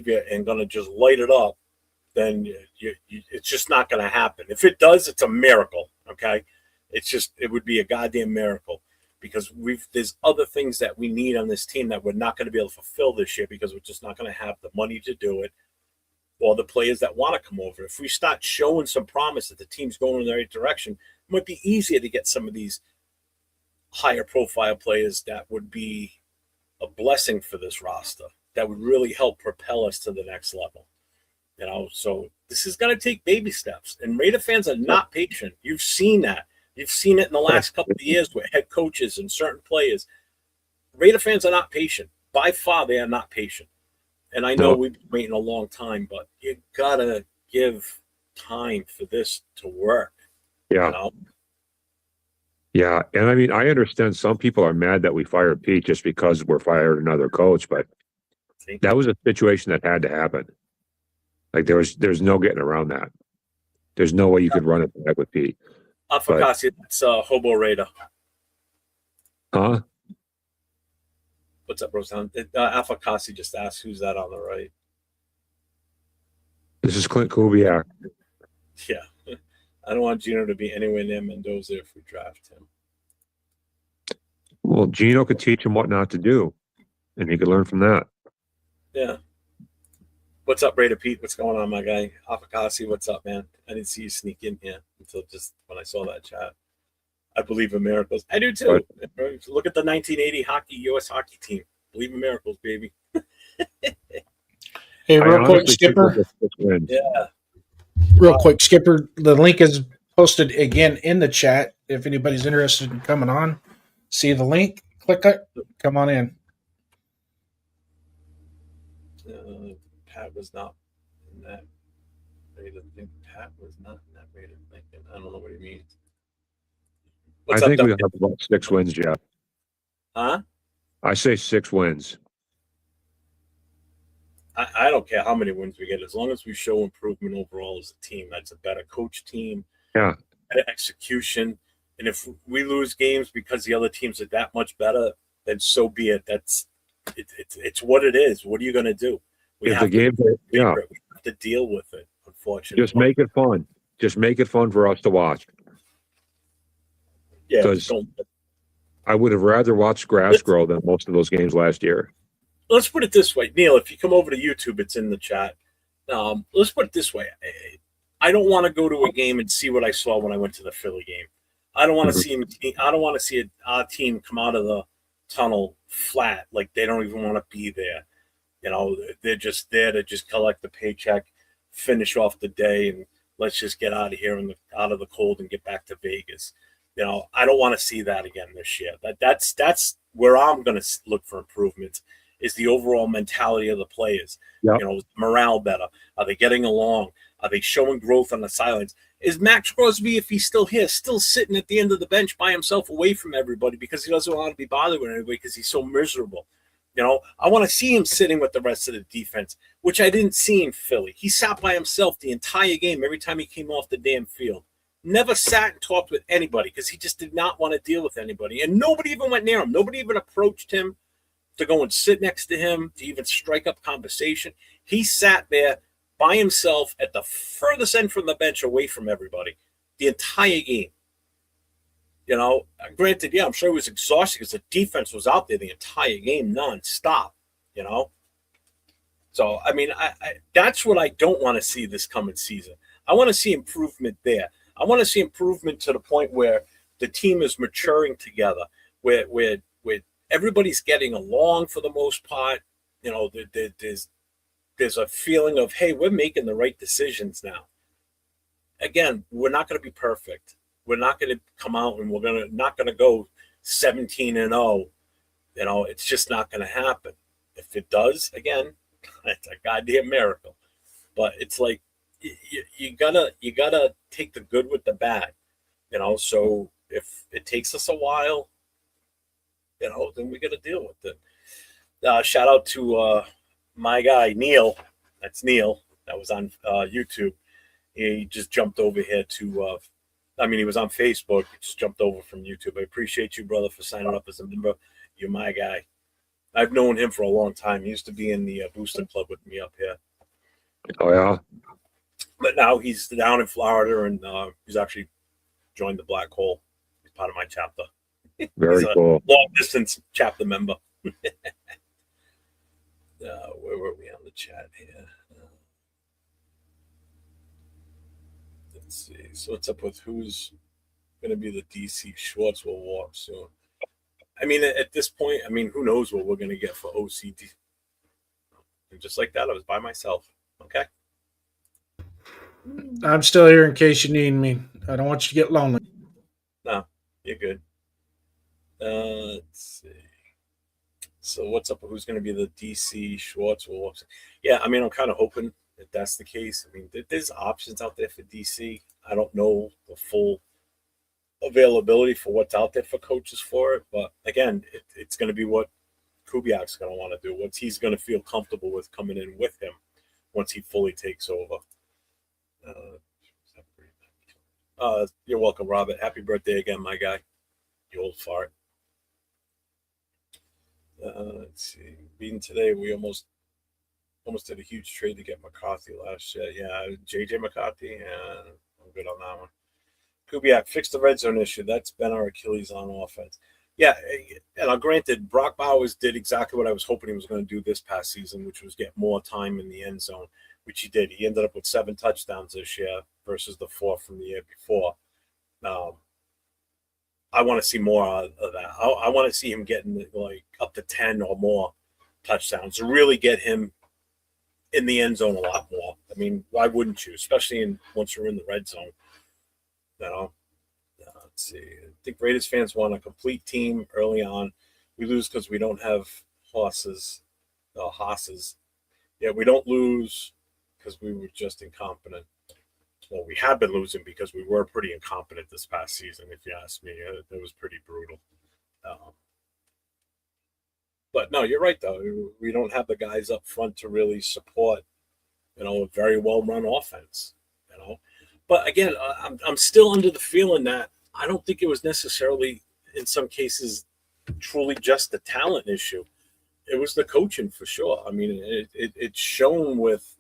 believe you and going to just light it up, then it's just not going to happen. If it does, it's a miracle. Okay, it would be a goddamn miracle, because there's other things that we need on this team that we're not going to be able to fulfill this year, because we're just not going to have the money to do it, or the players that want to come over. If we start showing some promise that the team's going in the right direction, it might be easier to get some of these higher profile players that would be a blessing for this roster, that would really help propel us to the next level. So this is going to take baby steps, and Raider fans are not patient. You've seen that. You've seen it in the last couple of years with head coaches and certain players. Raider fans are not patient. By far, they are not patient. And I know we've been waiting a long time, but you got to give time for this to work. Yeah. Yeah. And I mean, I understand some people are mad that we fired Pete just because we're fired another coach, but that was a situation that had to happen. Like there's no getting around that. There's no way you could run it back with Pete. Afakasi, it's Hobo Raider. Huh? What's up, Roseanne? Afakasi just asked, who's that on the right? This is Clint Kubiak. Yeah. I don't want Gino to be anywhere near Mendoza if we draft him. Well, Gino could teach him what not to do, and he could learn from that. Yeah. What's up, Raider Pete? What's going on, my guy? Afakasi, what's up, man? I didn't see you sneak in here until just when I saw that chat. I believe in miracles. I do too. Right. Look at the 1980 U.S. hockey team. Believe in miracles, baby. Hey, real quick, Skipper. Yeah. Real quick, Skipper. The link is posted again in the chat. If anybody's interested in coming on, see the link, click it, come on in. Pat was not in that rated. I think Pat was not in that rated. I don't know what he means. I think we have about 6 wins, Jeff. Huh? I say 6 wins. I don't care how many wins we get, as long as we show improvement overall as a team. That's a better coach team. Yeah. Better execution. And if we lose games because the other teams are that much better, then so be it. It's what it is. What are you going to do? We have to deal with it, unfortunately. Just make it fun. Just make it fun for us to watch. Yeah. Because I would have rather watched grass grow than most of those games last year. Let's put it this way. Neil, if you come over to YouTube, it's in the chat. Let's put it this way. I don't want to go to a game and see what I saw when I went to the Philly game. I don't want to see our team come out of the tunnel flat, like they don't even want to be there. They're just there to just collect the paycheck, finish off the day, and let's just get out of here and out of the cold and get back to Vegas. I don't want to see that again this year. That's where I'm going to look for improvements, is the overall mentality of the players. Yep. Morale better. Are they getting along? Are they showing growth on the sidelines? Is Max Crosby, if he's still here, still sitting at the end of the bench by himself away from everybody because he doesn't want to be bothered with anybody because he's so miserable? I want to see him sitting with the rest of the defense, which I didn't see in Philly. He sat by himself the entire game every time he came off the damn field. Never sat and talked with anybody because he just did not want to deal with anybody. And nobody even went near him. Nobody even approached him to go and sit next to him, to even strike up conversation. He sat there by himself at the furthest end from the bench away from everybody the entire game. Granted, I'm sure it was exhausting because the defense was out there the entire game nonstop, So, I mean, I that's what I don't want to see this coming season. I want to see improvement there. I want to see improvement to the point where the team is maturing together, where everybody's getting along for the most part. There's a feeling of, hey, we're making the right decisions now. Again, we're not going to be perfect. We're not going to come out and we're not going to go 17-0. It's just not going to happen. If it does, again, it's a goddamn miracle. But it's like you gotta take the good with the bad. So if it takes us a while, then we got to deal with it. Shout out to my guy Neil. That's Neil. That was on YouTube. He just jumped over here to. He was on Facebook. He just jumped over from YouTube. I appreciate you, brother, for signing up as a member. You're my guy. I've known him for a long time. He used to be in the Booster Club with me up here. Oh yeah. But now he's down in Florida, and he's actually joined the Black Hole. He's part of my chapter. Very He's a cool. long distance chapter member. Where were we on the chat here? Let's see. So what's up with who's going to be the DC? Schwartz will walk soon. I mean, at this point, I mean, who knows what we're going to get for OCD? And just like that, I was by myself. Okay. I'm still here in case you need me. I don't want you to get lonely. No, you're good. Let's see. So what's up? Who's going to be the DC? Schwartz will walk. Yeah, I mean, I'm kind of hoping that that's the case. I mean, there's options out there for DC. I don't know the full availability for what's out there for coaches for it, but again, it's going to be what Kubiak's going to want to do, what he's going to feel comfortable with coming in with him once he fully takes over. You're welcome, Robert. Happy birthday again, my guy. You old fart. Let's see. Being today, we almost did a huge trade to get McCarthy last year. Yeah, JJ McCarthy. Yeah, I'm good on that one. Kubiak, fix the red zone issue. That's been our Achilles on offense. Yeah, and granted, Brock Bowers did exactly what I was hoping he was going to do this past season, which was get more time in the end zone, which he did. He ended up with 7 touchdowns this year versus the 4 from the year before. I want to see more of that. I want to see him getting like up to 10 or more touchdowns to really get him in the end zone a lot more. I mean, why wouldn't you? Especially once you're in the red zone. You know, let's see. I think Raiders fans want a complete team early on. We lose because we don't have hosses. Yeah, we don't lose because we were just incompetent. Well, we have been losing because we were pretty incompetent this past season, if you ask me. It was pretty brutal. But no, you're right, though. We don't have the guys up front to really support, a very well-run offense, But again, I'm still under the feeling that I don't think it was necessarily, in some cases, truly just the talent issue. It was the coaching for sure. I mean, it's shown with,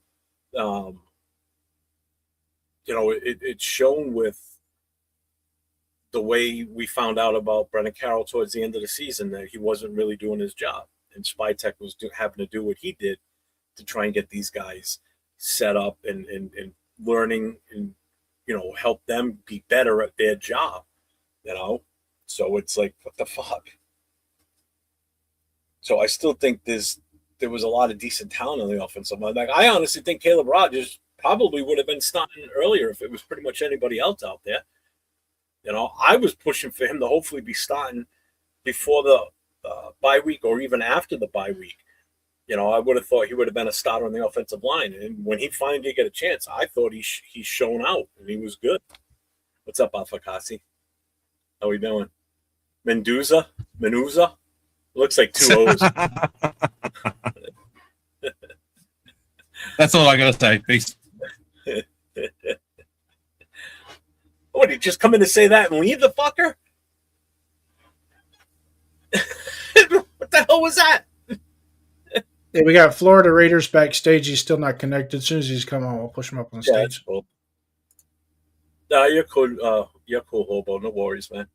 it's shown with the way we found out about Brennan Carroll towards the end of the season that he wasn't really doing his job, and Spytek was having to do what he did to try and get these guys set up and learning and help them be better at their job. So it's like, what the fuck? So I still think there was a lot of decent talent on the offensive line. Like, I honestly think Caleb Rogers probably would have been starting earlier if it was pretty much anybody else out there. I was pushing for him to hopefully be starting before the bye week or even after the bye week. I would have thought he would have been a starter on the offensive line. And when he finally did get a chance, I thought he's shown out and he was good. What's up, Afakasi? How we doing? Mendoza? Looks like 2 O's. That's all I got to say. Peace. What, did he just come in to say that and leave the fucker? What the hell was that? Yeah, we got Florida Raiders backstage. He's still not connected. As soon as he's come on, we'll push him up on the stage. Cool. No, you're cool. You're cool, Hobo. No worries, man.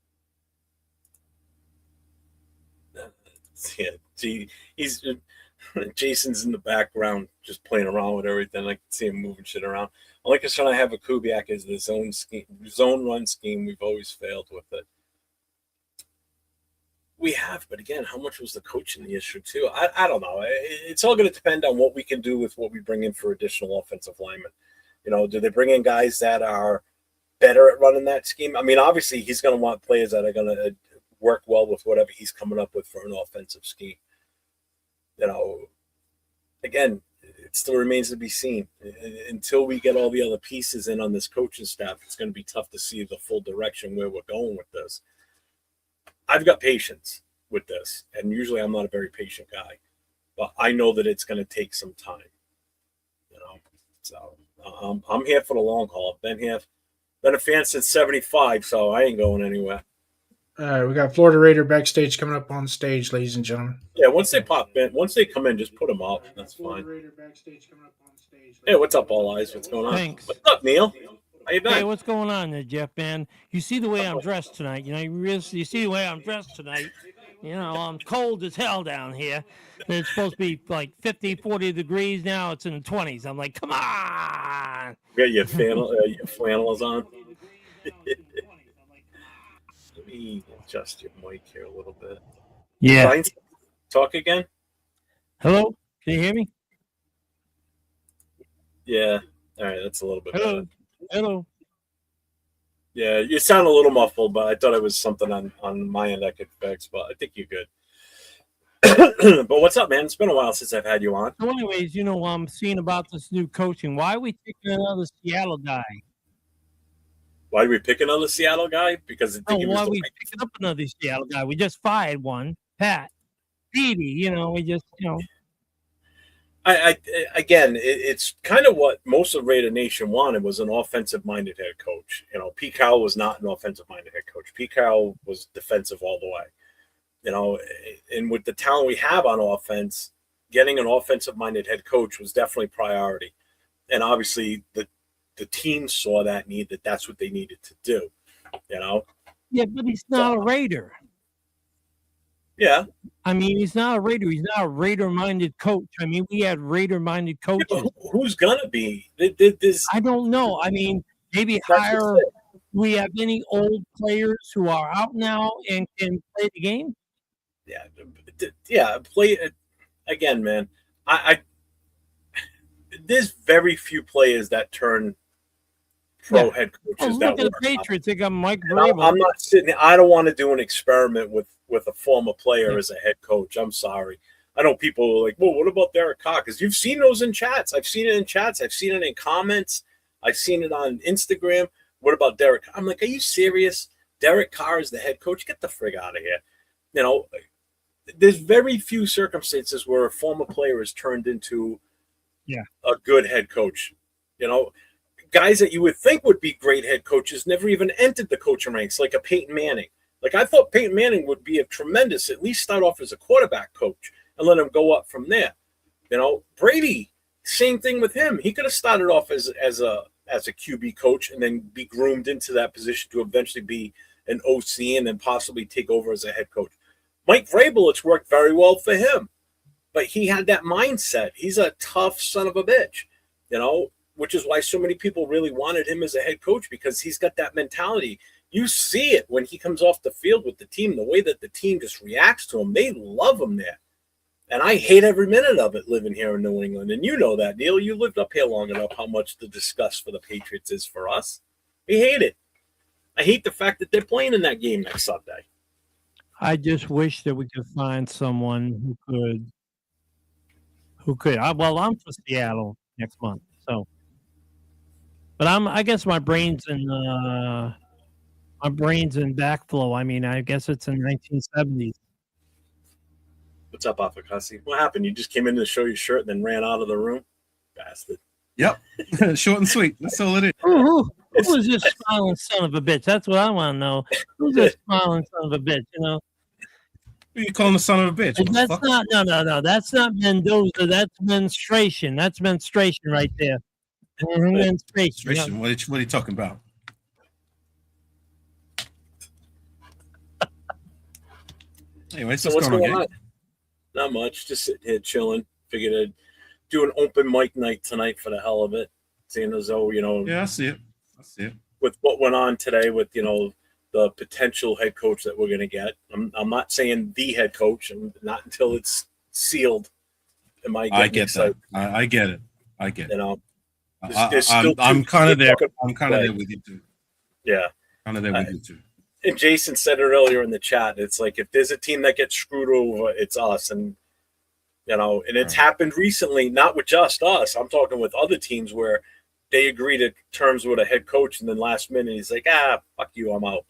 Yeah, he's Jason's in the background just playing around with everything. I can see him moving shit around. I like us trying to have a Kubiak as the zone run scheme. We've always failed with it. We have, but again, how much was the coaching the issue too? I don't know. It's all going to depend on what we can do with what we bring in for additional offensive linemen. Do they bring in guys that are better at running that scheme? I mean, obviously, he's going to want players that are going to work well with whatever he's coming up with for an offensive scheme. Again, it still remains to be seen. Until we get all the other pieces in on this coaching staff, it's going to be tough to see the full direction where we're going with this. I've got patience with this, and usually I'm not a very patient guy, but I know that it's going to take some time. So I'm here for the long haul. I've been a fan since '75, so I ain't going anywhere. All right, we got Florida Raider backstage coming up on stage, ladies and gentlemen. Yeah, once they pop in, once they come in, just put them up. That's fine. Hey, what's up, All Eyes? What's going on? Thanks. What's up, Neil? How you Hey, been? what's going on there, Jeff, man? You see the way I'm dressed tonight. You see the way I'm dressed tonight. I'm cold as hell down here. It's supposed to be like 50, 40 degrees. Now it's in the 20s. I'm like, come on. You got your flannels on. Let me adjust your mic here a little bit. Yeah. Brian, talk again? Hello? Can you hear me? Yeah. All right, that's a little bit Hello? better. Hello? Yeah, you sound a little muffled, but I thought it was something on my end I could fix, but I think you're good. But what's up, man? It's been a while since I've had you on. So anyways, I'm seeing about this new coaching. Why are we taking another Seattle guy? Why did we pick another Seattle guy? Because I think he was Why are the we right- picking up another Seattle guy? We just fired one, Pat. Petey, we just, it's kind of what most of Raider Nation wanted was an offensive-minded head coach. Pete Carroll was not an offensive-minded head coach. Pete Carroll was defensive all the way. And with the talent we have on offense, getting an offensive-minded head coach was definitely priority. And obviously, the team saw that need, that's what they needed to do. Yeah, but he's not a Raider. Yeah. I mean, he's not a Raider. He's not a Raider-minded coach. I mean, we had Raider-minded coaches. Who's gonna be? I don't know. I mean, maybe hire. We have any old players who are out now and can play the game? Yeah. Play again, man. There's very few players that turn pro head coaches. Look at the Patriots. They got Mike Vrabel. I'm not sitting. I don't want to do an experiment with a former player as a head coach. I'm sorry. I know people are like, well, what about Derek Carr? Because you've seen those in chats. I've seen it in chats. I've seen it in comments. I've seen it on Instagram. What about Derek? I'm like, are you serious? Derek Carr is the head coach? Get the frig out of here. There's very few circumstances where a former player is turned into a good head coach. Guys that you would think would be great head coaches never even entered the coaching ranks, like a Peyton Manning. Like, I thought Peyton Manning would be a tremendous, at least start off as a quarterback coach and let him go up from there. Brady, same thing with him. He could have started off as a QB coach and then be groomed into that position to eventually be an OC and then possibly take over as a head coach. Mike Vrabel, it's worked very well for him, but he had that mindset. He's a tough son of a bitch, which is why so many people really wanted him as a head coach, because he's got that mentality. You see it when he comes off the field with the team, the way that the team just reacts to him. They love him there. And I hate every minute of it living here in New England. And you know that, Neil. You lived up here long enough how much the disgust for the Patriots is for us. We hate it. I hate the fact that they're playing in that game next Sunday. I just wish that we could find someone who could. Well, I'm for Seattle next month, so. But I guess my brain's in backflow. I mean, I guess it's in 1970s. What's up, Afakasi? What happened? You just came in to show your shirt and then ran out of the room? Bastard. Yep. Short and sweet. That's all it is. Who was this smiling son of a bitch? That's what I want to know. Who's this smiling son of a bitch, Who you calling the son of a bitch? That's not, no. That's not Mendoza. That's menstruation. That's menstruation right there. Menstruation. What are you talking about? Anyway, so what's going on? Not much. Just sitting here chilling. Figured I'd do an open mic night tonight for the hell of it. Seeing as though, Yeah, I see it. With what went on today with, the potential head coach that we're going to get. I'm not saying the head coach, and not until it's sealed. I get that. I get it. I'm kind of there. I'm kind of there with you too. Yeah. Kind of there with you too. And Jason said it earlier in the chat. It's like, if there's a team that gets screwed over, it's us. And, and it's happened recently, not with just us. I'm talking with other teams where they agree to terms with a head coach, and then last minute he's like, fuck you, I'm out.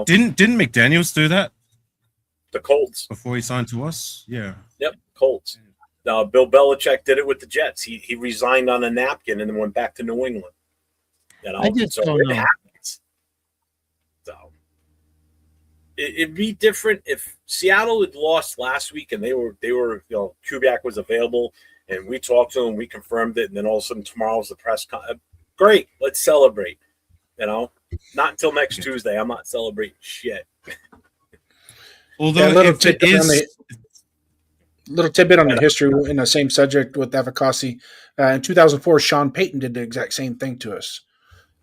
Didn't McDaniels do that? The Colts. Before he signed to us? Yeah. Yep, Colts. Bill Belichick did it with the Jets. He resigned on a napkin and then went back to New England. I just don't know. Happens. So It'd be different if Seattle had lost last week and they were Kubiak was available and we talked to him, we confirmed it, and then all of a sudden tomorrow's the press con. Great, let's celebrate. Not until next Tuesday. I'm not celebrating shit. Although little tidbit on the history in the same subject with Avocasi. In 2004, Sean Payton did the exact same thing to us.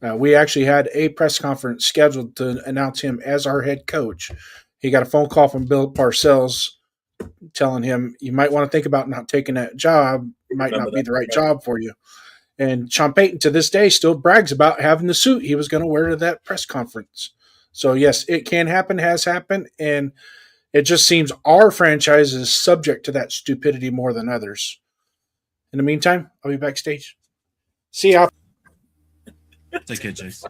We actually had a press conference scheduled to announce him as our head coach. He got a phone call from Bill Parcells telling him, you might want to think about not taking that job. It might not be the right job for you. And Sean Payton, to this day, still brags about having the suit he was going to wear to that press conference. So, yes, it can happen, has happened, and it just seems our franchise is subject to that stupidity more than others. In the meantime, I'll be backstage. See ya. Take care, Chase.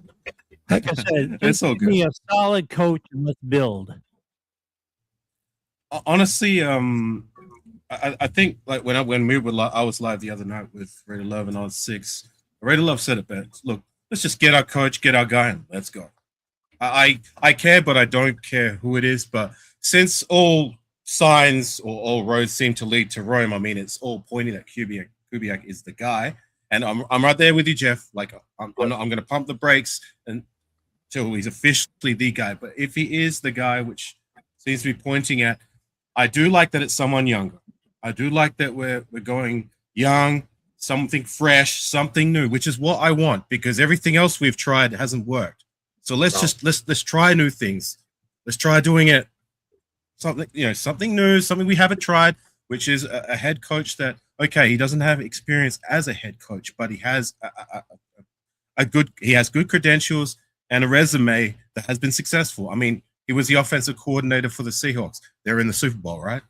Like I said, It's all give me good. a solid coach and let's build. Honestly, I think like when I was live the other night with Raider Love and on 6. Raider Love said it best. Look, let's just get our coach, get our guy, and let's go. I care, but I don't care who it is. But since all signs or all roads seem to lead to Rome, I mean, it's all pointing at Kubiak. Kubiak is the guy, and I'm right there with you, Jeff. Like I'm going to pump the brakes until he's officially the guy. But if he is the guy, which seems to be pointing at, I do like that it's someone younger. I do like that we're going young, something fresh, something new, which is what I want, because everything else we've tried hasn't worked. So let's try new things. Let's try doing it something new, something we haven't tried, which is a head coach that, okay, he doesn't have experience as a head coach, but he has he has good credentials and a resume that has been successful. I mean, he was the offensive coordinator for the Seahawks. They're in the Super Bowl, right?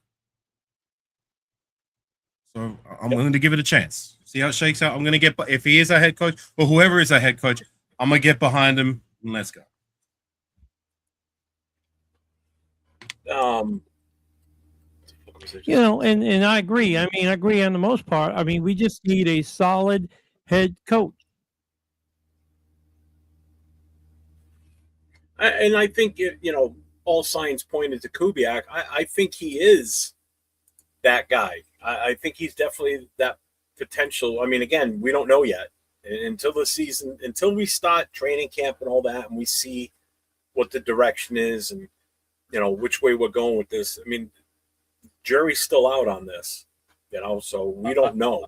So I'm willing to give it a chance. See how it shakes out. I'm going to get, if he is a head coach or whoever is a head coach, I'm going to get behind him and let's go. And I agree. I mean, I agree on the most part. I mean, we just need a solid head coach. And I think, all signs pointed to Kubiak. I think he is that guy. I think he's definitely that potential. I mean, again, we don't know yet until the season, until we start training camp and all that, and we see what the direction is and, which way we're going with this. I mean, jury's still out on this, so we don't know.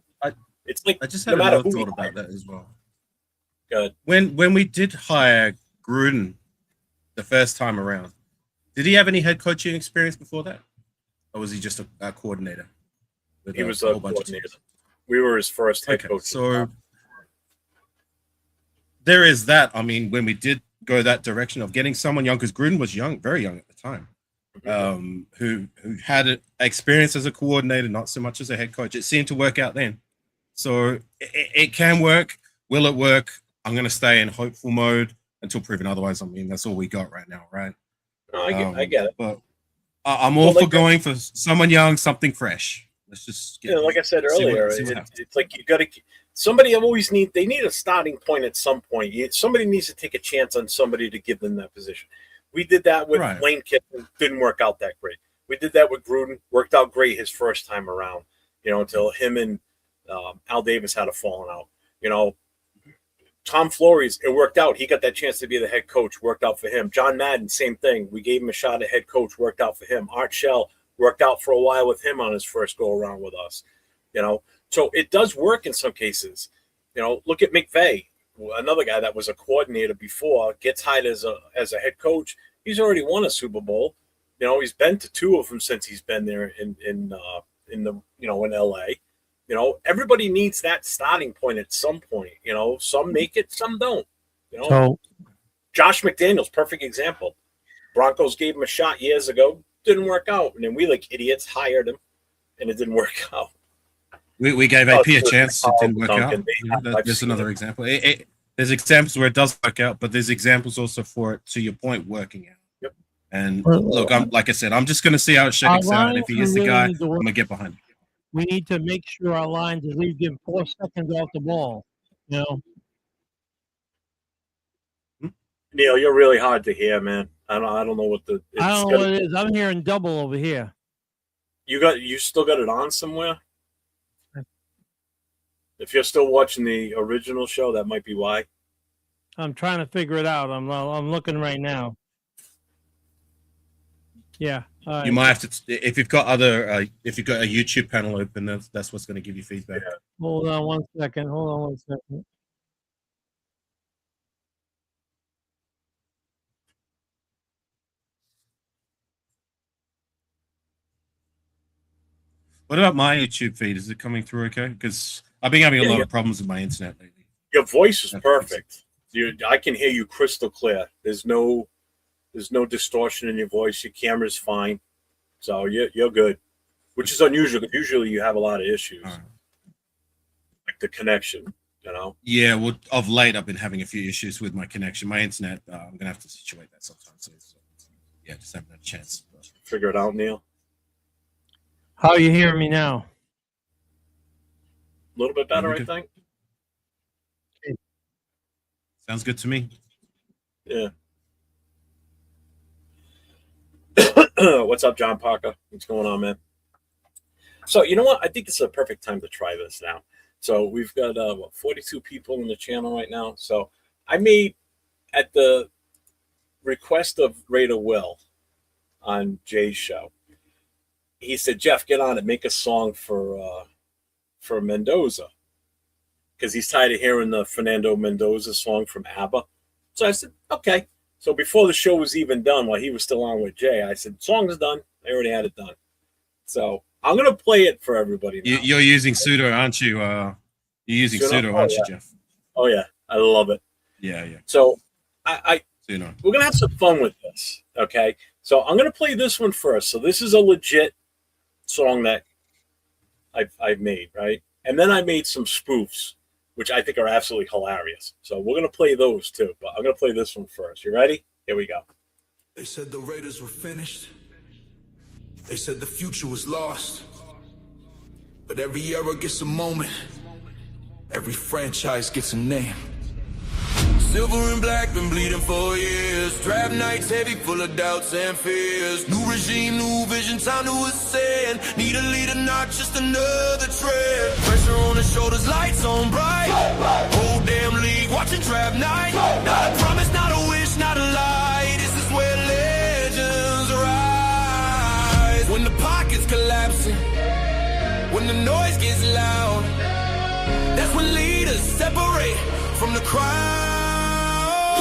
It's like, I just had another thought about that as well. Good. When we did hire Gruden the first time around, did he have any head coaching experience before that, or was he just a coordinator? He was a coordinator. We were his first head coach. So there is that. I mean, when we did go that direction of getting someone young, because Gruden was young, very young at the time, who had experience as a coordinator, not so much as a head coach. It seemed to work out then. So it can work. Will it work? I'm going to stay in hopeful mode until proven otherwise. I mean, that's all we got right now, right? No, I get it. But I'm all for going for someone young, something fresh. Let's just get, like I said earlier, it's like you got to. Somebody they need a starting point at some point. Somebody needs to take a chance on somebody to give them that position. We did that with Lane Kiffin, didn't work out that great. We did that with Gruden, worked out great his first time around. Until him and Al Davis had a falling out. Tom Flores, it worked out. He got that chance to be the head coach, worked out for him. John Madden, same thing. We gave him a shot at head coach, worked out for him. Art Shell worked out for a while with him on his first go around with us. So it does work in some cases. Look at McVay, another guy that was a coordinator before, gets hired as a head coach. He's already won a Super Bowl. He's been to 2 of them since he's been there in LA. Everybody needs that starting point at some point. Some make it, some don't. So Josh McDaniels, perfect example. Broncos gave him a shot years ago, didn't work out, and then we like idiots hired him, and it didn't work out. We gave AP a chance, it didn't work out. That's another example. There's examples where it does work out, but there's examples also for it, to your point, working out. Yep. And look, like I said, I'm just going to see how it shakes out. If he is the guy, I'm going to get behind him. We need to make sure our lines at least give 4 seconds off the ball. Neil, you're really hard to hear, man. I don't know what the. I don't know what it is. I'm hearing double over here. You still got it on somewhere? If you're still watching the original show, that might be why. I'm trying to figure it out. I'm looking right now. Yeah. You might have to, if you've got other, if you've got a YouTube panel open, that's what's going to give you feedback. Yeah. Hold on one second. What about my YouTube feed? Is it coming through okay? Because I've been having a lot of problems with my internet lately. Your voice is perfect. I can hear you crystal clear. There's no distortion in your voice. Your camera's fine, so you're good, which is unusual. Usually, you have a lot of issues, like the connection. You know. Yeah, well, of late, I've been having a few issues with my connection. My internet, I'm gonna have to situate that sometime. So yeah, just haven't had a chance. Figure it out, Neil. How are you hearing me now? A little bit better, I think. Sounds good to me. Yeah. What's up, John Parker? What's going on, man? So, you know what? I think it's a perfect time to try this now. So we've got 42 people in the channel right now. So I made, at the request of Raider Will on Jay's show, he said, Jeff, get on it. Make a song for Mendoza. Because he's tired of hearing the Fernando Mendoza song from ABBA. So I said, okay. So before the show was even done, while he was still on with Jay, I said, song's done. I already had it done. So I'm going to play it for everybody now. You're using pseudo, aren't you? You're using pseudo, aren't you, Jeff? Oh, yeah. I love it. Yeah. So we're going to have some fun with this, okay? So I'm going to play this one first. So this is a legit song that I've made, right? And then I made some spoofs, which I think are absolutely hilarious. So we're going to play those too, but I'm going to play this one first. You ready? Here we go. They said the Raiders were finished. They said the future was lost. But every era gets a moment. Every franchise gets a name. Silver and black been bleeding for years. Draft nights heavy, full of doubts and fears. New regime, new vision, time to ascend. Need a leader, not just another trend. Pressure on the shoulders, lights on bright. Whole damn league watching draft night. Not a promise, not a wish, not a lie. This is where legends rise. When the pocket's collapsing, when the noise gets loud, that's when leaders separate from the crowd.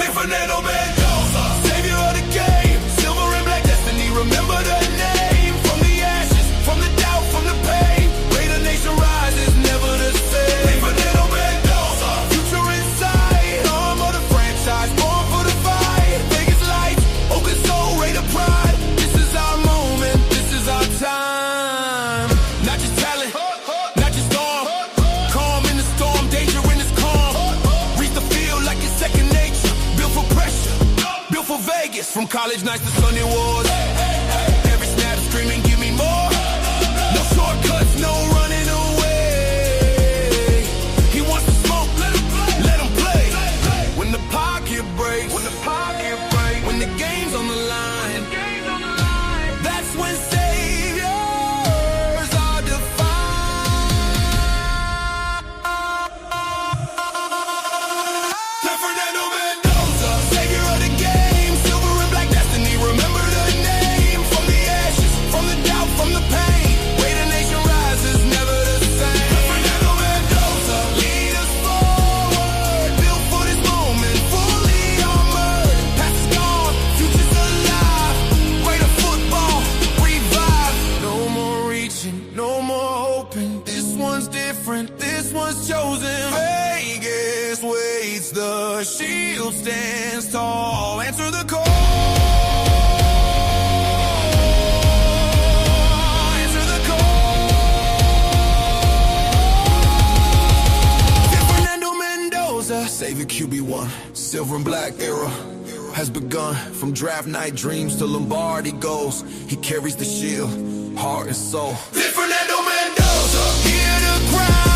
Fernando Mendoza, savior of the game, silver and black destiny, remember the name. From the ashes, from the doubt, from the pain, Raider Nation rises, never the same. Fernando Mendoza, future in sight, arm of the franchise, born for the fight. Vegas lights, Oakland soul, Raider pride. This is our moment, this is our time. Not just talent, not just arm, calm in the storm, danger in this calm. Reach the field like it's second nature. Built for Vegas, from college nights to Sunday wars. Every snap screaming, give me more. No shortcuts, no running away. He wants to smoke, let him play. When the pocket breaks, when the game's on the line, that's when saviors are defined. Fernando Mendoza, savior of the game, silver and black destiny, remember the name. From the ashes, from the doubt, from the pain, Raider Nation rises, never the same. Fernando Mendoza, lead us forward, built for this moment, fully armored. Past is gone, future's alive. Raider football, revive. No more reaching, no more hoping. This one's different, this one's chosen. Vegas waits, the shield stands tall. Answer the call. Answer the call. Fernando Mendoza, savior QB1. Silver and black era has begun. From draft night dreams to Lombardi goals, he carries the shield, heart and soul. Fernando Mendoza, hear the crowd.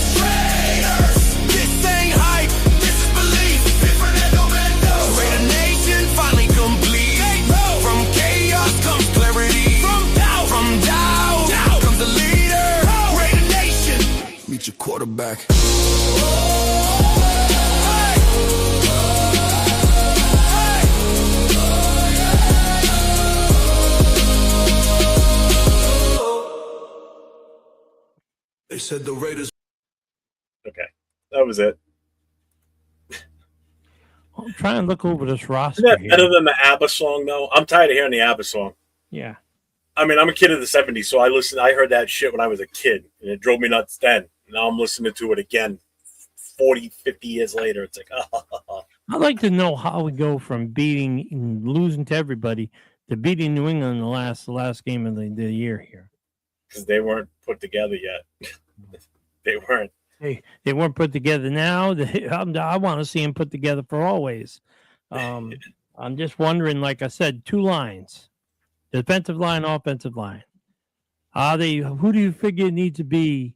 Raiders. This ain't hype, this is belief. at your quarterback. They said the Raiders. Okay, that was it. I'm trying to look over this Isn't roster that here. better than the ABBA song, though? I'm tired of hearing the ABBA song. Yeah. I mean, I'm a kid of the 70s, so I heard that shit when I was a kid, and it drove me nuts then. Now I'm listening to it again 40, 50 years later. It's like, I'd like to know how we go from beating and losing to everybody to beating New England in the last game of the year here. because they weren't put together yet. They weren't. They weren't put together now. I want to see them put together for always. I'm just wondering, like I said, two lines. Defensive line, offensive line. Who do you figure needs to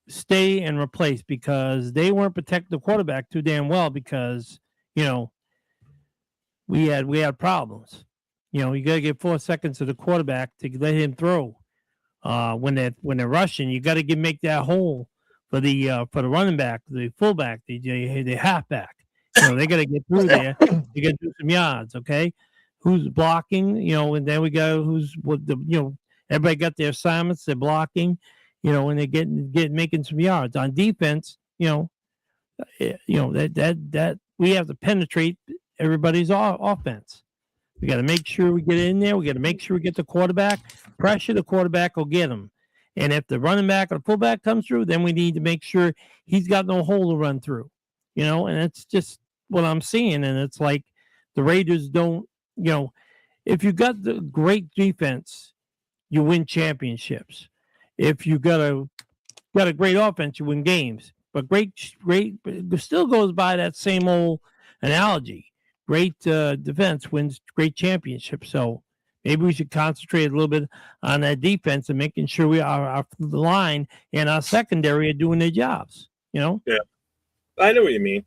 stay and replace? Because they weren't protecting the quarterback too damn well because, we had problems. You got to give 4 seconds to the quarterback to let him throw. When they're rushing, you got to make that hole for the running back, the fullback, the halfback. They got to get through there. They got to do some yards, okay? Who's blocking? And then we go everybody got their assignments. They're blocking, and they get making some yards on defense. That we have to penetrate everybody's offense. We got to make sure we get in there. We got to make sure we get the quarterback. Pressure the quarterback will get him. And if the running back or the fullback comes through, then we need to make sure he's got no hole to run through. And it's just what I'm seeing. And it's like the Raiders don't, if you got the great defense, you win championships. If you got a great offense, you win games. But great still goes by that same old analogy. Great defense wins great championships. So maybe we should concentrate a little bit on that defense and making sure our line and our secondary are doing their jobs. Yeah, I know what you mean.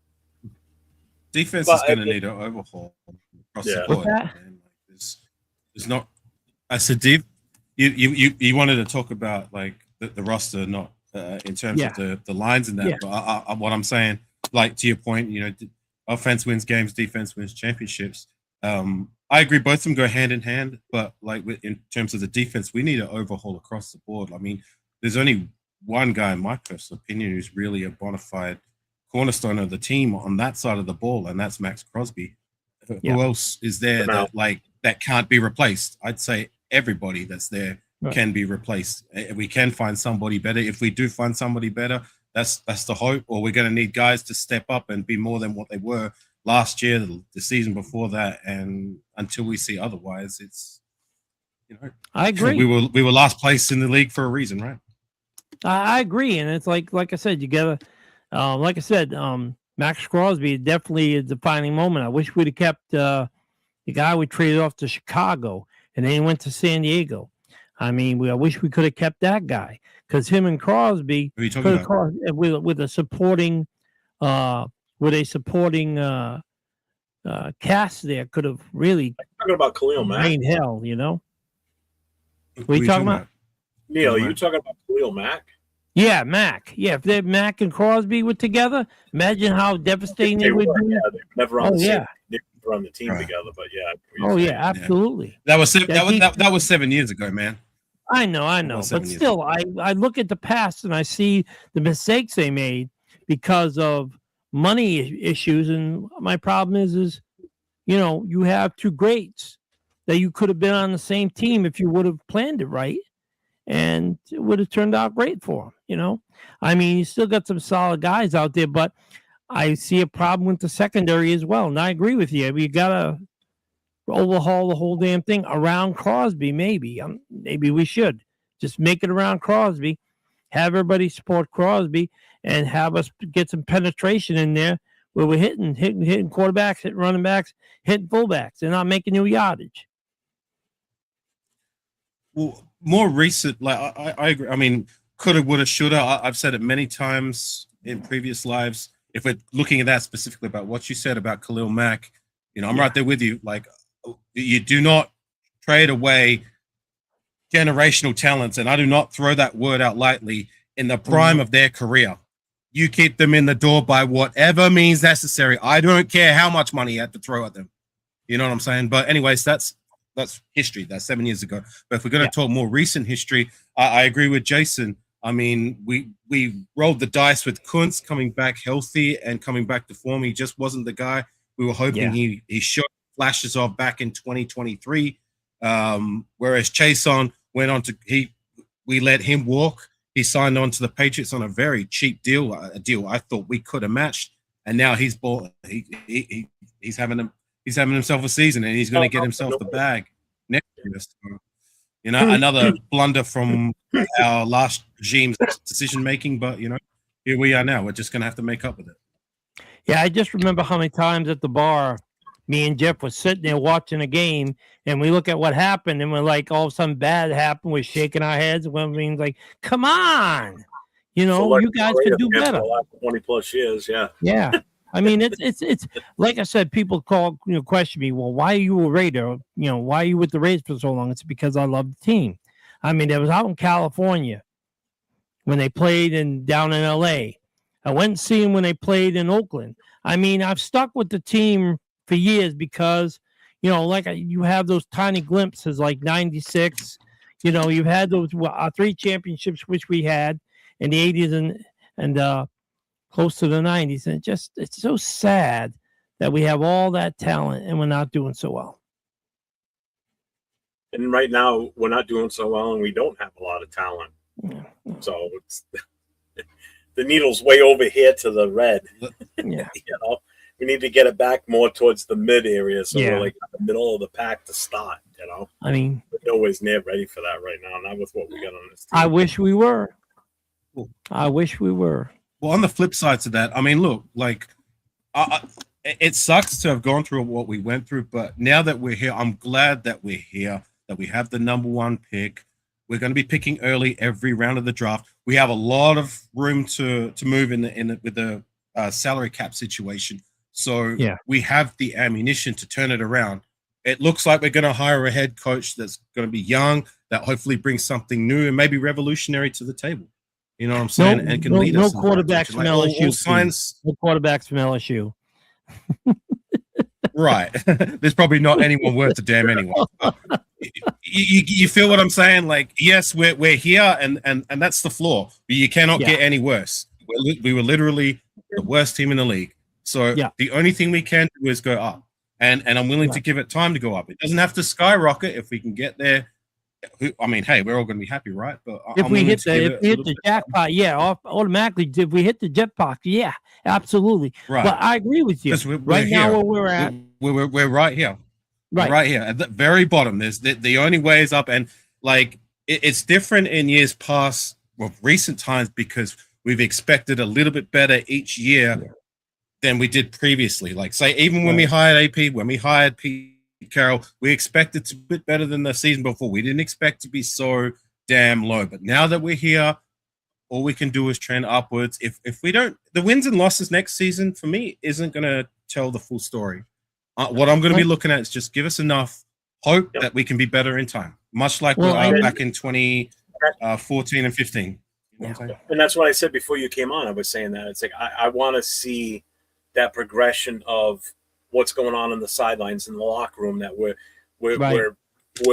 Defense is going to need an overhaul across the board. Man. There's not. I said, Dave, you wanted to talk about like the roster, not in terms of the lines and that. Yeah. But what I'm saying, like to your point, offense wins games, defense wins championships. I agree, both of them go hand in hand. But like in terms of the defense, we need an overhaul across the board. I mean, there's only one guy, in my personal opinion, who's really a bona fide cornerstone of the team on that side of the ball, and that's Max Crosby. Yeah. Who else is there that can't be replaced? I'd say everybody that's there can be replaced. We can find somebody better. If we do find somebody better, that's the hope. Or we're going to need guys to step up and be more than what they were last year, the season before that, and until we see otherwise, it's I agree. We were last place in the league for a reason, right? I agree, and it's like I said, you gotta. Like I said, Max Crosby definitely a defining moment. I wish we'd have kept the guy we traded off to Chicago and then he went to San Diego. I mean, I wish we could have kept that guy because him and Crosby with a supporting cast there could have really talking about Khalil Mack. Rained hell, What are you talking about? Neil, are you talking about Khalil Mack? Yeah, Mack. Yeah, if they Mack and Crosby were together, imagine how devastating they would be. Yeah, they were never on the team together, but yeah. Oh yeah, absolutely. That was 7 years ago, man. I know, but still, I look at the past and I see the mistakes they made because of money issues, and my problem is you have two greats that you could have been on the same team if you would have planned it right. And it would have turned out great for him, I mean, you still got some solid guys out there, but I see a problem with the secondary as well. And I agree with you. You got to overhaul the whole damn thing around Crosby, maybe. Maybe we should just make it around Crosby, have everybody support Crosby, and have us get some penetration in there where we're hitting quarterbacks, hitting running backs, hitting fullbacks, and not making new yardage. Well, more recent, like I agree. I mean, coulda, woulda, shoulda. I've said it many times in previous lives. If we're looking at that specifically about what you said about Khalil Mack, I'm right there with you. Like, you do not trade away generational talents, and I do not throw that word out lightly in the prime of their career. You keep them in the door by whatever means necessary. I don't care how much money you had to throw at them. You know what I'm saying? But anyways, that's history. That's 7 years ago. But if we're going to talk more recent history, I agree with Jason. I mean, we rolled the dice with Kuntz coming back healthy and coming back to form. He just wasn't the guy we were hoping he showed flashes of back in 2023. Whereas Chason went on to we let him walk. He signed on to the Patriots on a very cheap deal, a deal I thought we could have matched. And now he's bought. He's having himself a season, and he's going to get himself the bag next year. So, you know, another blunder from our last regime's decision making. But you know, here we are now. We're just going to have to make up with it. Yeah, I just remember how many times at the bar, me and Jeff was sitting there watching a game, and we look at what happened, and we're like, all of a sudden bad happened. We're shaking our heads. We're being like, come on, you know, you guys could do better. 20 plus years, yeah. I mean, it's like I said, people question me, well, why are you a Raider? You know, why are you with the Raiders for so long? It's because I love the team. I mean, it was out in California when they played down in LA. I went and see them when they played in Oakland. I mean, I've stuck with the team for years because, you know, you have those tiny glimpses like 96. You know, you've had those 3 championships, which we had in the 80s and close to the 90s. And it's so sad that we have all that talent and we're not doing so well. And right now, we're not doing so well, and we don't have a lot of talent. Yeah. So it's the needle's way over here to the red. Yeah. You know, we need to get it back more towards the mid area, so we're like in the middle of the pack to start. You know, I mean, we're nowhere near ready for that right now. Not with what we got on this team. I wish we were. I wish we were. Well, on the flip side to that, I mean, look, like, it sucks to have gone through what we went through, but now that we're here, I'm glad that we're here, that we have the number 1 pick. We're going to be picking early every round of the draft. We have a lot of room to move with the salary cap situation. So we have the ammunition to turn it around. It looks like we're going to hire a head coach that's going to be young, that hopefully brings something new and maybe revolutionary to the table. You know what I'm saying? And can lead us. No quarterbacks from LSU. No quarterbacks from LSU. Right. There's probably not anyone worth a damn anyway. You feel what I'm saying? Like, yes, we're here, and that's the floor. But you cannot get any worse. We were literally the worst team in the league. So the only thing we can do is go up. And I'm willing to give it time to go up. It doesn't have to skyrocket if we can get there. I mean, hey, we're all going to be happy, right? But if we hit the jackpot, automatically. If we hit the jackpot, absolutely. Right. But I agree with you. We're now, where we're at, we're right here, right here at the very bottom. There's the only way is up, and like it's different in years past, recent times, because we've expected a little bit better each year than we did previously. Like, say, even when we hired AP, when we hired Pete Carroll, we expected to be better than the season before. We didn't expect to be so damn low. But now that we're here, all we can do is trend upwards. If we don't, the wins and losses next season for me isn't going to tell the full story. What I'm going to be looking at is just give us enough hope that we can be better in time, much like back in 2014 and 15. You know what I'm saying? And that's what I said before you came on. I was saying that it's like I want to see that progression of what's going on in the sidelines in the locker room, that we're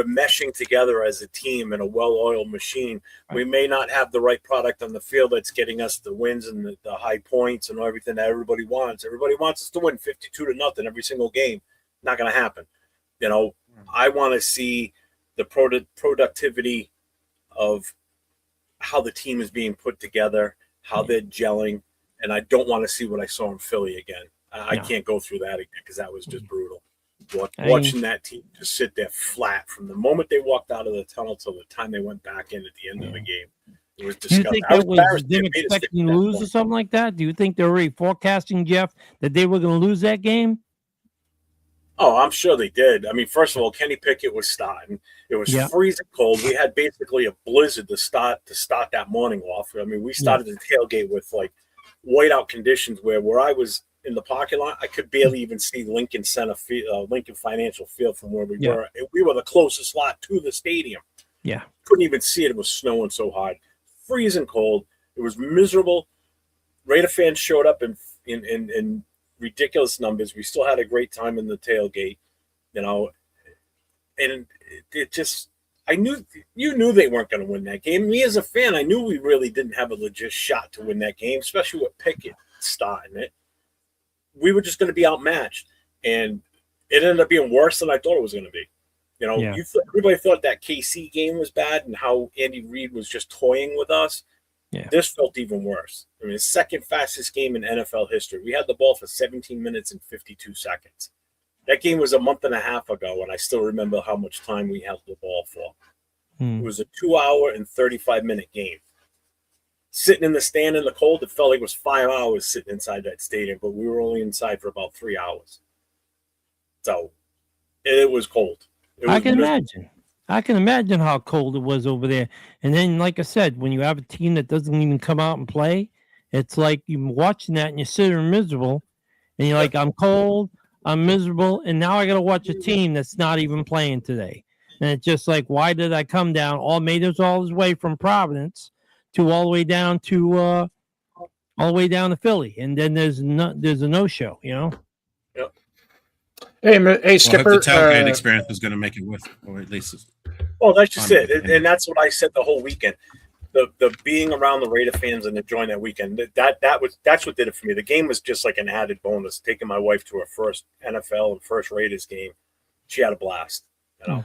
meshing together as a team in a well-oiled machine. We may not have the right product on the field that's getting us the wins and the high points and everything that everybody wants. Everybody wants us to win 52-0 every single game. Not going to happen. You know, I want to see the productivity of how the team is being put together, how they're gelling, and I don't want to see what I saw in Philly again. I can't go through that again because that was just brutal. Watching that team just sit there flat from the moment they walked out of the tunnel till the time they went back in at the end of the game. It was disgusting. Do you think that was them expecting to lose or something like that? Do you think they're already forecasting, Jeff, that they were going to lose that game? Oh, I'm sure they did. I mean, first of all, Kenny Pickett was starting. It was freezing cold. We had basically a blizzard to start that morning off. I mean, we started the tailgate with like whiteout conditions where I was in the parking lot, I could barely even see Lincoln Financial Field from where we were. We were the closest lot to the stadium. Yeah. Couldn't even see it. It was snowing so hard. Freezing cold. It was miserable. Raider fans showed up in ridiculous numbers. We still had a great time in the tailgate, you know, and it just, you knew they weren't going to win that game. Me as a fan, I knew we really didn't have a legit shot to win that game, especially with Pickett starting it. We were just going to be outmatched, and it ended up being worse than I thought it was going to be. You know, everybody thought that KC game was bad and how Andy Reid was just toying with us. Yeah. This felt even worse. I mean, the second fastest game in NFL history. We had the ball for 17 minutes and 52 seconds. That game was a month and a half ago, and I still remember how much time we held the ball for. It was a 2-hour and 35-minute game. Sitting in the stand in the cold, it felt like it was 5 hours sitting inside that stadium, but we were only inside for about 3 hours. So it was cold. I can imagine. I can imagine how cold it was over there. And then, like I said, when you have a team that doesn't even come out and play, it's like you're watching that and you're sitting miserable, and you're like, I'm cold, I'm miserable, and now I got to watch a team that's not even playing today. And it's just like, why did I come down? Made us all his way from Providence to all the way down to Philly, and then there's a no-show, you know. Hey, Skipper. Well, the tailgate experience was going to make it worth it, or at least. Well, that's just it, and that's what I said the whole weekend. The being around the Raider fans and enjoying that weekend, that's what did it for me. The game was just like an added bonus. Taking my wife to her first NFL and first Raiders game, she had a blast. You know,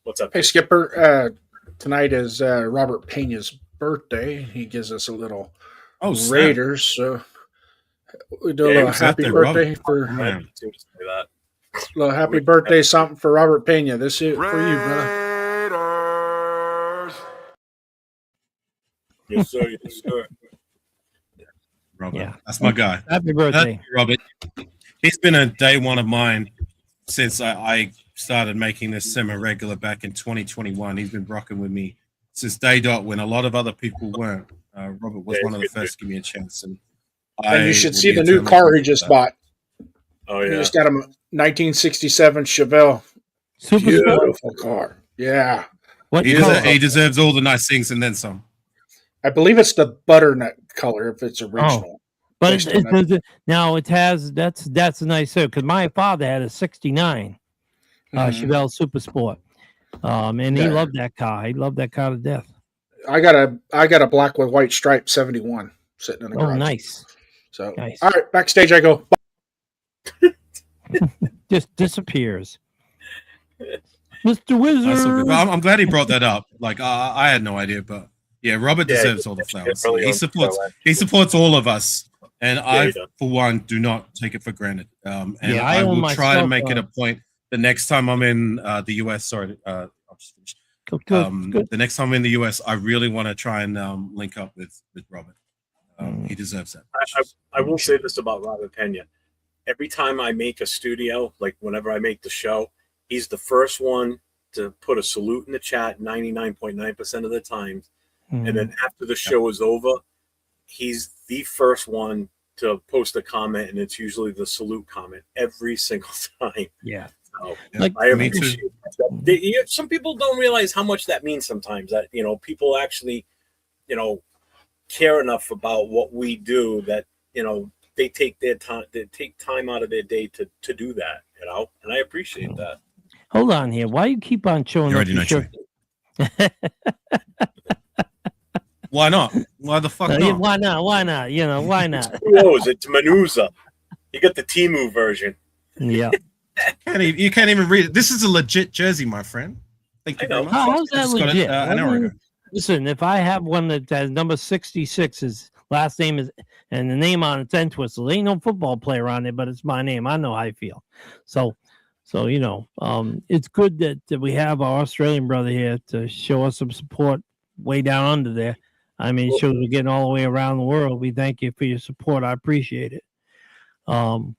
what's up? Hey, Skipper. Tonight is Robert Pena's birthday. He gives us a little Raiders. So we do a little happy birthday for that. Little happy birthday something for Robert Pena. This is for you, brother. Yes, sir. Yes, sir. Robert, that's my guy. Happy birthday, Robert. He's been a day one of mine since I started making this semi-regular back in 2021. He's been rocking with me since day dot when a lot of other people weren't. Robert was one of the first to give me a chance. And you should see the new car he just bought. Oh, yeah. He just got a 1967 Chevelle. Super beautiful car. Yeah. He deserves all the nice things and then some. I believe it's the butternut color if it's original. But that's a nice suit because my father had a 69 Chevelle Super Sport. And he loved that car. He loved that car to death. I got a black with white stripe 71 sitting in the garage. Oh, nice. So nice. All right, backstage I go. Just disappears. Mr. Wizard. I'm glad he brought that up. Like I had no idea, but yeah, Robert deserves all the flowers. He supports all of us, and I, for one, do not take it for granted. And I will try to make it a point the next time I'm in the US. Sorry, I'll just finish. Good. The next time I'm in the US, I really want to try and link up with Robert. He deserves that. I will say this about Robert Pena. Every time I make a studio, like whenever I make the show, he's the first one to put a salute in the chat 99.9% of the time. And then after the show is over, he's the first one to post a comment, and it's usually the salute comment every single time. Yeah. So, I appreciate that. Some people don't realize how much that means sometimes, that, you know, people actually, you know, care enough about what we do that, you know, they take time out of their day to do that, you know, and I appreciate that. Hold on here. Why you keep on showing up your shirt? Why not? Why the fuck not? Why not? Why not? You know, why not? Who knows? It's Mendoza. You got the Temu version. Yeah. You can't even read it. This is a legit jersey, my friend. Thank you very much. How's that legit? An hour ago. Listen, if I have one that has number 66, his last name is, and the name on it's Entwistle. There ain't no football player on it, but it's my name. I know how I feel. So you know, it's good that we have our Australian brother here to show us some support way down under there. I mean, it shows we're getting all the way around the world. We thank you for your support. I appreciate it. One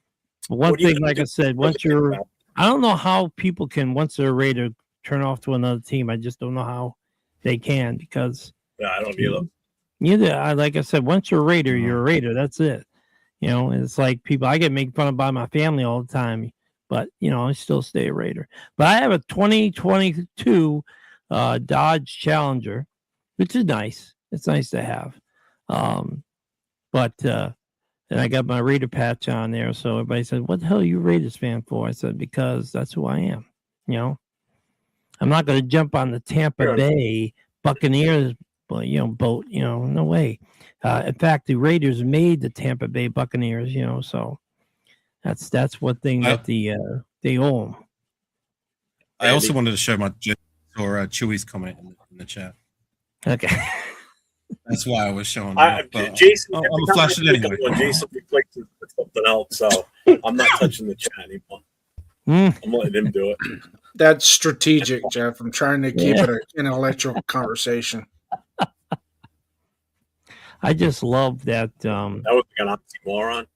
thing, like I said, I don't know how people can, once they're a Raider, turn off to another team. I just don't know how they can, because I don't either. Neither. Like I said, once you're a Raider, you're a Raider. That's it. You know, it's like people, I get made fun of by my family all the time, but, you know, I still stay a Raider. But I have a 2022 Dodge Challenger, which is nice. It's nice to have. But and I got my Raider patch on there, so everybody said, "What the hell are you a Raiders fan for?" I said, "Because that's who I am." I'm not going to jump on the Tampa Bay Buccaneers, boat. No way. In fact, the Raiders made the Tampa Bay Buccaneers. So that's one thing that they owe them. I also wanted to show my Chewy's comment in the chat. Okay. That's why I was showing. Jason, I'm gonna flash it anyway. Jason replaced it with something else, so I'm not touching the chat anymore. I'm letting him do it. That's strategic, Jeff. I'm trying to keep it an intellectual conversation. I just love that. That was an oxymoron.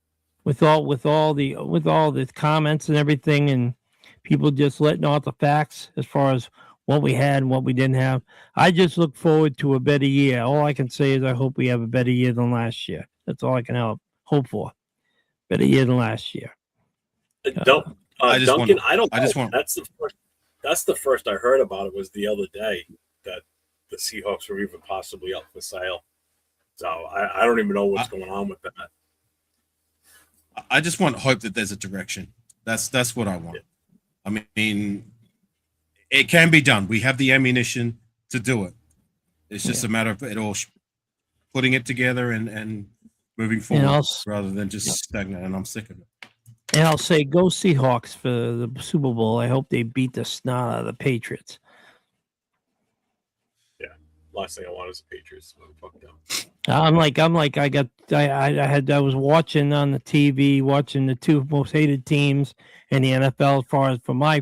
With all the comments and everything, and people just letting out the facts as far as what we had and what we didn't have. I just look forward to a better year. All I can say is I hope we have a better year than last year. That's all I can hope for. Better year than last year. Duncan, I don't know. That's the first I heard about it was the other day that the Seahawks were even possibly up for sale. So I don't even know what's going on with that. I just want hope that there's a direction. That's what I want. Yeah. I mean, it can be done. We have the ammunition to do it. It's just a matter of it all putting it together and moving forward rather than just stagnant. And I'm sick of it. And I'll say, go Seahawks for the Super Bowl. I hope they beat the snot out of the Patriots. Yeah, last thing I want is the Patriots. Fuck them. I was watching on the TV, watching the two most hated teams in the NFL, as far as from my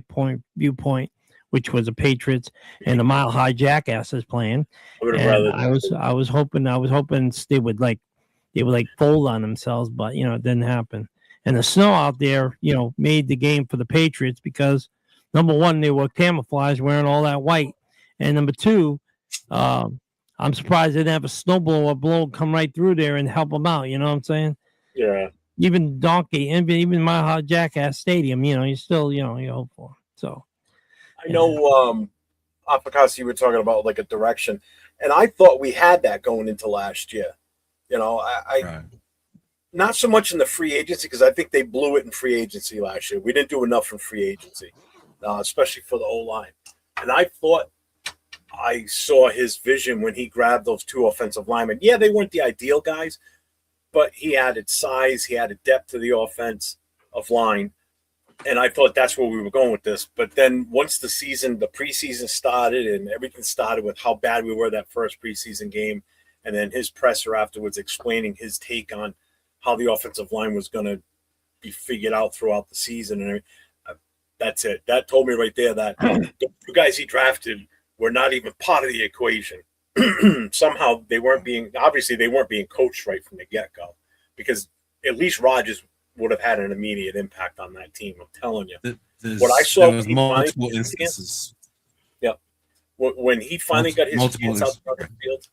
viewpoint, which was the Patriots and the Mile High Jackasses playing. I was hoping they would fold on themselves, but it didn't happen. And the snow out there, made the game for the Patriots because number one, they were camouflage wearing all that white, and number two, I'm surprised they didn't have a snowblower come right through there and help them out. You know what I'm saying? Yeah. Even Donkey, even Mile High Jackass Stadium, you still, you hope for. So I know, Apicassi, you were talking about like a direction, and I thought we had that going into last year. Right. Not so much in the free agency because I think they blew it in free agency last year. We didn't do enough in free agency, especially for the O-line. And I thought I saw his vision when he grabbed those two offensive linemen. Yeah, they weren't the ideal guys, but he added size, he added depth to the offense of line. And I thought that's where we were going with this. But then once the preseason started and everything started with how bad we were that first preseason game, and then his presser afterwards explaining his take on how the offensive line was going to be figured out throughout the season. And that's it. That told me right there that the two guys he drafted were not even part of the equation. Somehow they weren't being coached right from the get-go, because at least Rodgers would have had an immediate impact on that team. I'm telling you. What I saw was multiple instances. Yeah. When he finally got his hands out the field.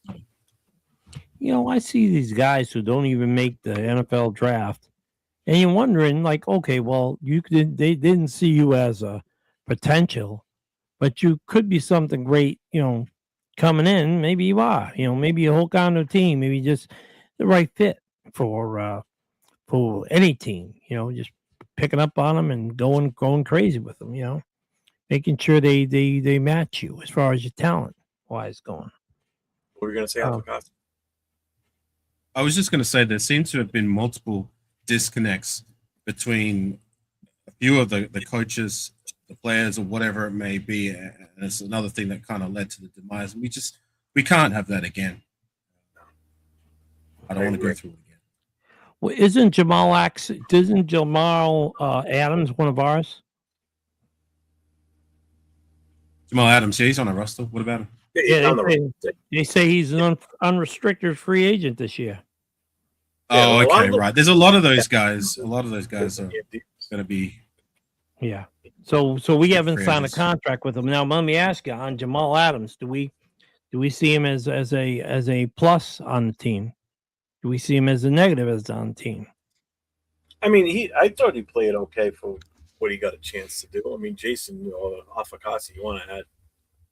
I see these guys who don't even make the NFL draft, and you're wondering, okay, well, they didn't see you as a potential, but you could be something great, coming in. Maybe you are, maybe you hook on to a team, maybe just the right fit for any team, just picking up on them and going crazy with them, making sure they match you as far as your talent wise going. What were you going to say, Apicassi? I was just going to say there seems to have been multiple disconnects between a few of the coaches, the players, or whatever it may be. And it's another thing that kind of led to the demise. We can't have that again. I don't want to go through it again. Well, isn't Jamal Adams one of ours? Jamal Adams, yeah, he's on a roster. What about him? Yeah, they say he's an unrestricted free agent this year. Oh, okay, right. There's a lot of those guys. A lot of those guys are going to be. Yeah. So we haven't signed a contract with him. Now, let me ask you on Jamal Adams. Do we see him as a plus on the team? Do we see him as a negative on the team? I mean, I thought he played okay for what he got a chance to do. I mean, Jason or Apicassi, you want to add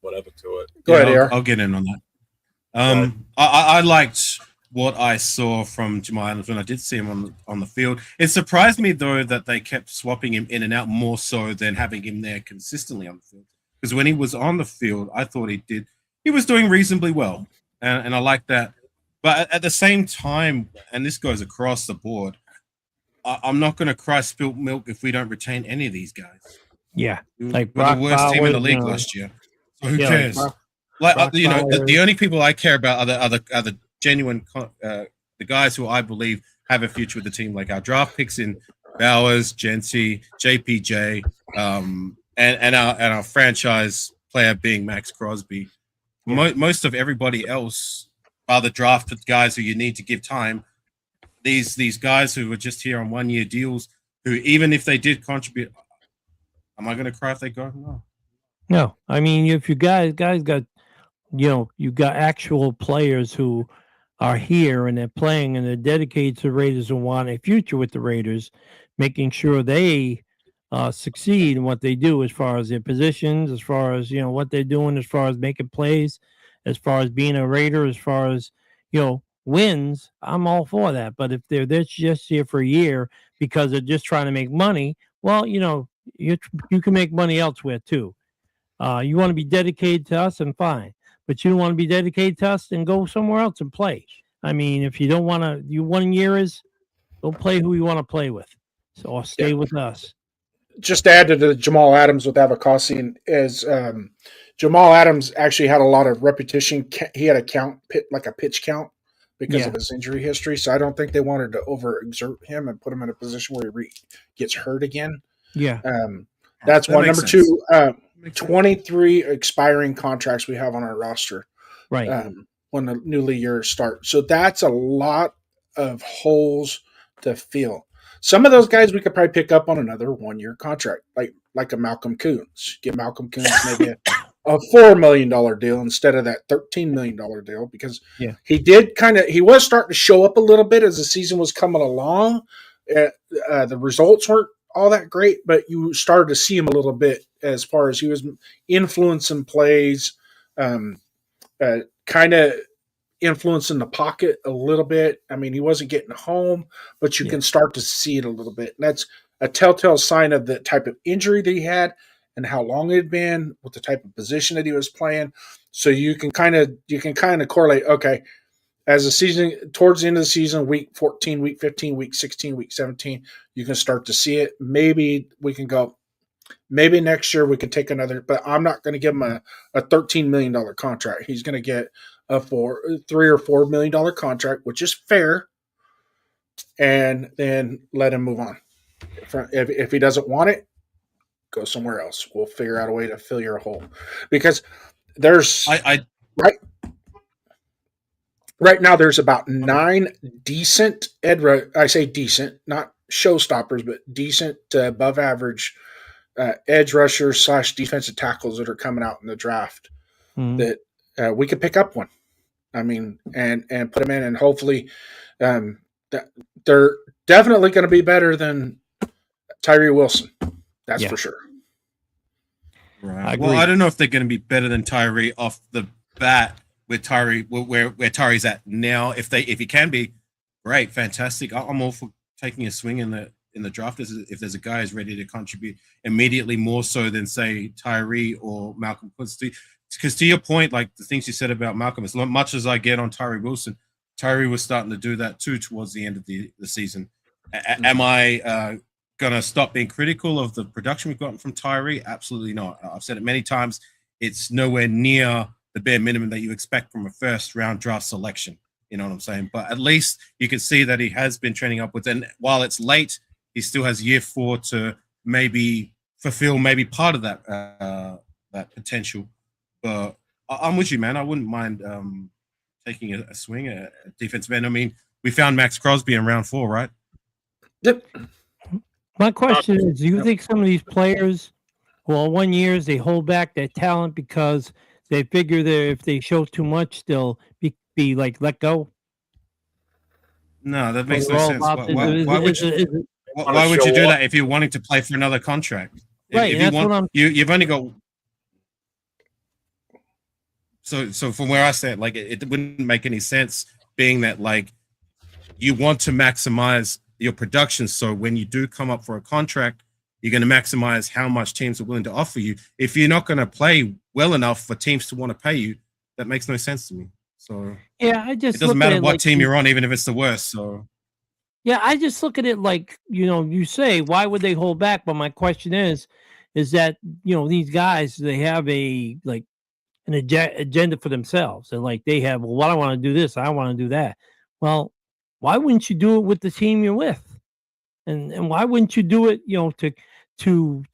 whatever to it? Go ahead, Aaron. I'll get in on that. I liked what I saw from Jamal Adams when I did see him on the field. It surprised me though that they kept swapping him in and out more so than having him there consistently on the field. Because when he was on the field, I thought he was doing reasonably well, and I like that. But at the same time, and this goes across the board, I'm not going to cry spilt milk if we don't retain any of these guys. Yeah, We like were the Brock worst team in the Bowers, league last year. So who yeah, cares? Brock The only people I care about are the genuine, the guys who I believe have a future with the team, like our draft picks in Bowers, Genty, JPJ, and our franchise player being Max Crosby. Yeah. Most of everybody else are the drafted guys who you need to give time. These guys who were just here on 1 year deals, who even if they did contribute, am I going to cry if they go? No. No, I mean, if you guys got, you got actual players who are here and they're playing and they're dedicated to the Raiders and want a future with the Raiders, making sure they succeed in what they do as far as their positions, as far as what they're doing, as far as making plays, as far as being a Raider, as far as wins. I'm all for that. But if they're just here for a year because they're just trying to make money, well, you can make money elsewhere too. You want to be dedicated to us, and fine. But you don't want to be dedicated to us, and go somewhere else and play. I mean, if you don't want to, 1 year is, go play who you want to play with. So, or stay with us. Just to add to the Jamal Adams with Avocasi, is Jamal Adams actually had a lot of repetition. He had a pitch count because of his injury history. So I don't think they wanted to overexert him and put him in a position where he gets hurt again. Yeah. That's That one. makes Number sense. two, 23 expiring contracts we have on our roster. Right. When the new league year starts. So that's a lot of holes to fill. Some of those guys we could probably pick up on another 1 year contract, like a Malcolm Coons. Get Malcolm Coons maybe a $4 million deal instead of that $13 million deal, because he was starting to show up a little bit as the season was coming along. The results weren't all that great, but you started to see him a little bit as far as he was influencing plays, kind of influencing the pocket a little bit. I mean, he wasn't getting home, but you can start to see it a little bit. And that's a telltale sign of the type of injury that he had and how long it had been, with the type of position that he was playing. So you can kind of correlate, okay, as the season, towards the end of the season, week 14, week 15, week 16, week 17, you can start to see it. Maybe we can go, maybe next year we can take another, but I'm not going to give him a $13 million contract. He's going to get a $3 or $4 million contract, which is fair, and then let him move on. If he doesn't want it, go somewhere else. We'll figure out a way to fill your hole, because there's right now there's about 9 decent I say decent, not showstoppers, but decent to above average edge rushers / defensive tackles that are coming out in the draft that we could pick up one. I mean, and put them in, and hopefully they're definitely going to be better than Tyree Wilson. That's for sure. Right. Well, I don't know if they're going to be better than Tyree off the bat with Tyree, where Tyree's at now. If he can be, great, fantastic. I'm all for taking a swing in the draft if there's a guy who's ready to contribute immediately, more so than say Tyree or Malcolm Quincy. Because to your point, like the things you said about Malcolm, as much as I get on Tyree Wilson, Tyree was starting to do that too towards the end of the season. Am I going to stop being critical of the production we've gotten from Tyree? Absolutely not. I've said it many times. It's nowhere near the bare minimum that you expect from a first round draft selection. You know what I'm saying? But at least you can see that he has been trending upwards. And while it's late, he still has year 4 to maybe fulfill maybe part of that potential. But I'm with you, man. I wouldn't mind taking a swing at defensive end. I mean, we found Max Crosby in round 4, right? Yep. My question is, do you think some of these players, well, 1 year, they hold back their talent because they figure that if they show too much, they'll be like let go? No, that makes no sense. Why would you do that if you're wanting to play for another contract? Right, if you've only got. So from where I stand, like it wouldn't make any sense being that like you want to maximize your production. So when you do come up for a contract, you're going to maximize how much teams are willing to offer you. If you're not going to play well enough for teams to want to pay you, that makes no sense to me. So Yeah, I it just doesn't look at matter it what like team you're on, even if it's the worst. So yeah, I just look at it like, you say, why would they hold back? But my question is that, these guys, they have a like an agenda for themselves. And like they have, well, I want to do this, I want to do that. Well, why wouldn't you do it with the team you're with? And why wouldn't you do it, to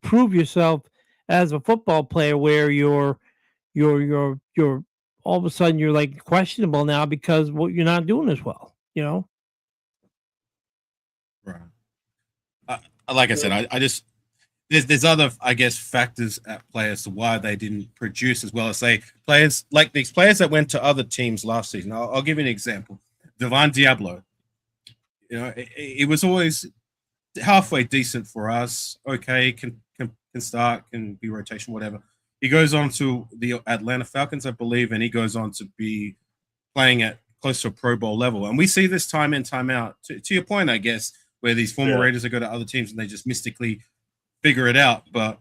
prove yourself as a football player where you're all of a sudden you're like questionable now because what you're not doing as well. right. Like I said, I just there's other, I guess, factors at play as to why they didn't produce as well as they players like these players that went to other teams last season. I'll give you an example. Divine Diablo, it was always halfway decent for us. Okay, can start, can be rotation, whatever. He goes on to the Atlanta Falcons, I believe, and he goes on to be playing at close to a Pro Bowl level. And we see this time in, time out. To your point, I guess, where these former Raiders go to other teams and they just mystically figure it out. But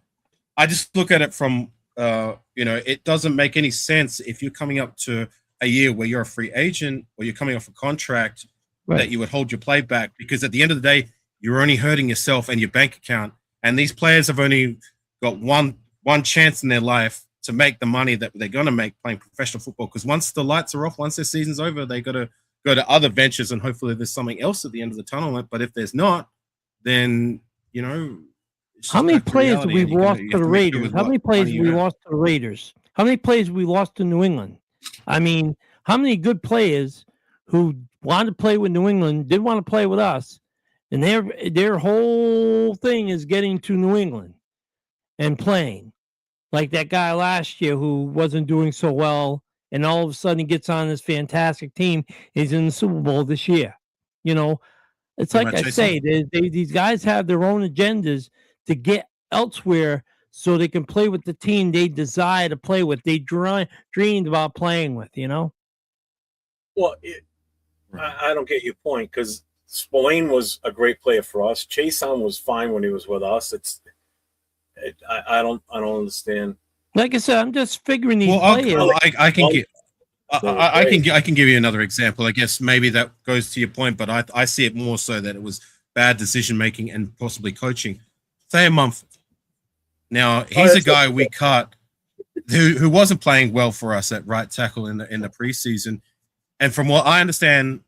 I just look at it from, it doesn't make any sense if you're coming up to a year where you're a free agent or you're coming off a contract that you would hold your play back, because at the end of the day, you're only hurting yourself and your bank account. And these players have only got one chance in their life to make the money that they're going to make playing professional football. Because once the lights are off, once their season's over, they got to go to other ventures, and hopefully there's something else at the end of the tunnel. But if there's not, then, how many players have we lost to the Raiders? How many players have we lost to the Raiders? How many players have we lost to New England? I mean, how many good players who wanted to play with New England did want to play with us, and their whole thing is getting to New England and playing? Like that guy last year who wasn't doing so well, and all of a sudden he gets on this fantastic team. He's in the Super Bowl this year. It's like I say, these guys have their own agendas to get elsewhere so they can play with the team they desire to play with. They dreamed about playing with, Well, I don't get your point, because Spillane was a great player for us. Chason was fine when he was with us. I don't understand. Like I said, I'm just figuring these players. I can give you another example. I guess maybe that goes to your point, but I see it more so that it was bad decision making and possibly coaching. Say a Mumford. Now he's a guy we cut who wasn't playing well for us at right tackle in the preseason, and from what I understand,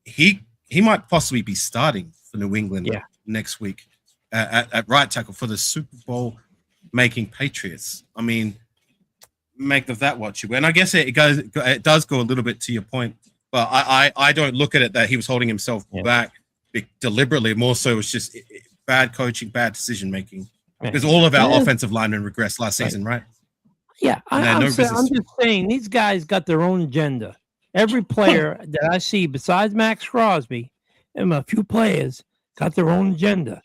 he might possibly be starting for New England next week at right tackle for the Super Bowl making Patriots. I mean, make of that what you will. And I guess it does go a little bit to your point, but I don't look at it that he was holding himself back deliberately. More so it's just bad coaching, bad decision making, because all of our offensive linemen regressed last season, right? Yeah, I'm just saying these guys got their own agenda. Every player that I see besides Max Crosby and a few players got their own agenda.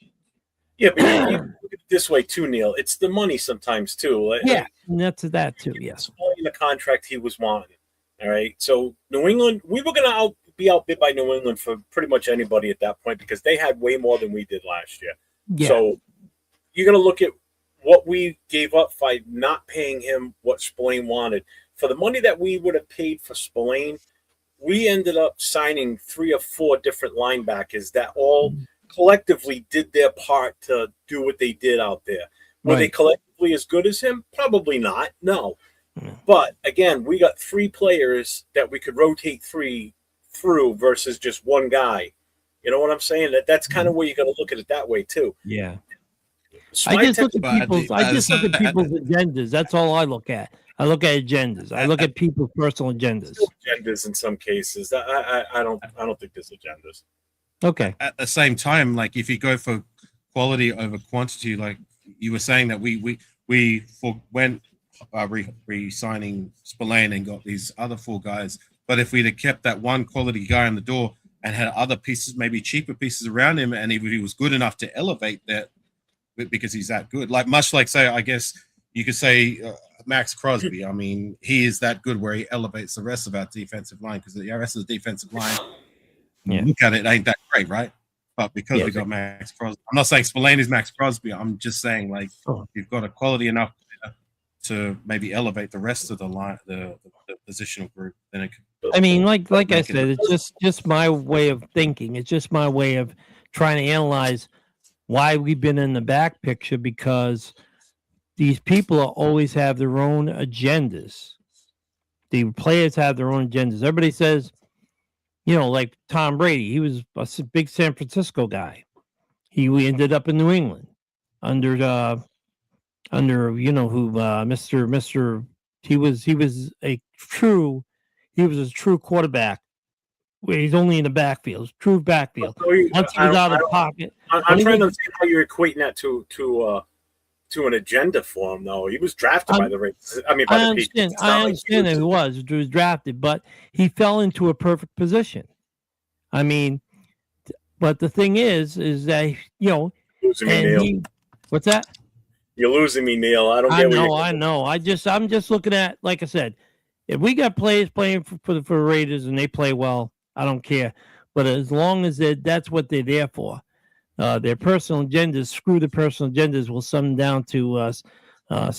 Yeah, but you look at it this way too, Neil. It's the money sometimes too. And that's that too. Yes, in the contract he was wanting. All right, so New England, we were going to be outbid by New England for pretty much anybody at that point, because they had way more than we did last year. Yeah. So you're going to look at what we gave up by not paying him what Spillane wanted. For the money that we would have paid for Spillane, we ended up signing 3 or 4 different linebackers that all collectively did their part to do what they did out there. Were they collectively as good as him? Probably not. No. But again, we got 3 players that we could rotate 3 through versus just one guy. You know what I'm saying? That's kind of where you got to look at it that way too. Yeah. I just look at people's agendas. That's all I look at. I look at agendas. I look at people's personal agendas. Agendas in some cases. I don't think there's agendas. Okay. At the same time, like if you go for quality over quantity, like you were saying that we went re-signing Spillane and got these other 4 guys, but if we'd have kept that one quality guy on the door and had other pieces, maybe cheaper pieces around him, and if he was good enough to elevate that, because he's that good, like much like say, I guess you could say Max Crosby. I mean, he is that good where he elevates the rest of our defensive line, because the rest of the defensive line, Yeah. look at it, ain't that great, right? But because Yeah. we got Max Crosby, I'm not saying Spillane's Max Crosby. I'm just saying, like, Oh. you've got a quality enough player to maybe elevate the rest of the line, the positional group. Then it could. I mean, like I Make it- said, it's just my way of thinking. It's just my way of trying to analyze why we've been in the back picture, because these people always have their own agendas. The players have their own agendas. Everybody says, like Tom Brady, he was a big San Francisco guy. He ended up in New England under Mr. He was a true quarterback. Where he's only in the backfield, true backfield. Once he was out of the pocket, I'm trying to see how you're equating that to an agenda for him, though. He was drafted by the Raiders. I mean, by the Patriots. I understand that he was drafted, but he fell into a perfect position. I mean, but the thing is that Losing me, Neil. What's that? You're losing me, Neil. I don't get what I know. I'm just looking at, like I said, if we got players playing for Raiders and they play well, I don't care. But as long as that's what they're there for, their personal agendas, screw the personal agendas. We'll send them down to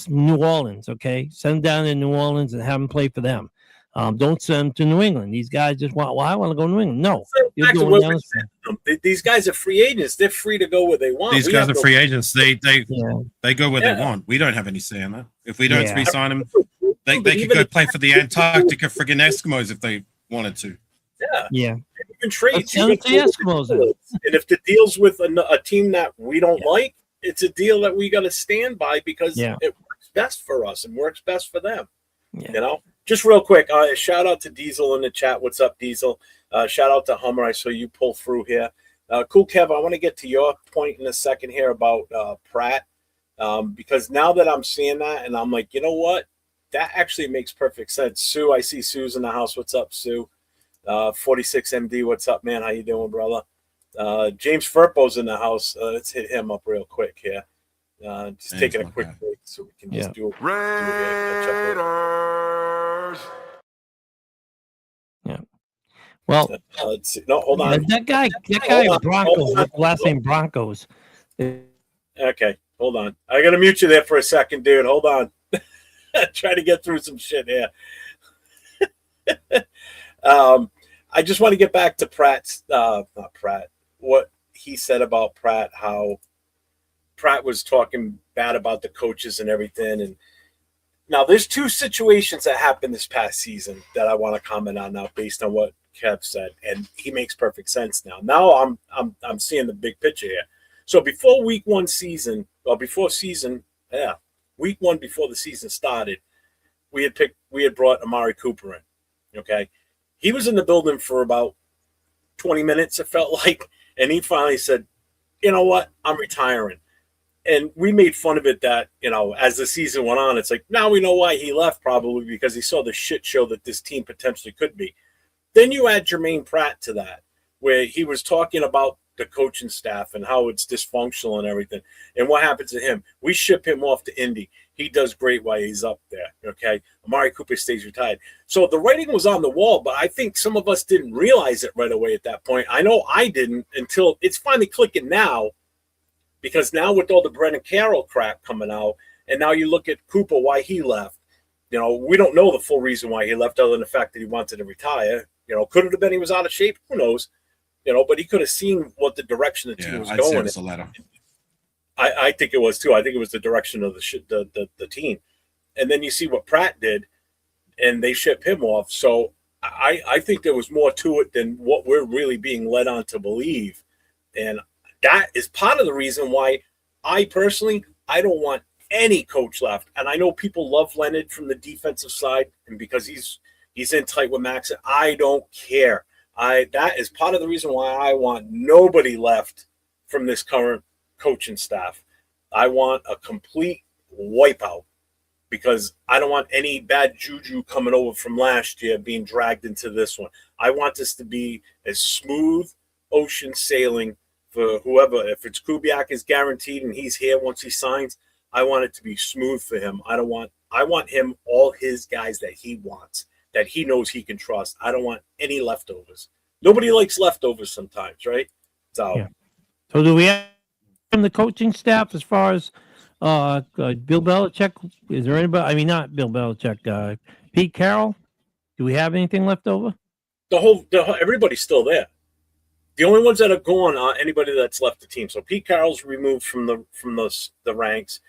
New Orleans, okay? Send them down to New Orleans and have them play for them. Don't send them to New England. These guys just want, I want to go to New England. No. Back to what we said. These guys are free agents. They're free to go where they want. These guys are free agents. They go where they Yeah. want. We don't have any say in that. If we don't Yeah. re-sign them, they could go play for the Antarctica friggin' Eskimos if they wanted to. Yeah. You can trade. Let's send them to the Eskimos then. And if the deal's with a team that we don't like, it's a deal that we got to stand by, because it works best for us and works best for them. Yeah. Just real quick, shout out to Diesel in the chat. What's up, Diesel? Shout out to Hummer. I saw you pull through here. Cool, Kev. I want to get to your point in a second here about Pratt, because now that I'm seeing that, and I'm like, you know what? That actually makes perfect sense. Sue, I see Sue's in the house. What's up, Sue? 46MD, what's up, man? How you doing, brother? James Furpo's in the house. Let's hit him up real quick here. Just taking a quick break so we can just do it. Raiders. Yeah. Well, let's see. No, hold on. That guy Broncos, with last name Broncos. Okay, hold on. I gotta mute you there for a second, dude. Hold on. Try to get through some shit here. I just want to get back to Pratt's, not Pratt, what he said about Pratt, how Pratt was talking bad about the coaches and everything. And now there's two situations that happened this past season that I want to comment on now based on what Kev said. And he makes perfect sense now. Now I'm seeing the big picture here. So before week one season, week one before the season started, we had brought Amari Cooper in. Okay. He was in the building for about 20 minutes, it felt like, and he finally said, you know what, I'm retiring. And we made fun of it that, as the season went on, it's like, now we know why he left, probably because he saw the shit show that this team potentially could be. Then you add Jermaine Pratt to that, where he was talking about the coaching staff and how it's dysfunctional and everything. And what happens to him? We ship him off to Indy. He does great while he's up there, okay? Amari Cooper stays retired. So the writing was on the wall, but I think some of us didn't realize it right away at that point. I know I didn't until it's finally clicking now, because now with all the Brennan Carroll crap coming out, and now you look at Cooper, why he left. We don't know the full reason why he left other than the fact that he wanted to retire. Could it have been he was out of shape? Who knows? But he could have seen what the direction the team was I'd going. say it was a letter. I think it was too. I think it was the direction of the team. And then you see what Pratt did, and they ship him off. So I think there was more to it than what we're really being led on to believe. And that is part of the reason why I personally, I don't want any coach left. And I know people love Leonard from the defensive side, and because he's in tight with Max, I don't care. That is part of the reason why I want nobody left from this current coaching staff. I want a complete wipeout, because I don't want any bad juju coming over from last year being dragged into this one. I want this to be as smooth ocean sailing for whoever. If it's Kubiak is guaranteed and he's here once he signs, I want it to be smooth for him. I don't want I want him all his guys that he wants, that he knows he can trust. I don't want any leftovers. Nobody likes leftovers sometimes, right? So, Yeah. So do we have from the coaching staff as far as Bill Belichick? Is there anybody? I mean, not Bill Belichick. Pete Carroll. Do we have anything left over? everybody's still there. The only ones that are gone are anybody that's left the team. So Pete Carroll's removed from the ranks.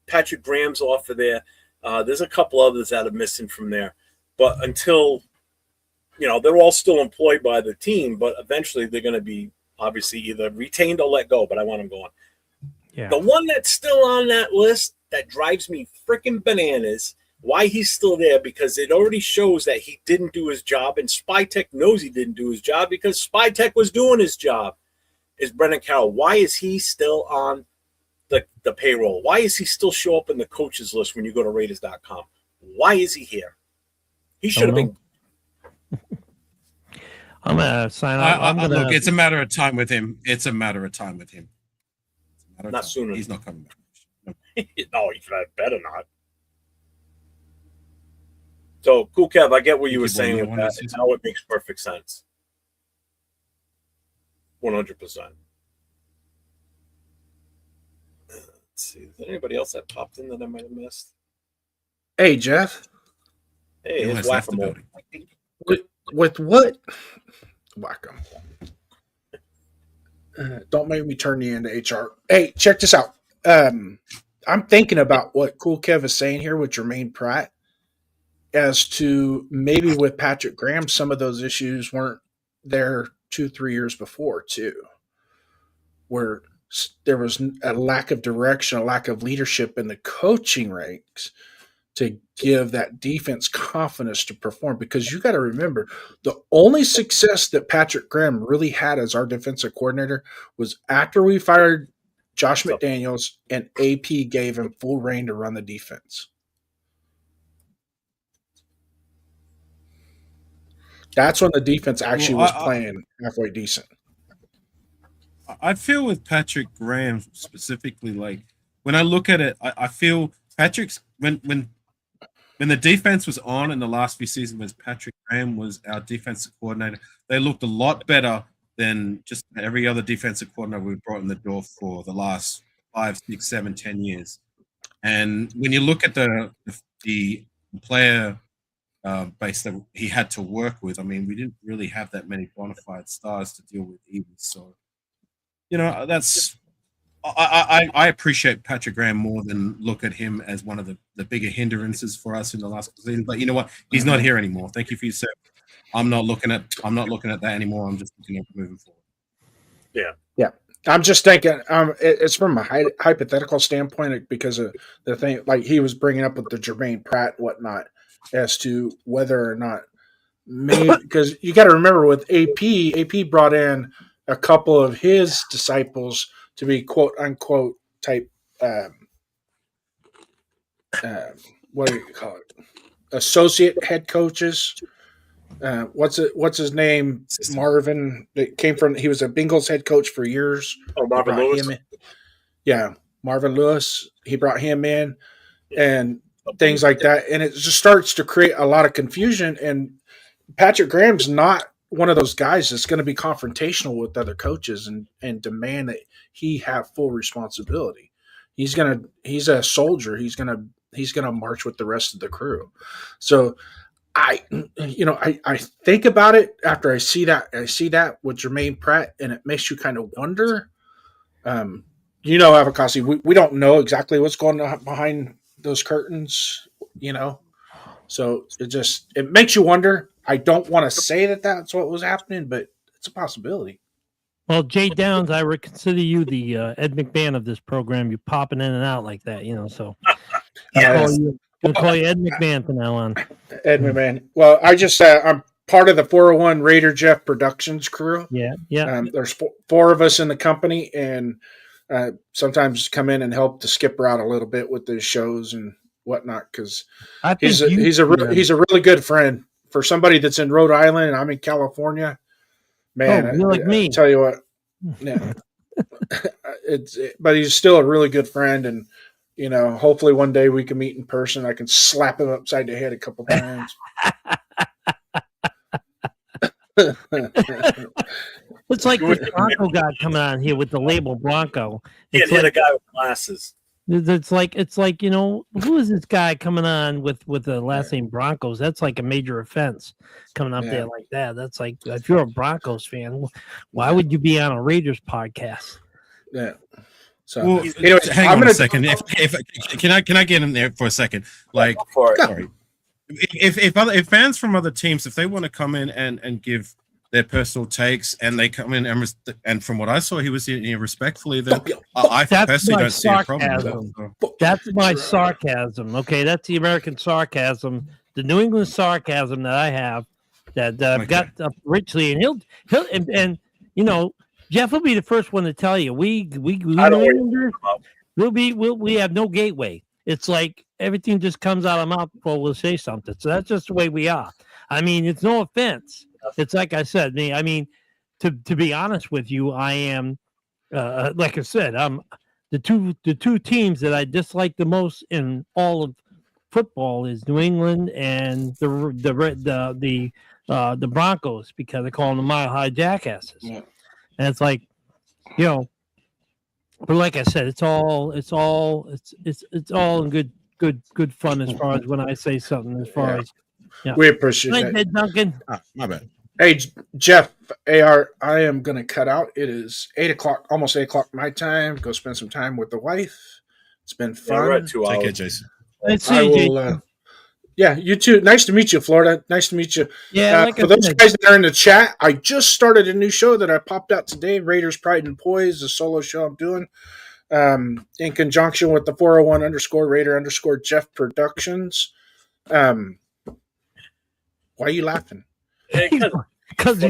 Patrick Graham's off of there. There's a couple others that are missing from there. But until, they're all still employed by the team, but eventually they're going to be obviously either retained or let go, but I want them gone. Yeah. The one that's still on that list that drives me freaking bananas, why he's still there, because it already shows that he didn't do his job, and Spytech knows he didn't do his job because Spytech was doing his job, is Brendan Carroll. Why is he still on the payroll? Why is he still show up in the coaches list when you go to Raiders.com? Why is he here? He should have been. I'm gonna sign off. Look, it's a matter of time with him. Not sooner. He's not coming back. No, he better not. So, cool, Kev, I get what you were saying with that. Now it makes perfect sense. 100%. Let's see. Is there anybody else that popped in that I might have missed? Hey, Jeff. Hey, his whack-a-mole. With what? Whack-a-mole. Don't make me turn you into HR. Hey, check this out. I'm thinking about what Cool Kev is saying here with Jermaine Pratt, as to maybe with Patrick Graham, some of those issues weren't there 2-3 years before too, where there was a lack of direction, a lack of leadership in the coaching ranks to give that defense confidence to perform. Because you got to remember, the only success that Patrick Graham really had as our defensive coordinator was after we fired Josh McDaniels and AP gave him full reign to run the defense. That's when the defense actually was playing halfway decent. I feel with Patrick Graham specifically, like when I look at it, I feel Patrick's when the defense was on in the last few seasons, when Patrick Graham was our defensive coordinator, they looked a lot better than just every other defensive coordinator we've brought in the door for the last 5, 6, 7, 10 years. And when you look at the player base that he had to work with, I mean, we didn't really have that many bona fide stars to deal with either. So, that's I appreciate Patrick Graham more than look at him as one of the bigger hindrances for us in the last season. But you know what? He's not here anymore. Thank you for your service. I'm not looking at that anymore. I'm just looking at moving forward. Yeah. I'm just thinking, it's from a hypothetical standpoint, because of the thing, like he was bringing up with the Jermaine Pratt and whatnot, as to whether or not, maybe, because you got to remember with AP brought in a couple of his disciples to be quote unquote type, what do you call it? Associate head coaches. What's his name? Marvin. That came from. He was a Bengals head coach for years. Oh, Marvin Lewis. Yeah, Marvin Lewis. He brought him in, and things like that, and it just starts to create a lot of confusion. And Patrick Graham's not one of those guys that's going to be confrontational with other coaches and demand that he have full responsibility. He's a soldier. He's gonna march with the rest of the crew. So I think about it after I see that with Jermaine Pratt, and it makes you kind of wonder. Avocasi, we don't know exactly what's going on behind those curtains, So it makes you wonder. I don't want to say that that's what was happening, but it's a possibility. Well, Jay Downs, I would consider you the Ed McMahon of this program. You're popping in and out like that, So I'll call you Ed McMahon from now on. Ed McMahon. Well, I just I'm part of the 401 Raider Jeff Productions crew. Yeah. There's four of us in the company, and sometimes come in and help the skipper out a little bit with the shows and whatnot, because he's a really good friend for somebody that's in Rhode Island and I'm in California. Man, you're like me. I tell you what, yeah. But he's still a really good friend, and hopefully one day we can meet in person. I can slap him upside the head a couple times. It's like the Bronco guy coming on here with the label Bronco. Can't It's hit a like, guy with glasses. it's like who is this guy coming on with the last name Broncos? That's like a major offense coming up there like that. That's like, if you're a Broncos fan, why would you be on a Raiders podcast? Yeah. So, Well, anyways, hang on a second. If can I get in there for a second? Like, sorry. If fans from other teams, if they want to come in and give their personal takes, and they come in and from what I saw, he was respectfully, then I personally don't see a problem with that. That's my sarcasm. Okay, that's the American sarcasm, the New England sarcasm that I have, that I've got up richly, and he'll and Jeff will be the first one to tell you we New Englanders, we have no gateway. It's like everything just comes out of our mouth before we'll say something. So that's just the way we are. I mean, it's no offense. It's like I said, to be honest with you, I am, like I said, the two teams that I dislike the most in all of football is New England and the Broncos, because I call them the Mile High Jackasses. Yeah. And it's like, but like I said, it's all in good fun as far as when I say something. As far as we appreciate that, Duncan. My bad. Hey, Jeff, AR, I am going to cut out. It is 8:00, almost 8:00 my time. Go spend some time with the wife. It's been fun. Yeah, we're at 2 hours. Take care, Jason. Yeah, you too. Nice to meet you, Florida. Nice to meet you. Yeah, for those guys that are in the chat, I just started a new show that I popped out today, Raiders Pride and Poise, a solo show I'm doing in conjunction with the 401_Raider_Jeff Productions. Why are you laughing? Because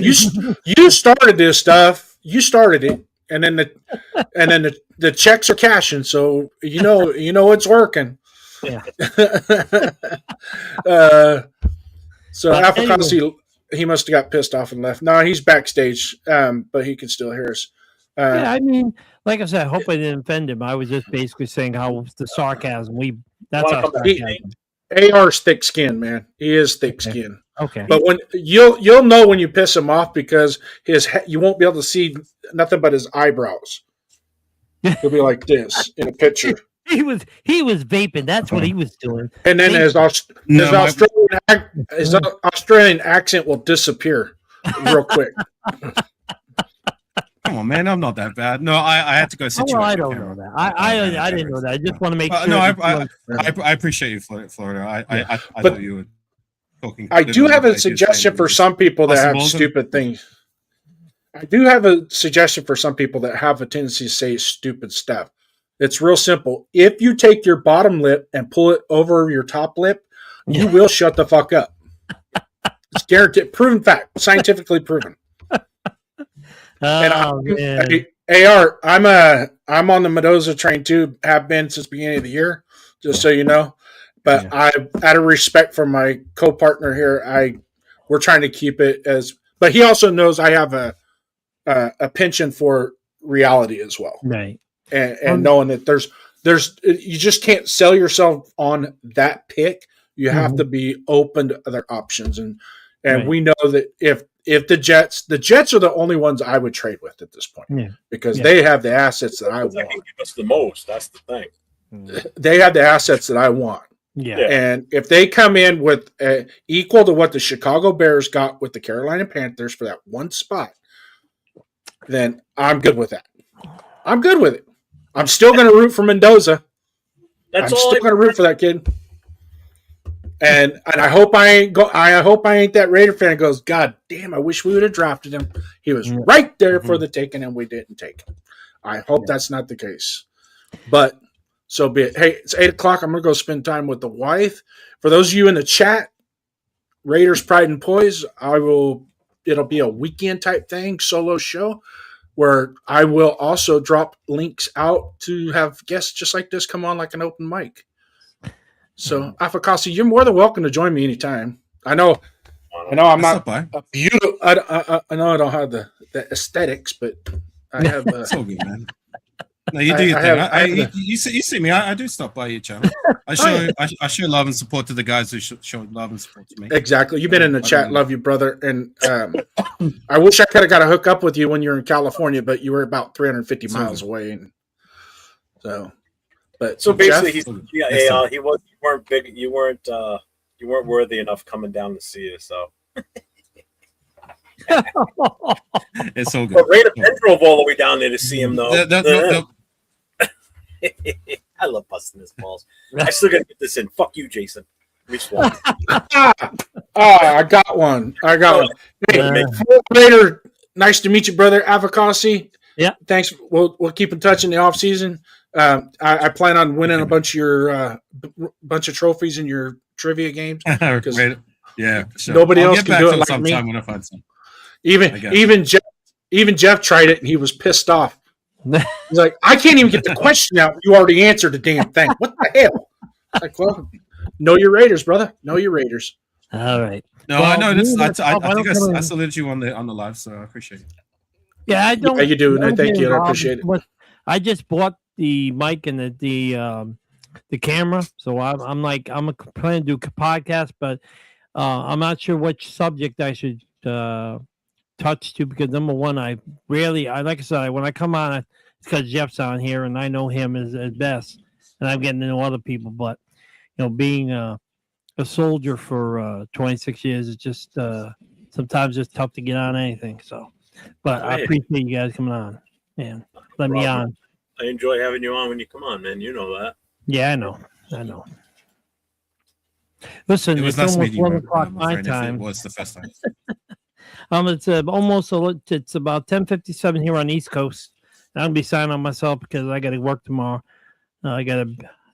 you started this stuff. You started it, and then the checks are cashing. So you know it's working. Yeah. So Afakasi, anyway, he must have got pissed off and left. No, he's backstage, but he can still hear us. Yeah, I mean, like I said, I hope I didn't offend him. I was just basically saying how the sarcasm. That's our sarcasm. AR's thick skin, man. He is thick skin. Okay. But when you'll know when you piss him off, because you won't be able to see nothing but his eyebrows. He'll be like this in a picture. He was vaping. That's what he was doing. And then his Australian accent will disappear real quick. Come on, man! I'm not that bad. No, I had to go sit you. I don't know that. I didn't know that. I just want to make sure. No, I appreciate you, Florida. I know you were talking. I do have a suggestion for some people that have stupid things. I do have a suggestion for some people that have a tendency to say stupid stuff. It's real simple. If you take your bottom lip and pull it over your top lip, you will shut the fuck up. It's guaranteed. Proven fact. Scientifically proven. And AR, I'm on the Mendoza train too. Have been since the beginning of the year, just so you know. But I, out of respect for my co-partner here, we're trying to keep it as. But he also knows I have a penchant for reality as well, right? And knowing that there's you just can't sell yourself on that pick. You have to be open to other options, and right. We know that if the Jets are the only ones I would trade with at this point, because they have the assets that I want. That can give us the most. That's the thing. They have the assets that I want. Yeah. And if they come in with equal to what the Chicago Bears got with the Carolina Panthers for that one spot, then I'm good with that. I'm good with it. I'm still going to root for Mendoza. I'm still going to root for that kid. And I hope I ain't that Raider fan that goes, God damn, I wish we would have drafted him. He was right there for the taking, and we didn't take him. I hope that's not the case. But so be it. Hey, it's 8:00. I'm going to go spend time with the wife. For those of you in the chat, Raiders Pride and Poise, it'll be a weekend type thing, solo show, where I will also drop links out to have guests just like this come on like an open mic. So, Afakasi, you're more than welcome to join me anytime. I know I'm not a beautiful. I know I don't have the aesthetics, but I have. It's all good, man. No, you do your thing. You see me. I do stop by your channel. I show love and support to the guys who show love and support to me. Exactly. You've been in the chat. Love you, brother. And I wish I could have got a hook up with you when you were in California, but you were about 350 miles away. And so basically, Jeff, you weren't worthy enough coming down to see you. So it's so good. But Raider Ben drove all the way down there to see him, though. I love busting his balls. I still gotta get this in. Fuck you, Jason. I got one. Hey, Raider, nice to meet you, brother. Avocasi. Yeah. Thanks. We'll keep in touch in the off season. I plan on winning a bunch of your bunch of trophies in your trivia games. Yeah, sure. Nobody else can do it like me. When I find some. Even Jeff tried it and he was pissed off. He's like, I can't even get the question out. You already answered the damn thing. What the hell? It's like, well, know your Raiders, brother. Know your Raiders. All right. No, well, I know this. I think I saluted you on the live, so I appreciate it. Yeah, I don't. Yeah, you do, and I thank you. I appreciate it. I just bought the mic and the camera, so I'm planning to do a podcast, but I'm not sure which subject I should touch to, because number one, like I said, when I come on, it's because Jeff's on here and I know him as best, and I'm getting to know other people. But being a soldier for 26 years, it's just sometimes it's tough to get on anything. So, but I appreciate you guys coming on and let me on. I enjoy having you on when you come on, man. You know that. Yeah, I know. Listen, it was it's nice almost 1 o'clock my time. It was the first time. It's about 10:57 here on the East Coast. I'm gonna be signing on myself because I got to work tomorrow. I got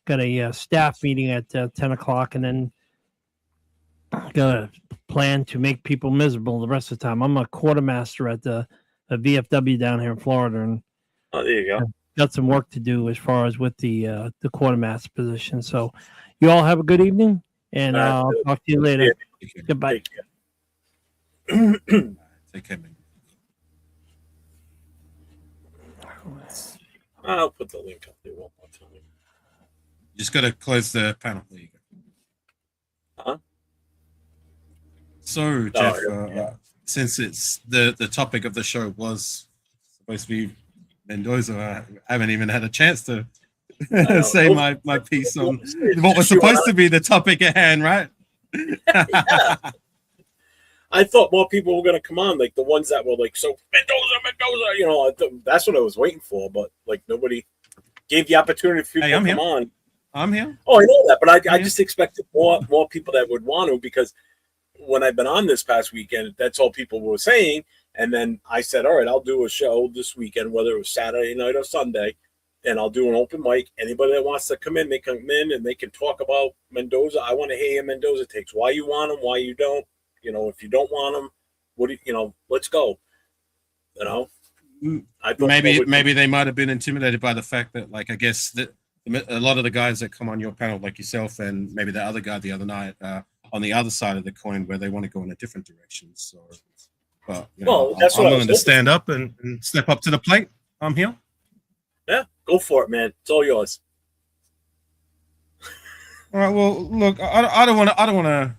a staff meeting at 10 o'clock, and then got a plan to make people miserable the rest of the time. I'm a quartermaster at the VFW down here in Florida, and there you go. Got some work to do as far as with the quartermaster position. So, you all have a good evening, and I'll talk to you later. Goodbye. Take care, man. I'll put the link up there one more time. You just got to close the panel. There you go. Huh? So, Jeff, since it's the topic of the show was supposed to be Mendoza, I haven't even had a chance to say my piece on what was supposed to be the topic at hand, right? Yeah. I thought more people were going to come on, like the ones that were like, so Mendoza, that's what I was waiting for, but like nobody gave the opportunity for people to come on. I'm here. Oh, I know that, but I just expected more people that would want to, because when I've been on this past weekend, that's all people were saying. And then I said, all right, I'll do a show this weekend, whether it was Saturday night or Sunday, and I'll do an open mic. Anybody that wants to come in, they come in and they can talk about Mendoza. I want to hear Mendoza takes. Why you want him, why you don't. If you don't want them, let's go. I thought maybe they might have been intimidated by the fact that, like, I guess that a lot of the guys that come on your panel, like yourself and maybe the other guy the other night, on the other side of the coin where they want to go in a different direction. So, but that's what I'm willing to stand up and step up to the plate. I'm here. Yeah, go for it, man. It's all yours. All right. Well, look, I don't want to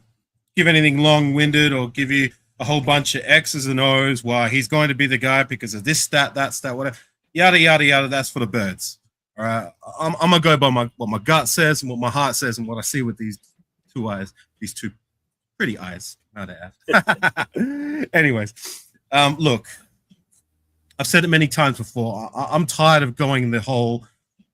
give anything long-winded or give you a whole bunch of X's and O's. Why he's going to be the guy because of this stat, that stat, whatever, yada yada yada. That's for the birds. All right. I'm gonna go by what my gut says and what my heart says and what I see with these two eyes, these two pretty eyes. Anyways, look, I've said it many times before. I'm tired of going the whole.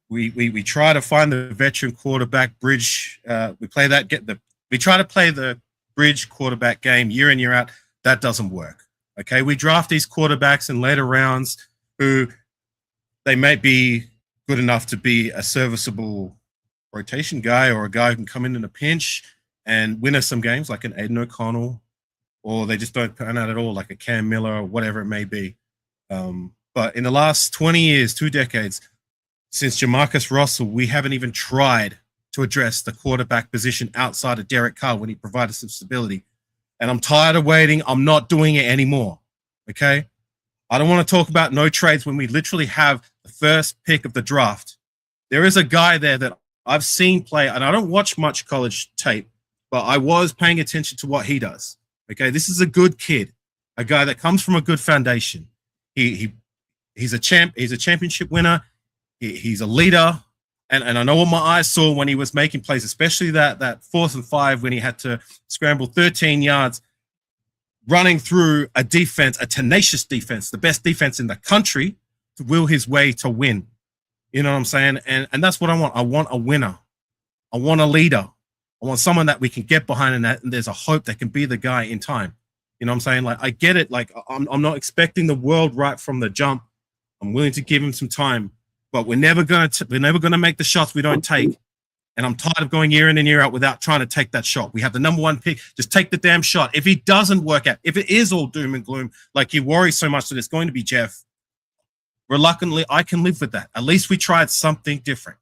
We try to find the veteran quarterback bridge. We play that. We try to play the bridge quarterback game year in, year out. That doesn't work. Okay. We draft these quarterbacks in later rounds who they may be good enough to be a serviceable rotation guy or a guy who can come in a pinch and win us some games like an Aiden O'Connell, or they just don't pan out at all like a Cam Miller or whatever it may be. But in the last 20 years, 2 decades, since Jamarcus Russell, we haven't even tried to address the quarterback position outside of Derek Carr when he provided some stability. And I'm tired of waiting. I'm not doing it anymore. Okay. I don't want to talk about no trades when we literally have the first pick of the draft. There is a guy there that I've seen play, and I don't watch much college tape, but I was paying attention to what he does. Okay, this is a good kid, a guy that comes from a good foundation. He's a champ. He's a championship winner. He's a leader. And I know what my eyes saw when he was making plays, especially that 4th and 5 when he had to scramble 13 yards, running through a defense, a tenacious defense, the best defense in the country, to will his way to win. You know what I'm saying? And that's what I want. I want a winner. I want a leader. I want someone that we can get behind, and there's a hope that can be the guy in time. You know what I'm saying? Like, I get it. Like, I'm not expecting the world right from the jump. I'm willing to give him some time, but we're never gonna make the shots we don't take. And I'm tired of going year in and year out without trying to take that shot. We have the number 1 pick. Just take the damn shot. If he doesn't work out, if it is all doom and gloom, like you worry so much that it's going to be Jeff, reluctantly, I can live with that. At least we tried something different.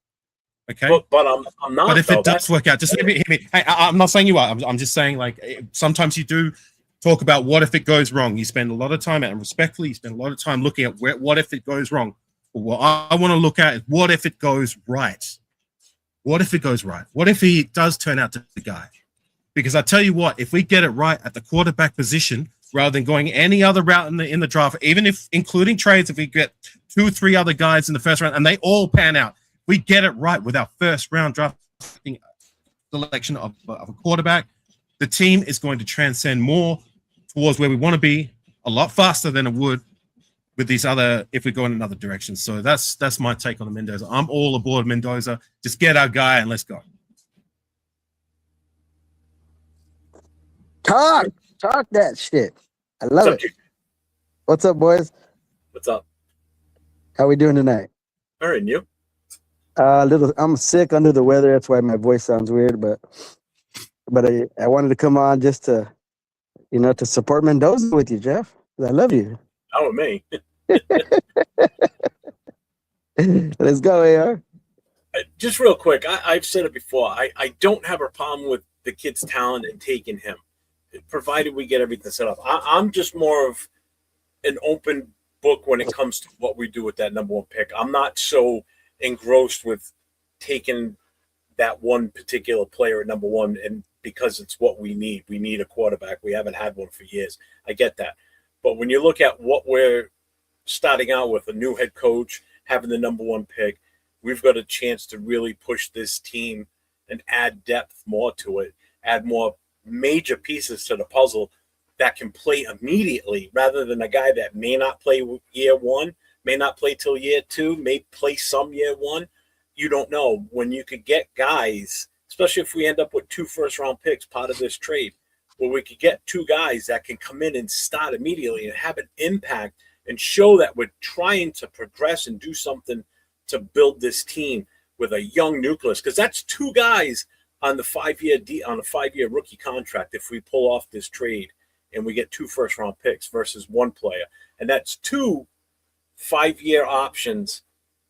Okay. But I'm not. But if it does work out, just let me. Hey, I'm not saying you are. I'm just saying, like, sometimes you do talk about what if it goes wrong. You spend a lot of time, and respectfully, you spend a lot of time looking at what if it goes wrong. But what I want to look at is what if it goes right. What if it goes right? What if he does turn out to be the guy? Because I tell you what, if we get it right at the quarterback position, rather than going any other route in the draft, even if including trades, if we get 2 or 3 other guys in the first round and they all pan out, we get it right with our first round draft selection of a quarterback, the team is going to transcend more towards where we want to be a lot faster than it would with these other, if we go in another direction. So that's my take on the Mendoza. I'm all aboard Mendoza. Just get our guy and let's go. Talk that shit. I love it. What's up, boys? What's up? How we doing tonight? All right, and you? I'm sick, under the weather. That's why my voice sounds weird. But I wanted to come on just to, to support Mendoza with you, Jeff. I love you. Oh, me. Let's go, AR. Just real quick, I've said it before. I don't have a problem with the kid's talent and taking him, provided we get everything set up. I'm just more of an open book when it comes to what we do with that number 1 pick. I'm not so engrossed with taking that one particular player at number 1, and because it's what we need. We need a quarterback. We haven't had one for years. I get that. But when you look at what we're starting out with, a new head coach, having the number 1 pick, we've got a chance to really push this team and add depth more to it, add more major pieces to the puzzle that can play immediately, rather than a guy that may not play year 1, may not play till year 2, may play some year 1. You don't know. When you could get guys, especially if we end up with 2 first-round picks, part of this trade, where we could get 2 guys that can come in and start immediately and have an impact and show that we're trying to progress and do something to build this team with a young nucleus. Because that's 2 guys on the 5-year rookie contract if we pull off this trade and we get 2 first-round picks versus 1 player. And that's 2 5-year options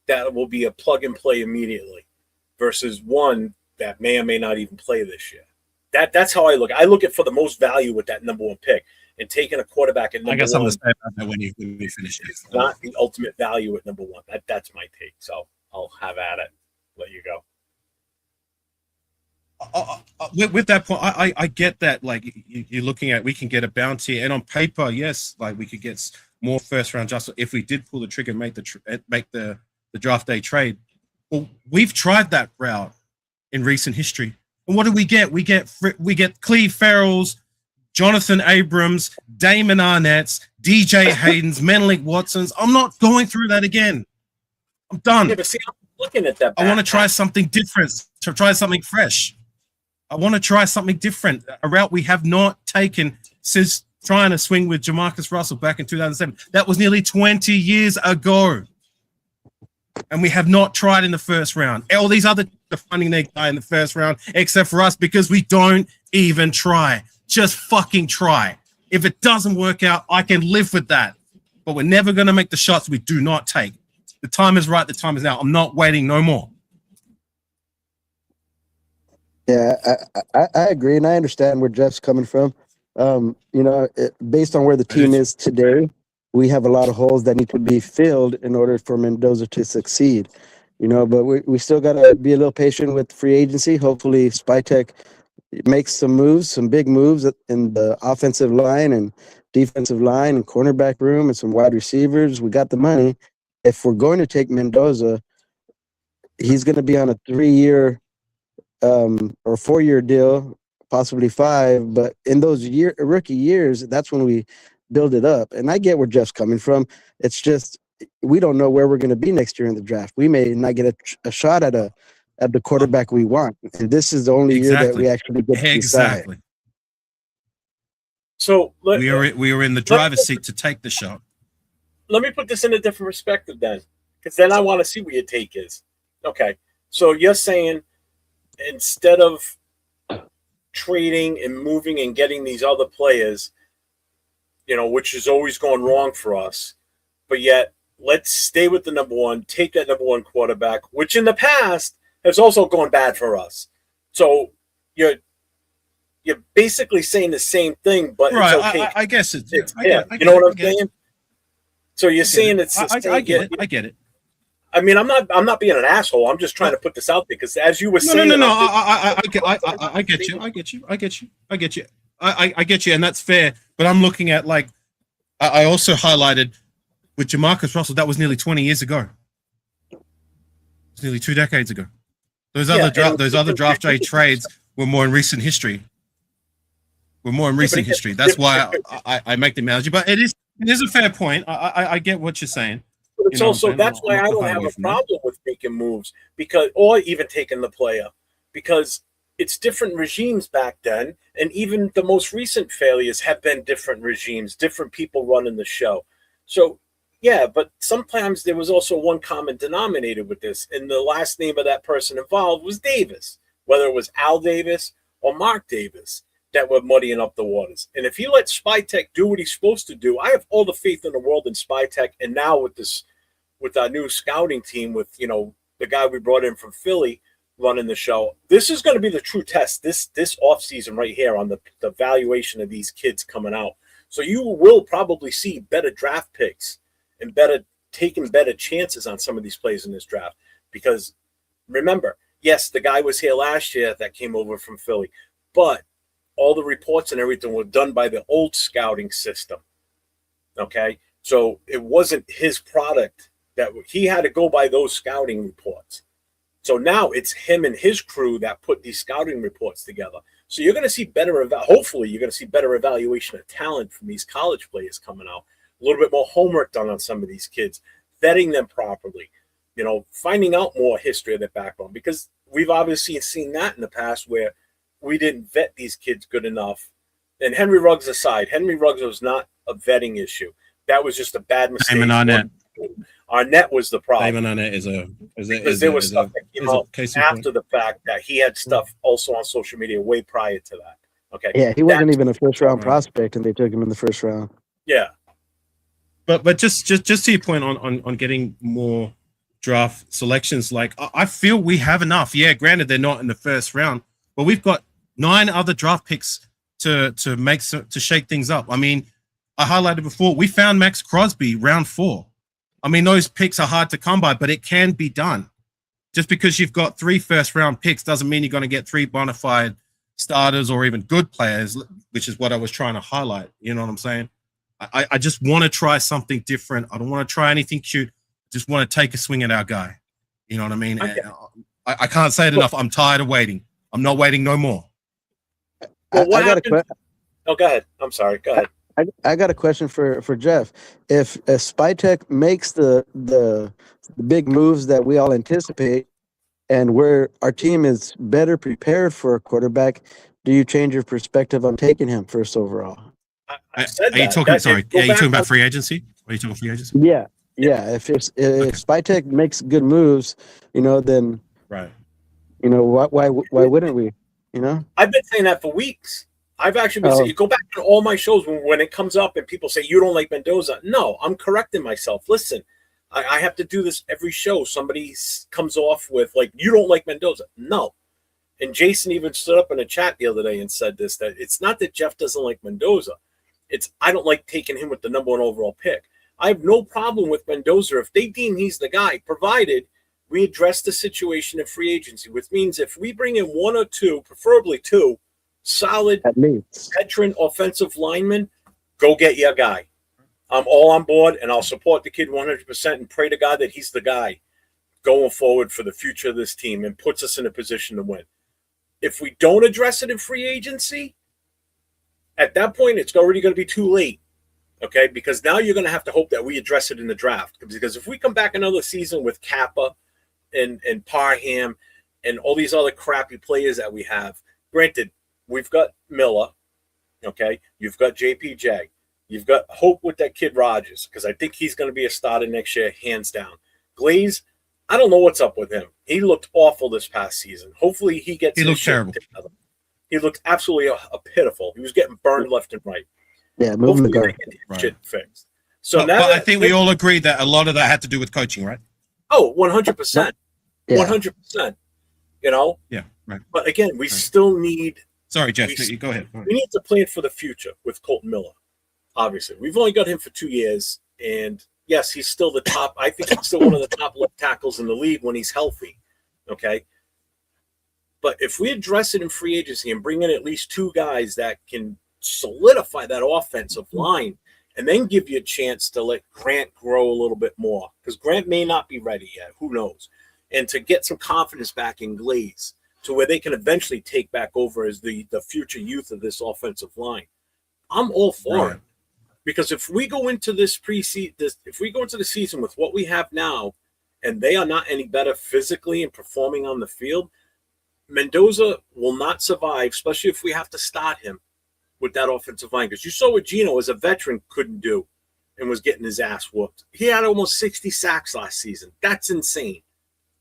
that will be a plug-and-play immediately versus 1 that may or may not even play this year. That's how I look. I look at for the most value with that number 1 pick, and taking a quarterback at number 1. I guess I'm the same about that when you finish it. It's not the ultimate value at number 1. That's my take. So I'll have at it. Let you go. With that point, I get that. Like, you're looking at, we can get a bounty, and on paper, yes, like we could get more first round just if we did pull the trigger and make the draft day trade. Well, we've tried that route in recent history. And what do we get? We get Cleve Farrell's, Jonathan Abrams, Damon Arnett's, DJ Hayden's, Menelik Watson's. I'm not going through that again. I'm done. Yeah, but see, I'm looking at that. I want to try something different, to try something fresh. I want to try something different, a route we have not taken since trying to swing with Jamarcus Russell back in 2007. That was nearly 20 years ago. And we have not tried in the first round. All these other finding their guy in the first round, except for us, because we don't even try. Just fucking try. If it doesn't work out, I can live with that. But we're never going to make the shots we do not take. The time is right. The time is now. I'm not waiting no more. Yeah, I agree, and I understand where Jeff's coming from. Based on where the team is today, we have a lot of holes that need to be filled in order for Mendoza to succeed. But we still got to be a little patient with free agency. Hopefully Spytech makes some moves, some big moves in the offensive line and defensive line and cornerback room and some wide receivers. We got the money. If we're going to take Mendoza, he's going to be on a 3-year or 4-year deal, possibly 5. But in those rookie years, that's when we build it up. And I get where Jeff's coming from. It's just we don't know where we're going to be next year in the draft. We may not get a shot at the quarterback we want. And this is the only year that we actually get to decide. So we are in the driver's seat to take the shot. Let me put this in a different perspective then, because then I want to see what your take is. Okay, so you're saying instead of trading and moving and getting these other players, which is always going wrong for us, but yet let's stay with the number one, take that number one quarterback, which in the past has also gone bad for us. So you're basically saying the same thing, but right. It's okay. I guess it's yeah. You know what I'm saying? So you're saying it's I get it. I get it. I mean, I'm not being an asshole. I'm just trying to put this out there because, as you were saying, no. I get you. I get you, and that's fair. But I'm looking at I also highlighted with Jamarcus Russell. That was nearly 20 years ago. It's nearly 2 decades ago. Those other draft day trades were more in recent history. That's why I make the analogy. But it is a fair point. I get what you're saying. But it's also that's why I don't have a problem with making moves or even taking the player, because it's different regimes back then, and even the most recent failures have been different regimes, different people running the show. So yeah, but sometimes there was also one common denominator with this, and the last name of that person involved was Davis, whether it was Al Davis or Mark Davis, that were muddying up the waters. And if he let Spytech do what he's supposed to do, I have all the faith in the world in Spytech. And now with our new scouting team, with the guy we brought in from Philly running the show, this is going to be the true test this offseason right here on the valuation of these kids coming out. So you will probably see better draft picks and taking better chances on some of these plays in this draft. Because remember, yes, the guy was here last year that came over from Philly, but all the reports and everything were done by the old scouting system. Okay, so it wasn't his product, that he had to go by those scouting reports. So now it's him and his crew that put these scouting reports together. So you're going to see hopefully you're going to see better evaluation of talent from these college players coming out. A little bit more homework done on some of these kids, vetting them properly, finding out more history of their background, because we've obviously seen that in the past where we didn't vet these kids good enough. And Henry Ruggs aside, Henry Ruggs was not a vetting issue. That was just a bad mistake. Arnett was the problem. Damon Arnett because there was stuff that came out after the fact that he had stuff also on social media way prior to that. Okay. Yeah, he wasn't even a first-round prospect, and they took him in the first round. Yeah. But just to your point on getting more draft selections, I feel we have enough. Yeah, granted they're not in the first round, but we've got 9 other draft picks to shake things up. I mean, I highlighted before, we found Max Crosby round 4. I mean, those picks are hard to come by, but it can be done. Just because you've got 3 first-round picks doesn't mean you're going to get 3 bona fide starters or even good players, which is what I was trying to highlight. You know what I'm saying? I just want to try something different. I don't want to try anything cute. Just want to take a swing at our guy. You know what I mean? Okay. I can't say it enough. I'm tired of waiting. I'm not waiting no more. Well, what happened? Oh, go ahead. I'm sorry. Go ahead. I got a question for Jeff. If Spytech makes the big moves that we all anticipate, and where our team is better prepared for a quarterback, do you change your perspective on taking him first overall? Are you talking about free agency? Are you talking free agency? Yeah. If Spytech makes good moves, then right. Why wouldn't we? I've been saying that for weeks. I've actually been saying, you go back to all my shows when it comes up and people say you don't like Mendoza. No, I'm correcting myself. Listen, I have to do this every show. Somebody comes off with you don't like Mendoza. No. And Jason even stood up in a chat the other day and said that it's not that Jeff doesn't like Mendoza. It's I don't like taking him with the number 1 overall pick. I have no problem with Mendoza if they deem he's the guy, provided we address the situation in free agency, which means if we bring in one or two, preferably two, solid At least. veteran offensive linemen, go get your guy. I'm all on board, and I'll support the kid 100% and pray to God that he's the guy going forward for the future of this team and puts us in a position to win. If we don't address it in free agency, at that point, it's already going to be too late, okay? Because now you're going to have to hope that we address it in the draft. Because if we come back another season with Kappa and Parham and all these other crappy players that we have, granted, we've got Miller, okay? You've got JPJ. You've got hope with that kid Rogers, because I think he's going to be a starter next year, hands down. Glaze, I don't know what's up with him. He looked awful this past season. Hopefully he gets He his looked shit terrible. together. He looked absolutely a pitiful. He was getting burned left and right. Yeah, moving the Hopefully guard. they get his Right. shit fixed. So But, now but I that- think we all agree that a lot of that had to do with coaching, right? Oh, 100%. Yeah. 100%. You know? Yeah, right. But again, we still need Sorry, Jeff. We- Go ahead. we need to plan for the future with Colton Miller. Obviously, we've only got him for 2 years, and yes, he's still the top. I think he's still one of the top left tackles in the league when he's healthy. Okay, but if we address it in free agency and bring in at least two guys that can solidify that offensive line, and then give you a chance to let Grant grow a little bit more, because Grant may not be ready yet. Who knows? And to get some confidence back in Glaze, to where they can eventually take back over as the future youth of this offensive line. I'm all for Right. it. Because if we go into this if we go into the season with what we have now, and they are not any better physically and performing on the field, Mendoza will not survive, especially if we have to start him with that offensive line. Because you saw what Gino, as a veteran, couldn't do and was getting his ass whooped. He had almost 60 sacks last season. That's insane.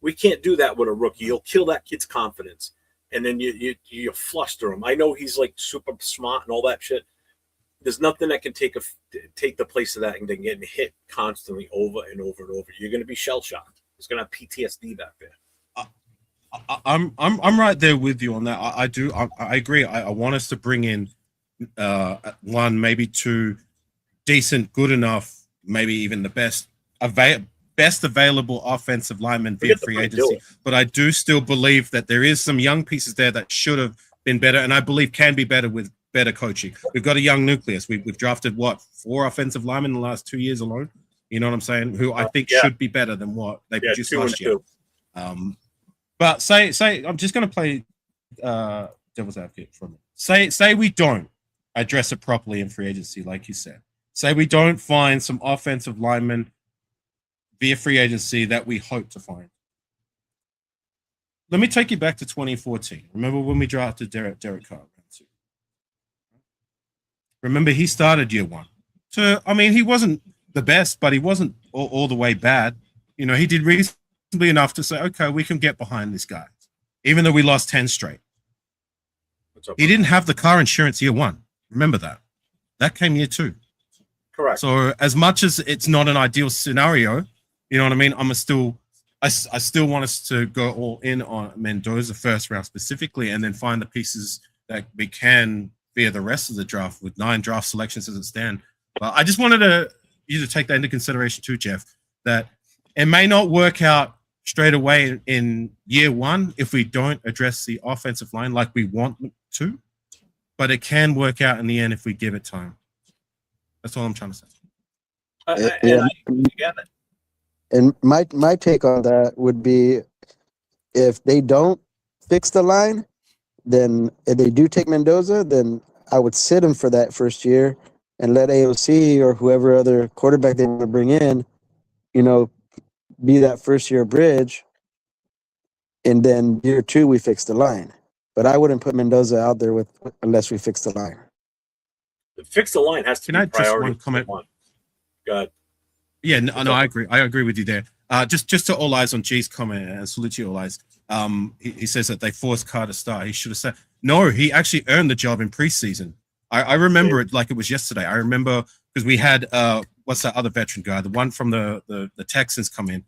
We can't do that with a rookie. You'll kill that kid's confidence, and then you fluster him. I know he's like super smart and all that shit. There's nothing that can take the place of that and then getting hit constantly over and over and over. You're going to be shell shocked. It's going to have PTSD back there. I'm right there with you on that. I agree. I want us to bring in one, maybe two decent, good enough, maybe even the best available offensive lineman via free agency. But I do still believe that there is some young pieces there that should have been better, and I believe can be better with better coaching. We've got a young nucleus. We've drafted 4 offensive linemen in the last 2 years alone. You know what I'm saying? Who I think should be better than what they produced 2 last and 2. year. But say I'm just going to play devil's advocate for a minute. Say we don't address it properly in free agency, like you said. Say we don't find some offensive linemen via free agency that we hope to find. Let me take you back to 2014. Remember when we drafted Derek Carr? Remember, he started year one. He wasn't the best, but he wasn't all the way bad. You know, he did reasonably enough to say, okay, we can get behind this guy, even though we lost 10 straight. He didn't have the car insurance year one. Remember that. That came year 2. Correct. So as much as it's not an ideal scenario, you know what I mean? I still want us to go all in on Mendoza first round specifically, and then find the pieces that we can via the rest of the draft with 9 draft selections as it stand. But I just wanted you to take that into consideration too, Jeff, that it may not work out straight away in year 1 if we don't address the offensive line like we want to, but it can work out in the end if we give it time. That's all I'm trying to say. I get it. And my take on that would be, if they don't fix the line, then if they do take Mendoza, then I would sit him for that first year and let AOC or whoever other quarterback they want to bring in, be that first year bridge. And then year 2, we fix the line. But I wouldn't put Mendoza out there unless we fix the line. Fix the line has to Can be I just priority. one comment? Go ahead. Yeah, no, I agree. I agree with you there. Just to all eyes on G's comment, and salute you all eyes. He says that they forced Carr to start. He should have said no. He actually earned the job in preseason. I remember it like it was yesterday. I remember because we had what's that other veteran guy, the one from the Texans come in,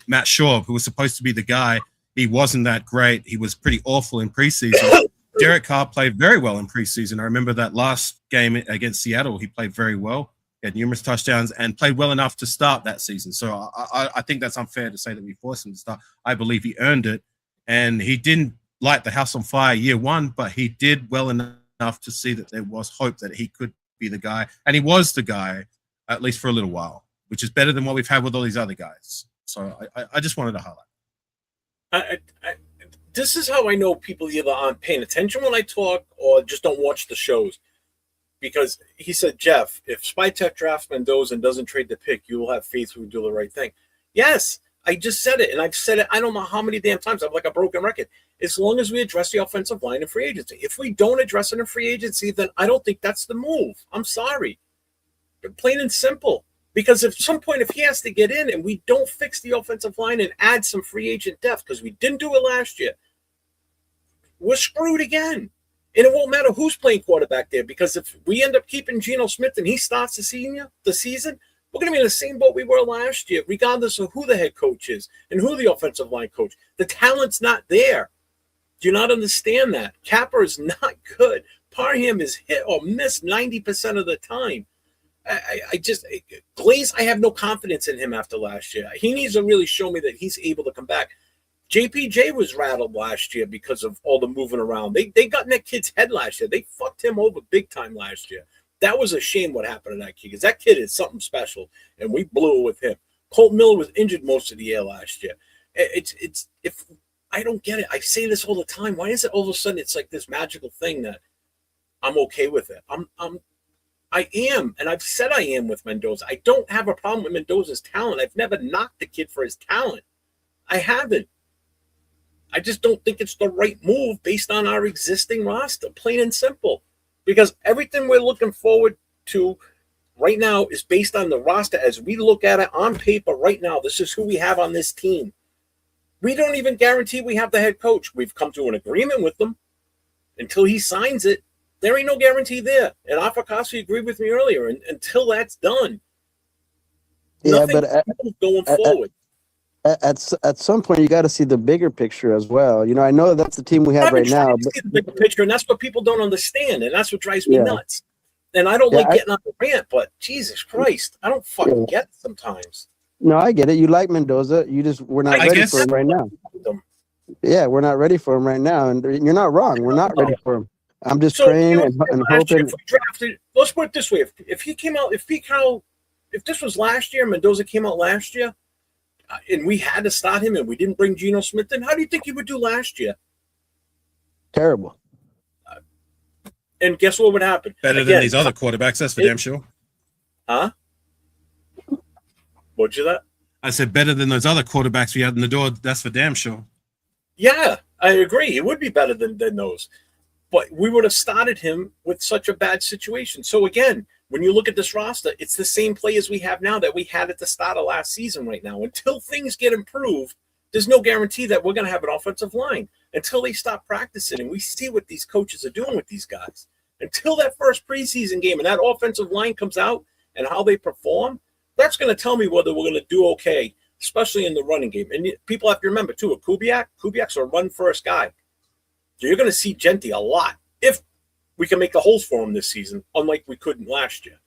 Matt Shaw, who was supposed to be the guy. He wasn't that great. He was pretty awful in preseason. Derek Carr played very well in preseason. I remember that last game against Seattle. He played very well. He had numerous touchdowns and played well enough to start that season. So I think that's unfair to say that we forced him to start. I believe he earned it, and he didn't light the house on fire year one, but he did well enough to see that there was hope that he could be the guy, and he was the guy, at least for a little while, which is better than what we've had with all these other guys. So I just wanted to highlight. This is how I know people either aren't paying attention when I talk or just don't watch the shows. Because he said, Jeff, if Spytech drafts Mendoza and doesn't trade the pick, you will have faith we will do the right thing. Yes, I just said it, and I've said it I don't know how many damn times. I'm like a broken record. As long as we address the offensive line in free agency. If we don't address it in free agency, then I don't think that's the move. I'm sorry. But plain and simple. Because at some point, if he has to get in and we don't fix the offensive line and add some free agent depth, because we didn't do it last year, we're screwed again. And it won't matter who's playing quarterback there, because if we end up keeping Geno Smith and he starts the season, we're going to be in the same boat we were last year, regardless of who the head coach is and who the offensive line coach. The talent's not there. Do you not understand that? Capper is not good. Parham is hit or miss 90% of the time. Glaze, I have no confidence in him after last year. He needs to really show me that he's able to come back. JPJ was rattled last year because of all the moving around. They got in that kid's head last year. They fucked him over big time last year. That was a shame what happened to that kid, because that kid is something special, and we blew it with him. Colt Miller was injured most of the year last year. If I don't get it. I say this all the time. Why is it all of a sudden it's like this magical thing that I'm okay with it? I am, and I've said I am with Mendoza. I don't have a problem with Mendoza's talent. I've never knocked the kid for his talent. I haven't. I just don't think it's the right move based on our existing roster, plain and simple. Because everything we're looking forward to right now is based on the roster as we look at it on paper right now. This is who we have on this team. We don't even guarantee we have the head coach. We've come to an agreement with them. Until he signs it, there ain't no guarantee there. And Afakasi agreed with me earlier. And until that's done, nothing going forward. At some point, you got to see the bigger picture as well. You know, I know that's the team we have right now. But see the bigger picture, and that's what people don't understand, and that's what drives me nuts. And I don't like getting on the rant, but Jesus Christ, I don't fucking get it sometimes. No, I get it. You like Mendoza. We're not ready for him right now. Yeah, we're not ready for him right now, and you're not wrong. We're not ready for him. I'm just praying and hoping. If we drafted, let's put it this way: if he came out, if this was last year, Mendoza came out last year, and we had to start him, and we didn't bring Geno Smith in, how do you think he would do last year? Terrible. And guess what would happen? Better than these other quarterbacks, that's for damn sure. Huh? What'd you that? I said better than those other quarterbacks we had in the door, that's for damn sure. Yeah, I agree. It would be better than those. But we would have started him with such a bad situation. So again, when you look at this roster, it's the same players we have now that we had at the start of last season right now. Until things get improved, there's no guarantee that we're going to have an offensive line. Until they stop practicing and we see what these coaches are doing with these guys. Until that first preseason game and that offensive line comes out and how they perform, that's going to tell me whether we're going to do okay, especially in the running game. And people have to remember, too, with Kubiak's a run-first guy. So you're going to see Genty a lot if we can make the holes for him this season, unlike we couldn't last year.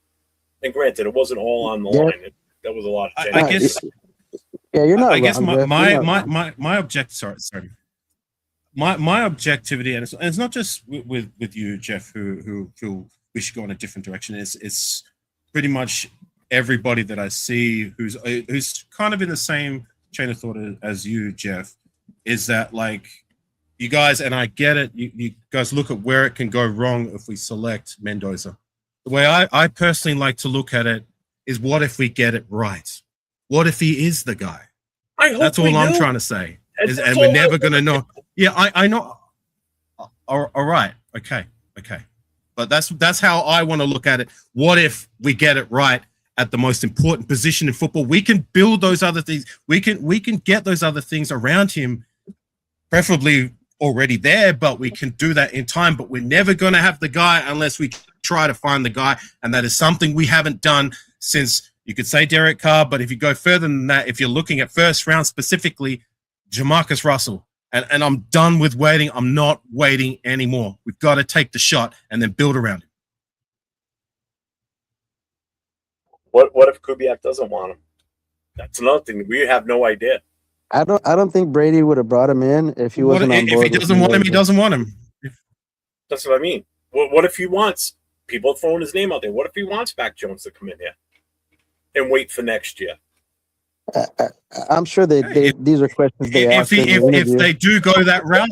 And granted, it wasn't all on the line. That was a lot of I guess. Yeah, you're not. I guess my my objectivity, and it's not just with you, Jeff, who feel we should go in a different direction. It's pretty much everybody that I see who's kind of in the same chain of thought as you, Jeff, is that like you guys, and I get it, you guys look at where it can go wrong if we select Mendoza. The way I personally like to look at it is, what if we get it right? What if he is the guy? That's all I'm trying to say. And we're never going to know. Yeah, I know. All right. Okay. But that's how I want to look at it. What if we get it right at the most important position in football? We can build those other things. We can get those other things around him, preferably already there, but we can do that in time. But we're never going to have the guy unless we try to find the guy. And that is something we haven't done since, you could say Derek Carr, but if you go further than that, if you're looking at first round specifically, Jamarcus Russell. And I'm done with waiting. I'm not waiting anymore. We've got to take the shot and then build around What if Kubiak doesn't want him? That's another thing. We have no idea. I don't think Brady would have brought him in if he What, wasn't on if board. he doesn't want him, he doesn't want him. That's what I mean. What if he wants people throwing his name out there? What if he wants Mac Jones to come in here and wait for next year? I'm sure these are questions they ask in the If interview. they do go that route,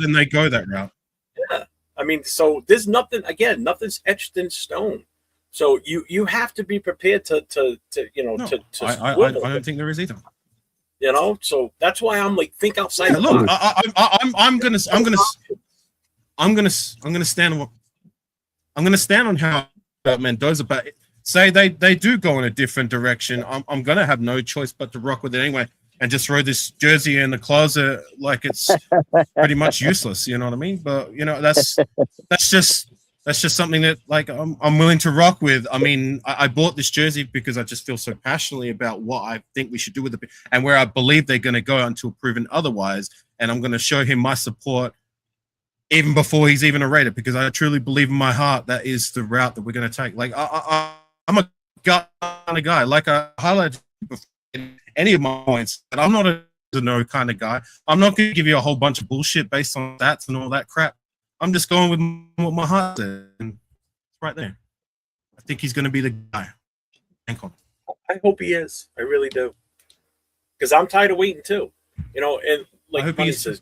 then they go that route. Yeah. I mean, so there's nothing, again, nothing's etched in stone. So you have to be prepared to No, to I swivel. don't think there is either. You know, so that's why I'm like, think outside the Look, box. I'm gonna stand on how Mendoza, but say they do go in a different direction, I'm gonna have no choice but to rock with it anyway and just throw this jersey in the closet like it's pretty much useless. You know what I mean? But you know, that's just something that like I'm willing to rock with. I mean, I bought this jersey because I just feel so passionately about what I think we should do with it and where I believe they're going to go until proven otherwise. And I'm going to show him my support even before he's even a Raider, because I truly believe in my heart that is the route that we're going to take. Like I'm a gut kind of guy. Like I highlighted before in any of my points, that I'm not a no kind of guy. I'm not going to give you a whole bunch of bullshit based on stats and all that crap. I'm just going with what my heart says, and it's right there. I think he's going to be the guy. I hope he is. I really do. Because I'm tired of waiting too. You know, and like Money says,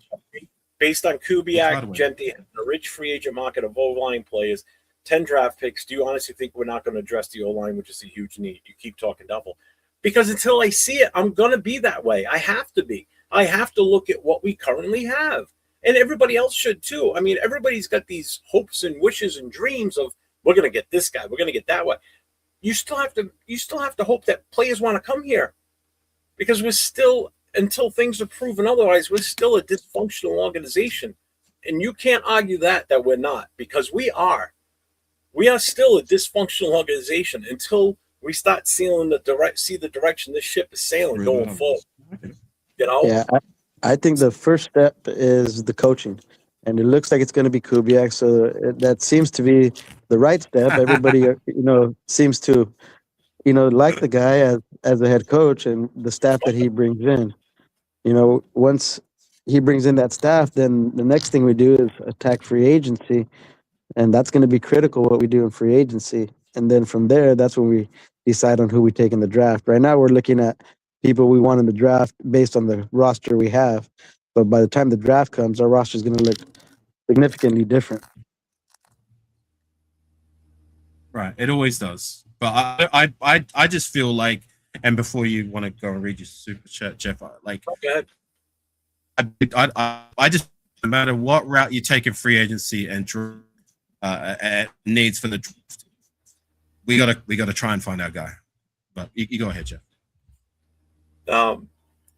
based on Kubiak, Genti, a rich free agent market of O-line players, 10 draft picks, do you honestly think we're not going to address the O-line, which is a huge need? You keep talking double. Because until I see it, I'm going to be that way. I have to be. I have to look at what we currently have. And everybody else should too. I mean, everybody's got these hopes and wishes and dreams of, we're going to get this guy, we're going to get that one. You still have to hope that players want to come here, because we're still, until things are proven otherwise, we're still a dysfunctional organization. And you can't argue that we're not, because we are. We are still a dysfunctional organization until we start see the direction this ship is sailing going forward. You know? Yeah, I think the first step is the coaching, and it looks like it's going to be Kubiak. So that seems to be the right step. Everybody, seems to, like the guy as a head coach and the staff that he brings in. Once he brings in that staff, then the next thing we do is attack free agency, and that's going to be critical what we do in free agency. And then from there, that's when we decide on who we take in the draft. Right now, we're looking at people we want in the draft based on the roster we have. But by the time the draft comes, our roster is going to look significantly different. Right, it always does. But I just feel like, and before you want to go and read your super chat, Jeff, like, okay. I just, no matter what route you take in free agency and needs for the draft, we gotta try and find our guy. But you go ahead, Jeff.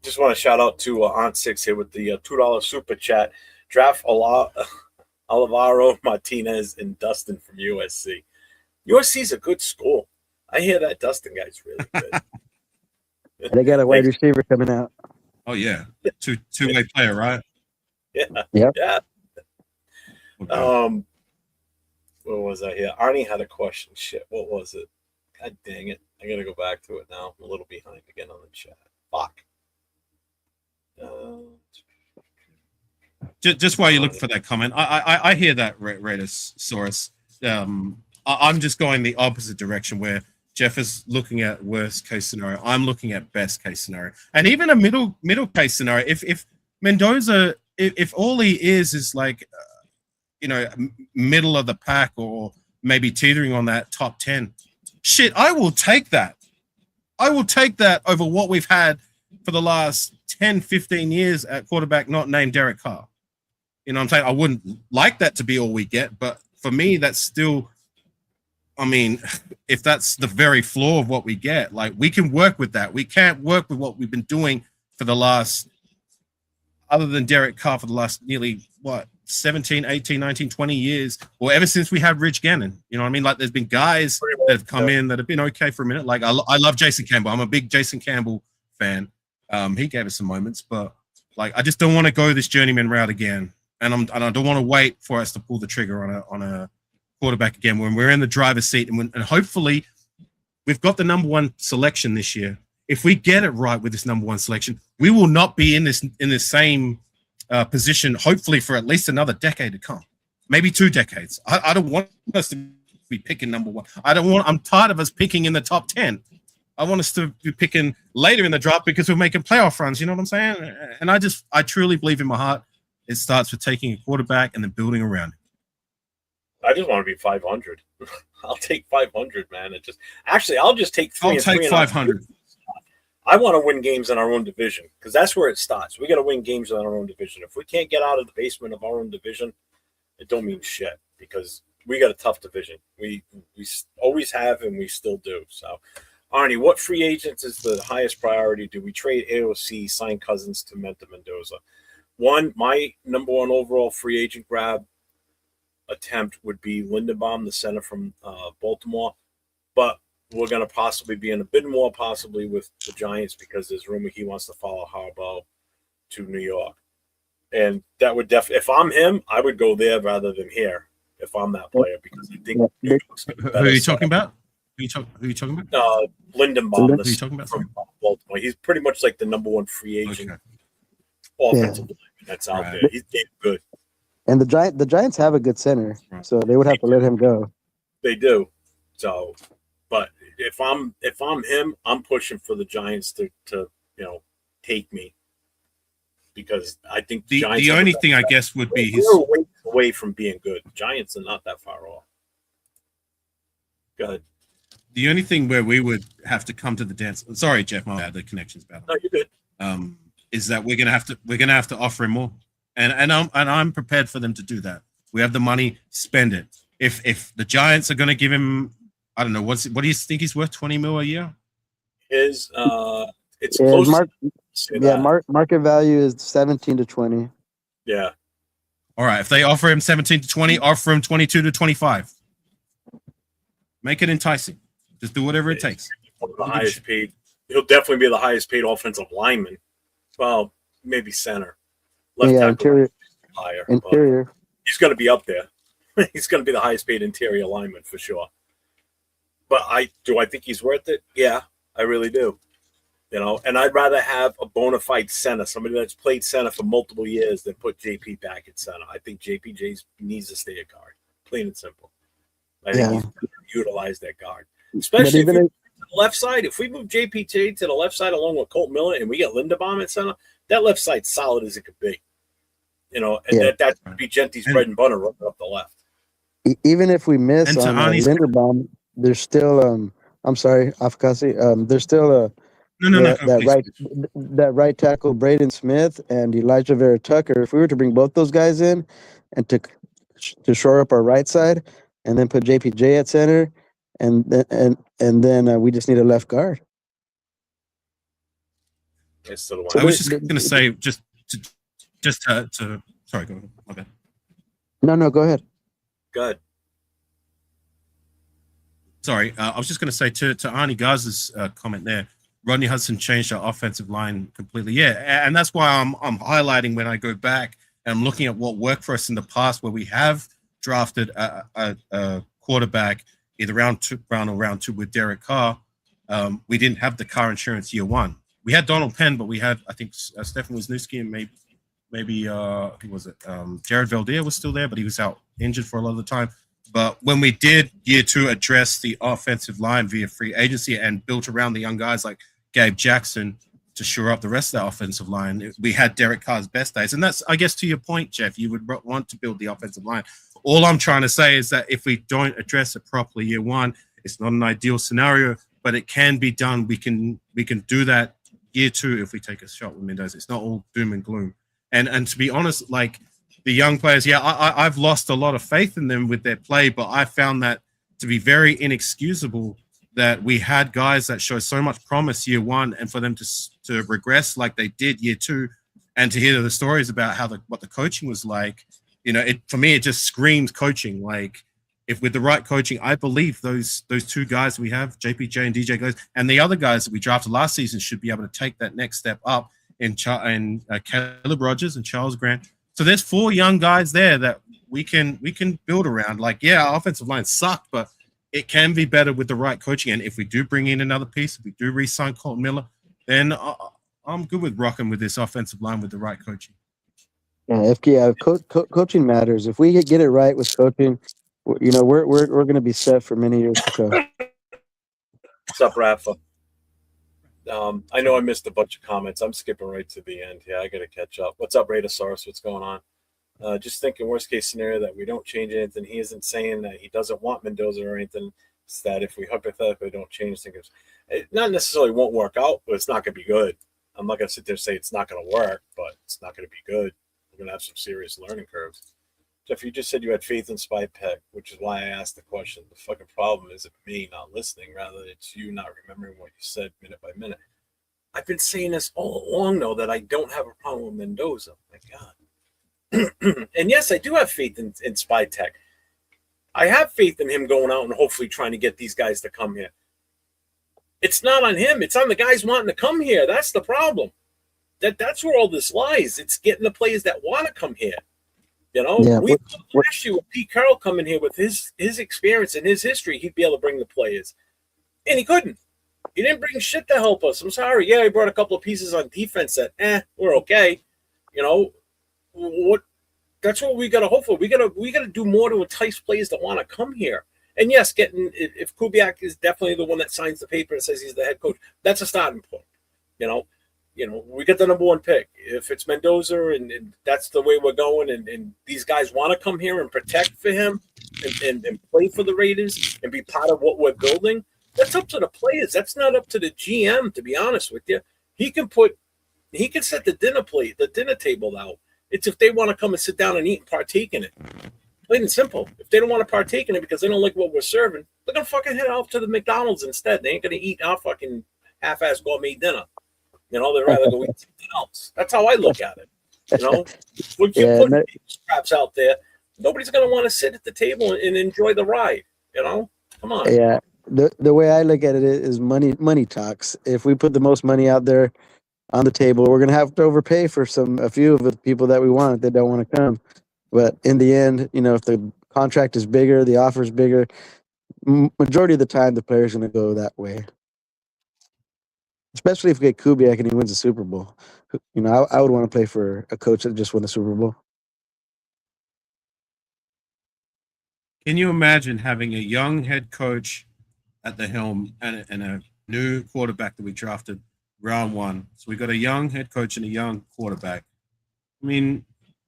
Just want to shout out to Aunt Six here with the $2 super chat. Draft Alvaro Martinez and Dustin from USC. USC is a good school. I hear that Dustin guy's really good. They got a wide receiver coming out. Oh yeah, two-way player, right? Yeah. Yep. Yeah. Okay. What was I here? Arnie had a question. Shit, what was it? God dang it! I gotta go back to it now. I'm a little behind again on the chat. Fuck. Just while you look for that comment, I hear that, Raiders-saurus. I'm just going the opposite direction, where Jeff is looking at worst case scenario. I'm looking at best case scenario, and even a middle case scenario. If Mendoza, if all he is like, middle of the pack or maybe teetering on that top 10, shit, I will take that. I will take that over what we've had for the last 10, 15 years at quarterback not named Derek Carr. You know what I'm saying? I wouldn't like that to be all we get, but for me, that's still, I mean, if that's the very floor of what we get, like, we can work with that. We can't work with what we've been doing for the last, other than Derek Carr, for the last nearly, 17, 18, 19, 20 years, or ever since we had Rich Gannon. You know what I mean? Like, there's been guys that have come in that have been okay for a minute. Like, I love Jason Campbell. I'm a big Jason Campbell fan. He gave us some moments, but like, I just don't want to go this journeyman route again. And I don't want to wait for us to pull the trigger on a quarterback again when we're in the driver's seat, and hopefully we've got the number one selection this year. If we get it right with this number one selection, we will not be in this same position, hopefully for at least another decade to come, maybe 2 decades. I don't want us to be picking number one. I'm tired of us picking in the top 10. I want us to be picking later in the draft because we're making playoff runs. You know what I'm saying? And I truly believe in my heart it starts with taking a quarterback and then building around it. I just want to be 500. I'll take 500, man. I'll just take 3. I'll take 500. I want to win games in our own division because that's where it starts. We got to win games in our own division. If we can't get out of the basement of our own division, it don't mean shit because we got a tough division. We always have and we still do. So, Arnie, what free agents is the highest priority? Do we trade AOC, sign Cousins to Mendoza? My number one overall free agent grab attempt would be Lindenbaum, the center from Baltimore, but we're going to possibly be in a bid more possibly with the Giants because there's rumor he wants to follow Harbaugh to New York. And that would definitely, if I'm him, I would go there rather than here if I'm that player because I think. Who are you talking about? Who are you talking about? Lindenbaum, who are you talking about? from Baltimore. He's pretty much like the number one free agent offensive lineman that's out there. He's damn good. And the Giants have a good center, so they would have to let him go. They do. So, but if I'm him, I'm pushing for the Giants to take me because I think the Giants only thing I guess would be we're away from being good. Giants are not that far off. Go ahead. The only thing where we would have to come to the dance. Sorry, Jeff, my bad. The connection's bad. No, you're good. Is that we're gonna have to offer him more, and I'm prepared for them to do that. We have the money, spend it. If the Giants are gonna give him, I don't know, what do you think he's worth? 20 mil a year? It's close. Market value is 17 to 20. Yeah. All right. If they offer him 17 to 20, offer him 22 to 25. Make it enticing. Just do whatever it takes. One of the highest paid. He'll definitely be the highest paid offensive lineman. Well, maybe center. Left tackle interior. He's going to be up there. He's going to be the highest paid interior lineman for sure. But I think he's worth it? Yeah, I really do. And I'd rather have a bona fide center, somebody that's played center for multiple years than put JP back at center. I think JPJ needs to stay at guard, plain and simple. I think he's going to utilize that guard, especially if the left side. If we move JPJ to the left side along with Colt Miller and we get Linderbaum at center, that left side's solid as it could be. That would be Genty's bread and butter running up the left. Even if we miss on Linderbaum, there's still I'm sorry, Afkasi. There's still that right tackle Braden Smith and Elijah Vera Tucker. If we were to bring both those guys in and to shore up our right side and then put JPJ at center and then we just need a left guard. I was just going to say just to sorry, go ahead. My bad. No, go ahead. Good. Sorry, I was just going to say to Arnie Garza's comment there. Rodney Hudson changed our offensive line completely. Yeah, and that's why I'm highlighting when I go back and I'm looking at what worked for us in the past, where we have drafted a quarterback either round or round two with Derek Carr. We didn't have the car insurance year one. We had Donald Penn, but we had I think Stefan Wisniewski and maybe who was it? Jared Valdir was still there, but he was out injured for a lot of the time. But when we did year two address the offensive line via free agency and built around the young guys like Gabe Jackson to shore up the rest of the offensive line, we had Derek Carr's best days. And that's, I guess, to your point, Jeff, you would want to build the offensive line. All I'm trying to say is that if we don't address it properly year one, it's not an ideal scenario, but it can be done. We can do that year two if we take a shot with Mendoza. It's not all doom and gloom. And to be honest, like the young players, I've lost a lot of faith in them with their play, but I found that to be very inexcusable that we had guys that show so much promise year one, and for them to regress like they did year two, and to hear the stories about what the coaching was like, for me it just screams coaching. Like if with the right coaching, I believe those two guys we have, JPJ and DJ guys, and the other guys that we drafted last season should be able to take that next step up in Caleb Rogers and Charles Grant. So there's 4 young guys there that we can build around. Like, our offensive line sucked, but it can be better with the right coaching. And if we do bring in another piece, if we do re-sign Colton Miller, then I'm good with rocking with this offensive line with the right coaching. Yeah, coaching matters. If we get it right with coaching, you know, we're going to be set for many years to come. What's up, Rafa? I know I missed a bunch of comments. I'm skipping right to the end. Yeah, I got to catch up. What's up, Raidosaurus? What's going on? Just thinking worst case scenario that we don't change anything. He isn't saying that he doesn't want Mendoza or anything. It's that if we hypothetically don't change things, it not necessarily won't work out, but it's not going to be good. I'm not going to sit there and say it's not going to work, but it's not going to be good. We're going to have some serious learning curves. Jeff, you just said you had faith in SpyTech, which is why I asked the question. The fucking problem isn't me not listening, rather it's you not remembering what you said minute by minute. I've been saying this all along, though, that I don't have a problem with Mendoza. My God. And yes, I do have faith in SpyTech. I have faith in him going out and hopefully trying to get these guys to come here. It's not on him. It's on the guys wanting to come here. That's the problem. That's where all this lies. It's getting the players that want to come here. You know, Yeah, we last year with Pete Carroll coming here with his experience and his history, he'd be able to bring the players. And he couldn't. He didn't bring shit to help us. I'm sorry. Yeah, he brought a couple of pieces on defense that, we're okay. You know, what? That's what we got to hope for. We got to do more to entice players that want to come here. And yes, if Kubiak is definitely the one that signs the paper and says he's the head coach, that's a starting point. You know, we get the number one pick. If it's Mendoza and that's the way we're going, and these guys want to come here and protect for him and play for the Raiders and be part of what we're building, that's up to the players. That's not up to the GM, to be honest with you. He can set the dinner table out. It's if they want to come and sit down and eat and partake in it. Plain and simple. If they don't want to partake in it because they don't like what we're serving, they're going to fucking head off to the McDonald's instead. They ain't going to eat our fucking half-ass gourmet dinner. You know, they'd rather go eat something else. That's how I look at it. You know, when you put scraps out there, nobody's going to want to sit at the table and enjoy the ride. You know, come on. Yeah, the way I look at it is money talks. If we put the most money out there on the table, we're going to have to overpay for a few of the people that we want that don't want to come. But in the end, you know, if the contract is bigger, the offer is bigger, majority of the time the player's going to go that way. Especially if we get Kubiak and he wins the Super Bowl. You know, I would want to play for a coach that just won the Super Bowl. Can you imagine having a young head coach at the helm and a new quarterback that we drafted round one? So we got a young head coach and a young quarterback. I mean,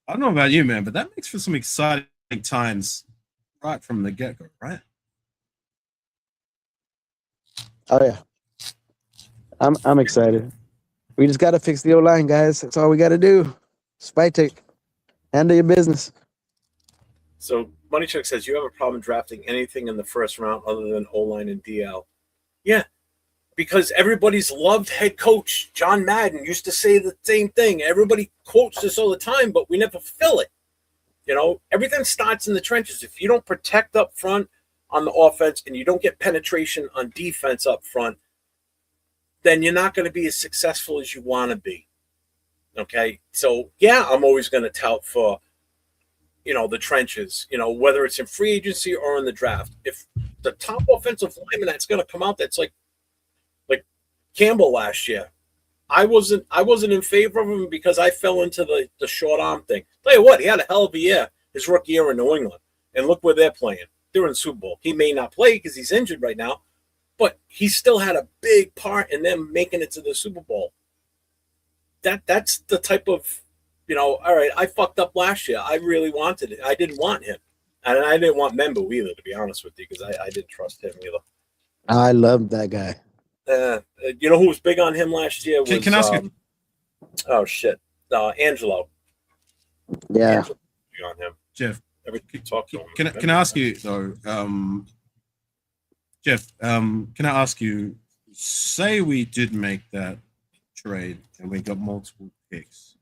I don't know about you, man, but that makes for some exciting times right from the get-go, right? Oh yeah, I'm excited. We just got to fix the O-line, guys. That's all we got to do. SpyTech, handle your business. So Moneychuck says you have a problem drafting anything in the first round other than O-line and DL. Yeah, because everybody's loved head coach John Madden used to say the same thing. Everybody quotes this all the time, but we never fill it. You know, everything starts in the trenches. If you don't protect up front on the offense and you don't get penetration on defense up front, then you're not going to be as successful as you want to be. Okay? So, yeah, I'm always going to tout for, you know, the trenches, you know, whether it's in free agency or in the draft. If the top offensive lineman that's going to come out, that's like Campbell last year, I wasn't in favor of him because I fell into the short arm thing. Tell you what, he had a hell of a year his rookie year in New England, and look where they're playing. They're in the Super Bowl. He may not play because he's injured right now, but he still had a big part in them making it to the Super Bowl. That's the type of, you know, all right, I fucked up last year. I really wanted it. I didn't want him. And I didn't want Membo either, to be honest with you, because I didn't trust him either. I love that guy. You know who was big on him last year? Was, can I ask you? Oh, shit. Angelo. Yeah. Angelo was big on him. Jeff, talk to him. Can I ask you, though, Jeff, can I ask you, say we did make that trade and we got multiple picks.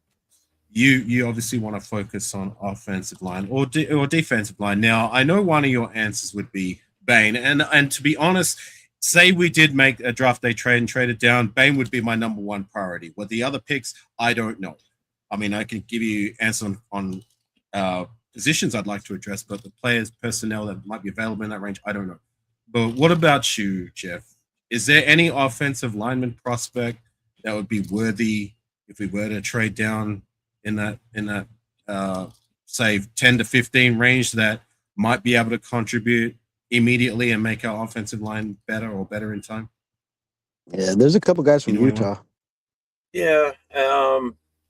You obviously want to focus on offensive line or defensive line. Now, I know one of your answers would be Bain. And to be honest, say we did make a draft day trade and trade it down, Bain would be my number one priority. With the other picks, I don't know. I mean, I can give you answers on positions I'd like to address, but the players, personnel that might be available in that range, I don't know. But what about you, Jeff? Is there any offensive lineman prospect that would be worthy if we were to trade down in that say 10 to 15 range that might be able to contribute immediately and make our offensive line better or better in time? Yeah, there's a couple guys from You know Utah. Yeah.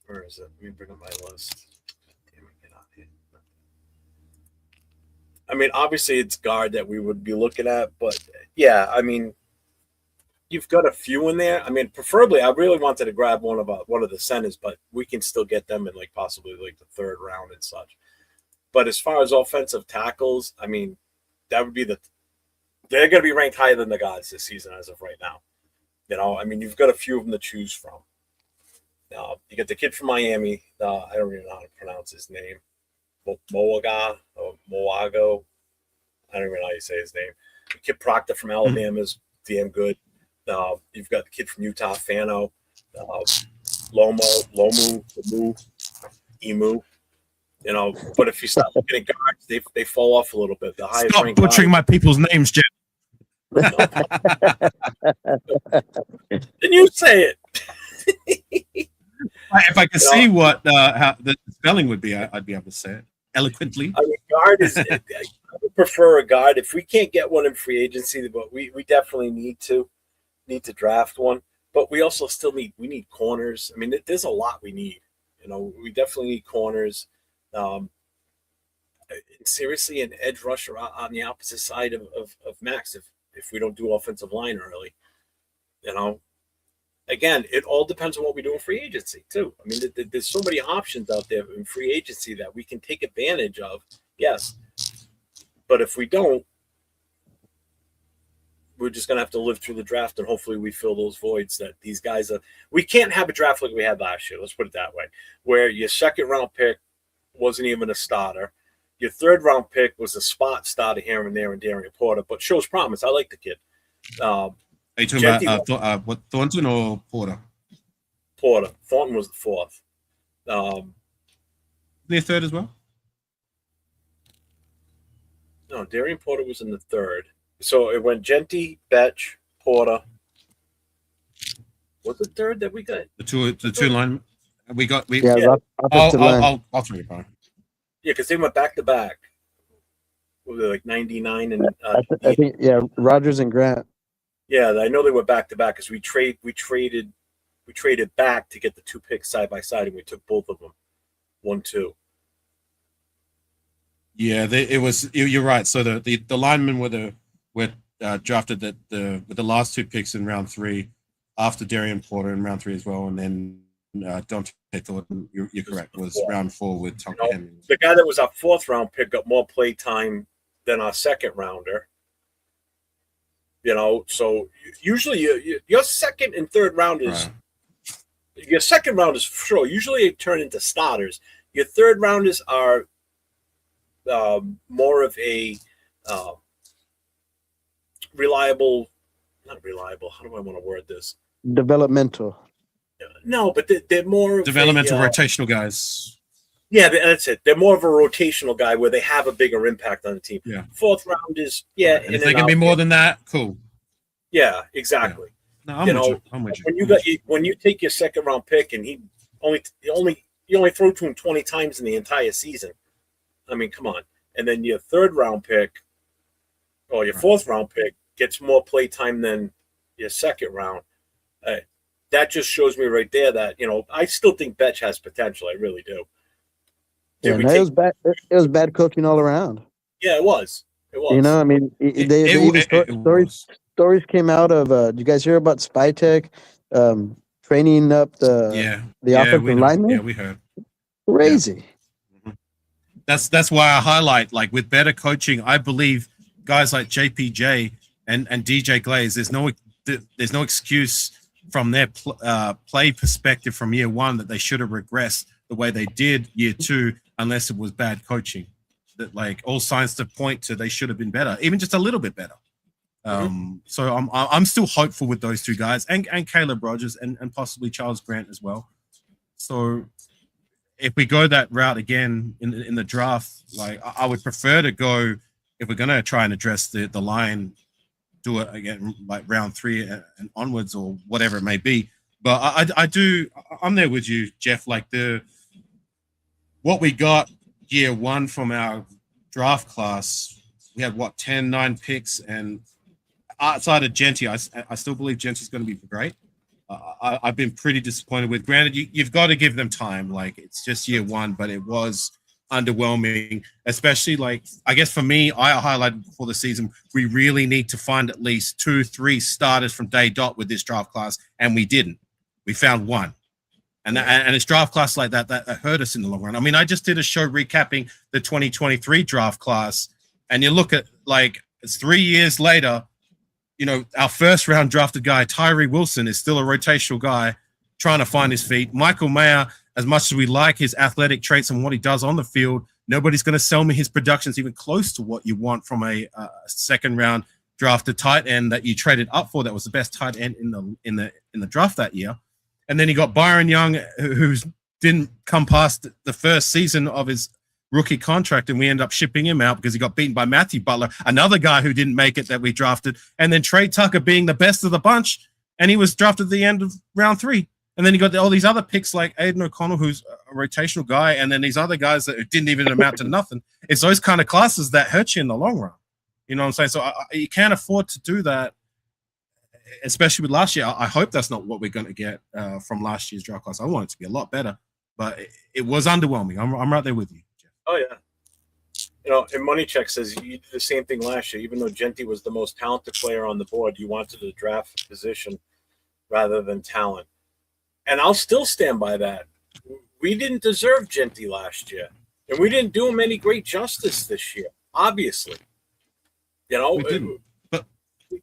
Where is it? Let me bring up my list. Damn it, get out here. I mean, obviously it's guard that we would be looking at, but yeah, I mean, you've got a few in there. I mean, preferably, I really wanted to grab one of the centers, but we can still get them in like possibly like the third round and such. But as far as offensive tackles, I mean, that would be they're going to be ranked higher than the guards this season as of right now. You know, I mean, you've got a few of them to choose from. You get the kid from Miami. I don't even know how to pronounce his name. Moaga or Moago. I don't even know how you say his name. The kid Proctor from Alabama is damn good. You've got the kid from Utah, Fano, Lomu, Emu. You know, but if you stop looking at guards, they fall off a little bit. The highest Stop butchering my people's names, Jeff. Then you say it. If I could see what how the spelling would be, I'd be able to say it eloquently. I mean, guard is. I would prefer a guard if we can't get one in free agency, but we definitely need to draft one. But we also still need corners. I mean, there's a lot we need. You know, we definitely need corners. Seriously, an edge rusher on the opposite side of Max if we don't do offensive line early. You know, again, it all depends on what we do in free agency too. I mean, there's so many options out there in free agency that we can take advantage of. Yes, but if we don't, we're just going to have to live through the draft, and hopefully we fill those voids that these guys are. We can't have a draft like we had last year. Let's put it that way, where your second round pick wasn't even a starter. Your third round pick was a spot starter here and there in Darian Porter, but shows promise. I like the kid. Are you talking about what, Thornton or Porter? Porter. Thornton was the fourth. The third as well? No, Darian Porter was in the third. So it went Genty, Betch, Porter. What's the third that we got? The two line we got. Offensive line. I'll throw it back. Yeah, because they went back to back. What were they, like 99 and I think Rogers and Grant. Yeah, I know they were back to back because we traded back to get the two picks side by side, and we took both of them, 1-2. Yeah, it was. You're right. So the linemen were drafted with the last two picks in round 3, after Darian Porter in round 3 as well, and then Dante Thornton. You're correct. Was round 4 with Tom Henry. The guy that was our 4th round pick got more play time than our second rounder. You know, so usually your second and third rounders, right. Your second rounders for sure usually turn into starters. Your third rounders are more of a reliable, not reliable. How do I want to word this? Developmental. No, but they're more developmental rotational guys. Yeah, that's it. They're more of a rotational guy where they have a bigger impact on the team. Yeah. 4th round is and if they can be more than that, cool. Yeah, exactly. Yeah. No, I'm with you. When you take your second round pick and you only throw to him 20 times in the entire season. I mean, come on. And then your 3rd round pick or your 4th round pick gets more play time than your second round. That just shows me right there that, you know, I still think Betch has potential. I really do. It was bad. It was bad coaching all around. Yeah, it was. It was. You know, I mean, stories came out of. Did you guys hear about SpyTech training up the offensive linemen? Yeah, we heard. Crazy. Yeah. That's why I highlight, like, with better coaching, I believe guys like JPJ and DJ Glaze. There's no excuse from their play perspective from year 1 that they should have regressed the way they did year 2, unless it was bad coaching. That, like, all signs to point to they should have been better, even just a little bit better. So I'm still hopeful with those two guys and Caleb Rogers and possibly Charles Grant as well. So if we go that route again in the draft, like, I would prefer to go, if we're going to try and address the line do it again, like round 3 and onwards or whatever it may be. But I'm there with you, Jeff. Like what we got year 1 from our draft class, we had 9 picks, and outside of Genty, I still believe Genty's going to be great. I've been pretty disappointed with. Granted, you've got to give them time. Like, it's just year 1, but it was underwhelming, especially, like, I guess for me, I highlighted before the season, we really need to find at least 2-3 starters from day dot with this draft class, and we didn't. We found 1. And it's draft class like that hurt us in the long run. I mean, I just did a show recapping the 2023 draft class, and you look at, like, it's 3 years later, you know, our first round drafted guy, Tyree Wilson, is still a rotational guy trying to find his feet. Michael Mayer, as much as we like his athletic traits and what he does on the field, nobody's going to sell me his productions even close to what you want from a second round drafted tight end that you traded up for. That was the best tight end in the draft that year. And then you got Byron Young, who didn't come past the first season of his rookie contract, and we end up shipping him out because he got beaten by Matthew Butler, another guy who didn't make it that we drafted, and then Trey Tucker being the best of the bunch, and he was drafted at the end of round 3. And then you got all these other picks like Aiden O'Connell, who's a rotational guy, and then these other guys that didn't even amount to nothing. It's those kind of classes that hurt you in the long run. You know what I'm saying? So you can't afford to do that, especially with last year. I hope that's not what we're going to get from last year's draft class. I want it to be a lot better, but it was underwhelming. I'm right there with you. Oh, yeah. You know, and Moneycheck says you did the same thing last year. Even though Genty was the most talented player on the board, you wanted to draft position rather than talent. And I'll still stand by that. We didn't deserve Genty last year. And we didn't do him any great justice this year, obviously. You know, We didn't. But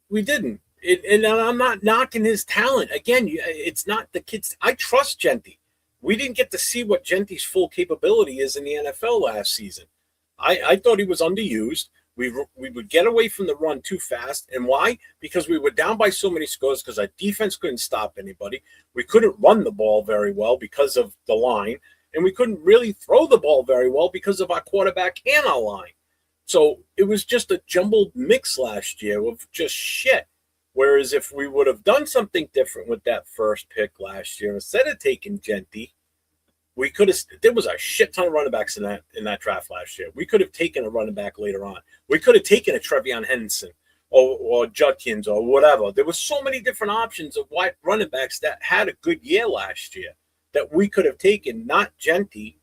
we didn't. And I'm not knocking his talent. Again, it's not the kids. I trust Genty. We didn't get to see what Genty's full capability is in the NFL last season. I thought he was underused. We would get away from the run too fast. And why? Because we were down by so many scores because our defense couldn't stop anybody. We couldn't run the ball very well because of the line. And we couldn't really throw the ball very well because of our quarterback and our line. So it was just a jumbled mix last year of just shit. Whereas if we would have done something different with that first pick last year, instead of taking Genty, we could have. There was a shit ton of running backs in that draft last year. We could have taken a running back later on. We could have taken a Trevion Henderson or Judkins or whatever. There were so many different options of white running backs that had a good year last year that we could have taken, not Genty,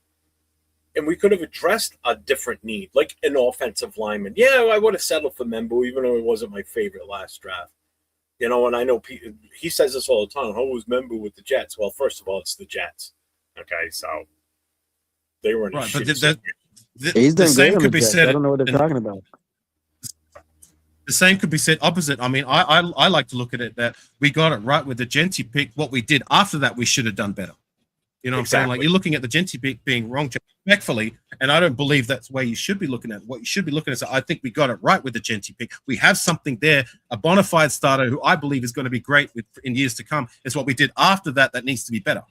and we could have addressed a different need, like an offensive lineman. Yeah, I would have settled for Membu, even though it wasn't my favorite last draft. You know, and I know he says this all the time. Who was Membu with the Jets? Well, first of all, it's the Jets. Okay, so they were in right, a but He's the done same great on could the be Jets. said. I don't know what they're talking about. The same could be said opposite. I mean, I like to look at it that we got it right with the Genty pick. What we did after that, we should have done better. You know what I'm saying? Like, you're looking at the Genty pick being wrong respectfully, and I don't believe that's the way you should be looking at it. What you should be looking at is, I think we got it right with the Genty pick. We have something there, a bona fide starter who I believe is going to be great in years to come. It's what we did after that needs to be better.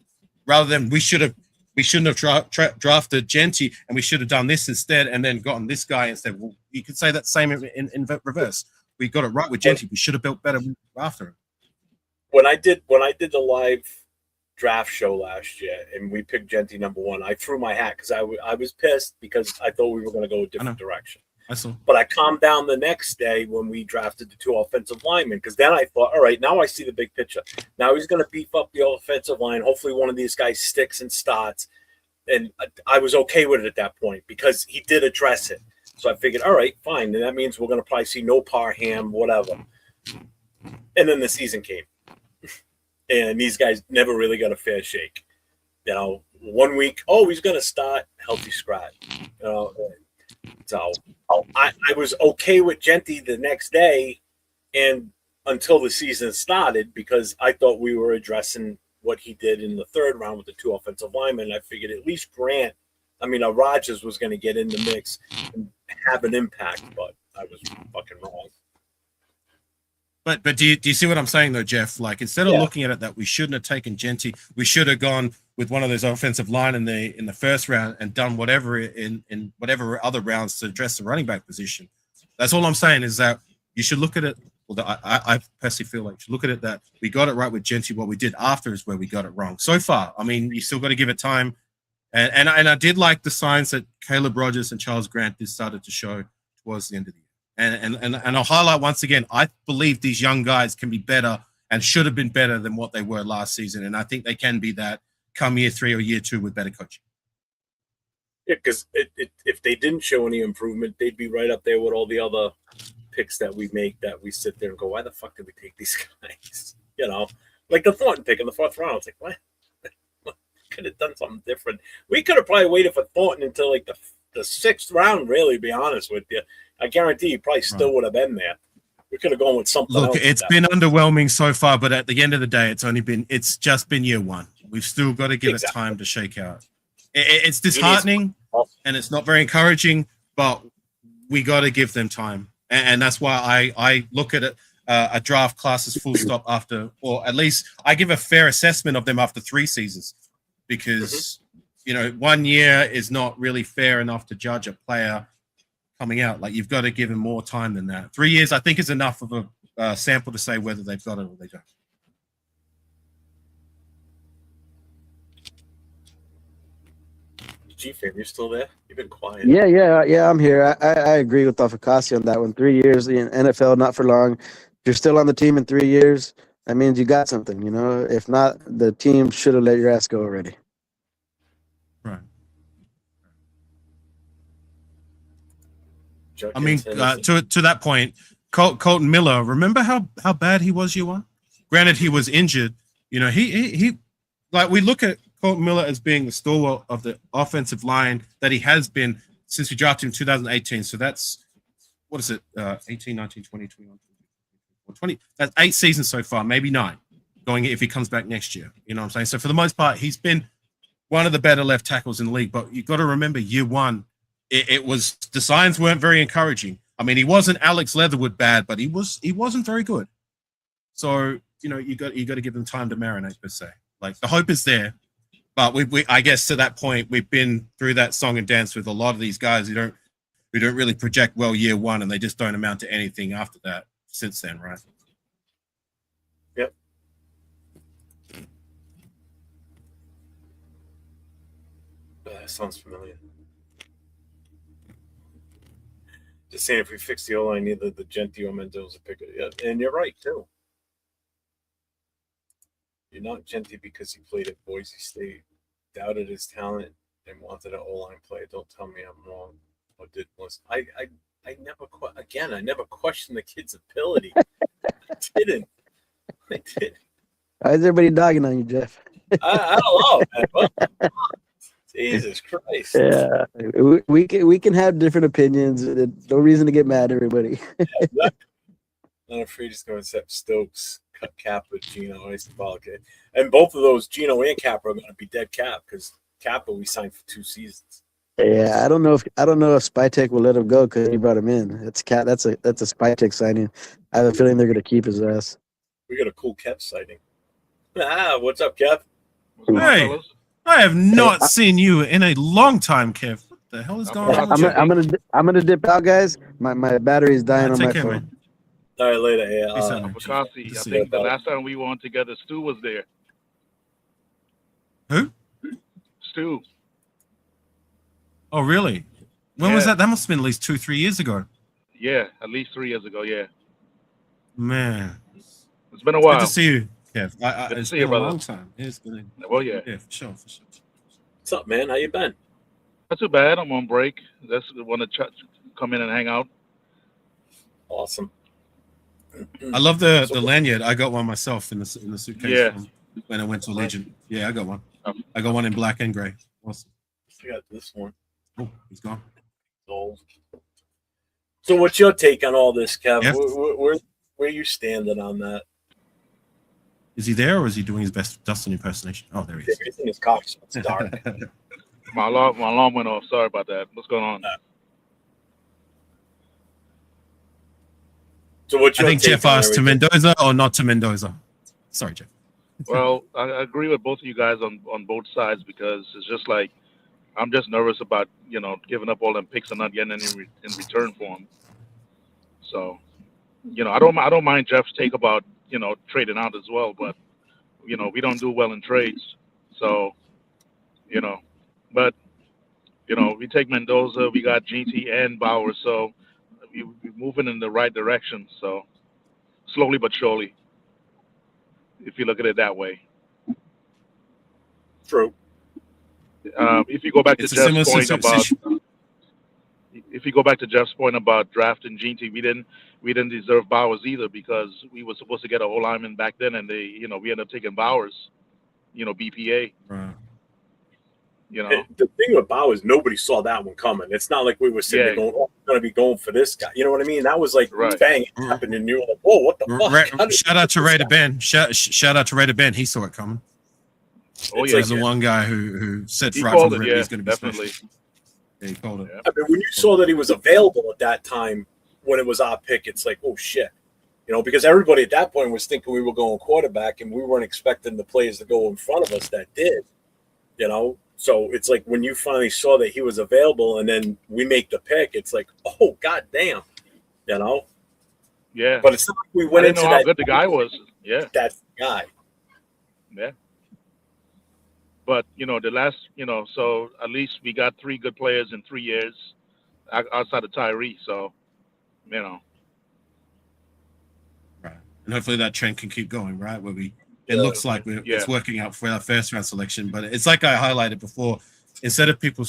Rather than we shouldn't have drafted Genty and we should have done this instead and then gotten this guy instead. Well, you could say that same in reverse. We got it right with Genty. We should have built better after him. When I did the live draft show last year and we picked Genty number 1, I threw my hat because I was pissed because I thought we were going to go a different direction. I saw. But I calmed down the next day when we drafted the 2 offensive linemen, because then I thought, all right, now I see the big picture. Now he's going to beef up the offensive line. Hopefully one of these guys sticks and starts. And I was okay with it at that point because he did address it. So I figured, all right, fine. And that means we're going to probably see no Parham, whatever. And then the season came. And these guys never really got a fair shake. You know, 1 week, he's going to start, healthy scratch. You know, so I was okay with Genty the next day and until the season started because I thought we were addressing what he did in the third round with the 2 offensive linemen. I figured at least Rodgers was going to get in the mix and have an impact, but I was fucking wrong. But do you see what I'm saying though, Jeff? Like, instead of looking at it that we shouldn't have taken Genty, we should have gone with one of those offensive line in the first round and done whatever in whatever other rounds to address the running back position. That's all I'm saying is that you should look at it although I personally feel like, look at it that we got it right with Genty. What we did after is where we got it wrong. So far, I mean, you still got to give it time. And I did like the signs that Caleb Rogers and Charles Grant did started to show towards the end of the year. And I'll highlight once again, I believe these young guys can be better and should have been better than what they were last season. And I think they can be that come year 3 or year 2 with better coaching. Yeah, because if they didn't show any improvement, they'd be right up there with all the other picks that we make that we sit there and go, why the fuck did we take these guys? You know, like the Thornton pick in the 4th round. It's like, what? Could have done something different. We could have probably waited for Thornton until like the 6th round, really, to be honest with you. I guarantee you probably still would have been there. We could have gone with something else. Look, it's been underwhelming so far, but at the end of the day, it's just been year 1. We've still got to give it time to shake out. It's disheartening and it's not very encouraging, but we got to give them time. And that's why I look at it, a draft class as full stop after, or at least I give a fair assessment of them after 3 seasons. Because, you know, 1 year is not really fair enough to judge a player coming out. Like, you've got to give him more time than that. 3 years, I think, is enough of a sample to say whether they've got it or they don't. G-Fam, you're still there? You've been quiet. Yeah, I'm here. I agree with Afakasi on that one. 3 years in NFL, not for long. If you're still on the team in 3 years, that means you got something, you know. If not, the team should have let your ass go already. Right. Chuck I mean, Henderson. to that point, Colton Miller, remember how bad he was year 1? Granted, he was injured. You know, he like, we look at Colton Miller as being the stalwart of the offensive line that he has been since we drafted him in 2018. So that's, what is it, 18, 19, 20, 21, 20. That's 8 seasons so far, maybe 9, going if he comes back next year. You know what I'm saying? So for the most part, he's been one of the better left tackles in the league. But you've got to remember, year 1, it was, the signs weren't very encouraging. I mean, he wasn't Alex Leatherwood bad, but he wasn't very good. So, you know, you got to give him time to marinate, per se. Like, the hope is there. But we I guess to that point, we've been through that song and dance with a lot of these guys who don't really project well year 1, and they just don't amount to anything after that since then, right? Yep. That sounds familiar. Just saying, if we fix the O-line, either the Genty or Mendoza pick it. Yeah, and you're right, too. You're not Genty because he played at Boise State, doubted his talent, and wanted an O-line player. Don't tell me I'm wrong. Or did was I never I never questioned the kid's ability. I didn't. Why is everybody dogging on you, Jeff? I don't know, man. Jesus Christ. Yeah, we can have different opinions. No reason to get mad at everybody. Not afraid he's going to accept Stokes, Kappa, Gino, and both of those, Gino and Kappa, are going to be dead cap because Kappa we signed for 2 seasons. Yeah, I don't know if Spytek will let him go because he brought him in. That's a Spytek signing. I have a feeling they're going to keep his ass. We got a cool Kev sighting. What's up, Kev? Hey, I have not seen you in a long time, Kev. What the hell is going on? I'm gonna dip out, guys. My battery's dying on my phone. Man. All right, later. Yeah, Bakasi, I think the last time we were on together, Stu was there. Who? Stu. Oh, really? When was that? That must have been at least 2-3 years ago. Yeah, at least 3 years ago. Yeah. Man, it's been a while. Good to see you, Kev. It's been a long time. Well, yeah. Yeah, for sure. What's up, man? How you been? Not too bad. I'm on break. Just want to come in and hang out. Awesome. I love the lanyard. I got one myself in the suitcase when I went to Allegiant. Yeah, I got one. I got one in black and gray. Awesome. I got this one. Oh, he's gone. Old. So what's your take on all this, Kev? Yeah. Where are you standing on that? Is he there, or is he doing his best Dustin impersonation? Oh, there he is. He's in his car. So it's dark. My alarm went off. Sorry about that. What's going on? So what I think Jeff asked to Mendoza or not to Mendoza. Sorry, Jeff. Well, I agree with both of you guys on both sides because it's just like I'm just nervous about giving up all them picks and not getting any in return for them. So I don't mind Jeff's take about trading out as well, but we don't do well in trades, so you know, but we take Mendoza, we got GT and Bauer, so we're moving in the right direction. So slowly but surely, if you look at it that way. True. If you go back to It's a Jeff's similar point about situation. if you go back to Jeff's point about drafting GT, we didn't deserve Bowers either because we were supposed to get a whole lineman back then, and we ended up taking Bowers, BPA. Right. The thing with Bowers, nobody saw that one coming. It's not like we were sitting there going, "Oh, I'm going to be going for this guy." You know what I mean? That was like Right. bang, it happened, and you were like, "Whoa, what the fuck?" Shout out to Raider Ben. Shout out to Raider Ben. He saw it coming. Oh It's yeah, He's the one guy who said he right from called the it. rip Yeah, he's going to be definitely. special. Yeah, he called it. Yeah. I mean, when you saw that he was available at that time, when it was our pick, it's like, oh shit, because everybody at that point was thinking we were going quarterback, and we weren't expecting the players to go in front of us that did. So it's like when you finally saw that he was available, and then we make the pick, it's like, oh goddamn, Yeah. But it's not like we I went didn't into know how that. good the guy was. Yeah. That guy. Yeah. But the last, so at least we got 3 good players in 3 years outside of Tyree. So, Right. And hopefully that trend can keep going, right? Where it looks like it's working out for our first round selection, but it's like I highlighted before. Instead of people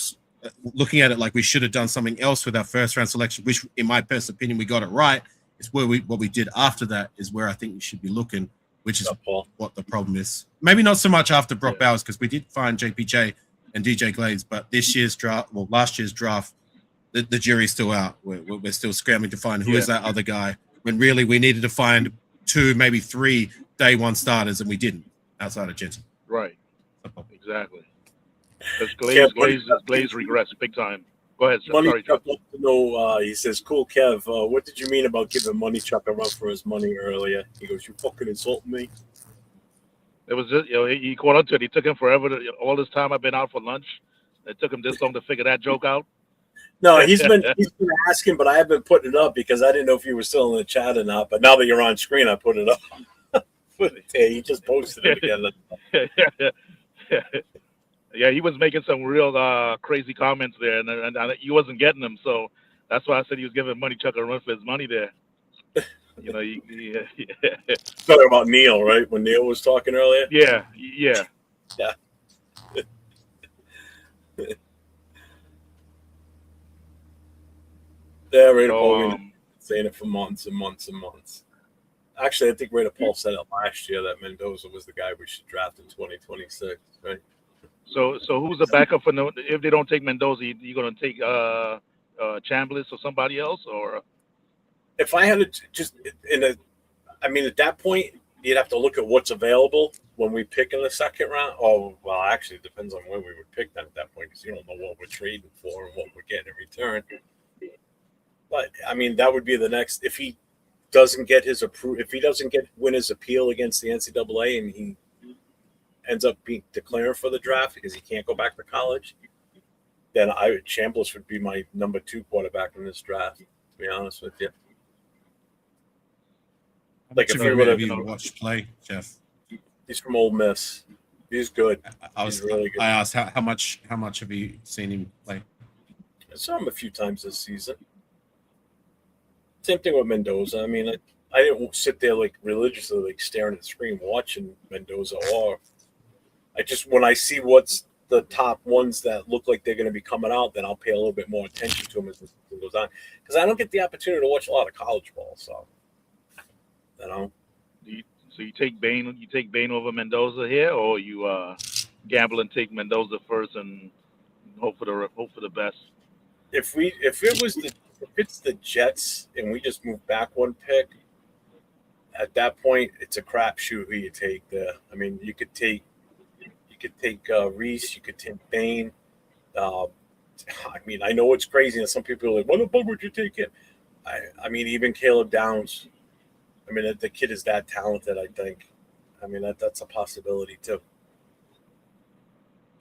looking at it like we should have done something else with our first round selection, which in my personal opinion we got it right, it's what we did after that is where I think we should be looking, which is what the problem is. Maybe not so much after Brock Bowers, because we did find JPJ and DJ Glades, but last year's draft, the jury's still out. We're still scrambling to find who is that other guy, when really we needed to find 2, maybe 3 day one starters, and we didn't outside of Jensen. right. Exactly. Because Glaze regrets big time. Go ahead, sir. Money Sorry, Chuck Chuck. wants to know, he says, "Cool, Kev, what did you mean about giving Money Chuck a run for his money earlier?" He goes, "You fucking insulting me." It was just, he caught up to it. He took him forever. All this time I've been out for lunch. It took him this long to figure that joke out. No, he's been asking, but I haven't put it up because I didn't know if you were still in the chat or not. But now that you're on screen, I put it up. Yeah, he just posted it again. Yeah, he was making some real crazy comments there, and he wasn't getting them. So that's why I said he was giving Money Chuck a run for his money there. Talking about Neil, right? When Neil was talking earlier. Yeah. Yeah. Yeah, Raider Paul saying it for months and months and months. Actually, I think Raider Paul said it last year that Mendoza was the guy we should draft in 2026, right? So who's the backup for if they don't take Mendoza? You going to take Chambliss or somebody else, or? If I had to at that point, you'd have to look at what's available when we pick in the second round. Oh, well, actually, it depends on where we would pick that at that point because you don't know what we're trading for and what we're getting in return. But I mean, that would be the next. If he doesn't get win his appeal against the NCAA and he ends up declaring for the draft because he can't go back to college, then Chambliss would be my number 2 quarterback in this draft. To be honest with you. Like if you would have watched play, Jeff. He's from Ole Miss. He's good. He's really good. I asked how much have you seen him play? I saw him a few times this season. Same thing with Mendoza. I mean, I didn't sit there like religiously, like staring at the screen watching Mendoza. Or I just when I see what's the top ones that look like they're going to be coming out, then I'll pay a little bit more attention to them as it goes on because I don't get the opportunity to watch a lot of college ball. So. So you take Bain over Mendoza here, or you gamble and take Mendoza first and hope for the best. If it's the Jets and we just move back one pick, at that point it's a crapshoot who you take there. I mean, you could take Reese, you could take Bain. I mean, I know it's crazy, and some people are like, "What the fuck would you take it?" I mean, even Caleb Downs. I mean, the kid is that talented, I think. I mean, that's a possibility, too.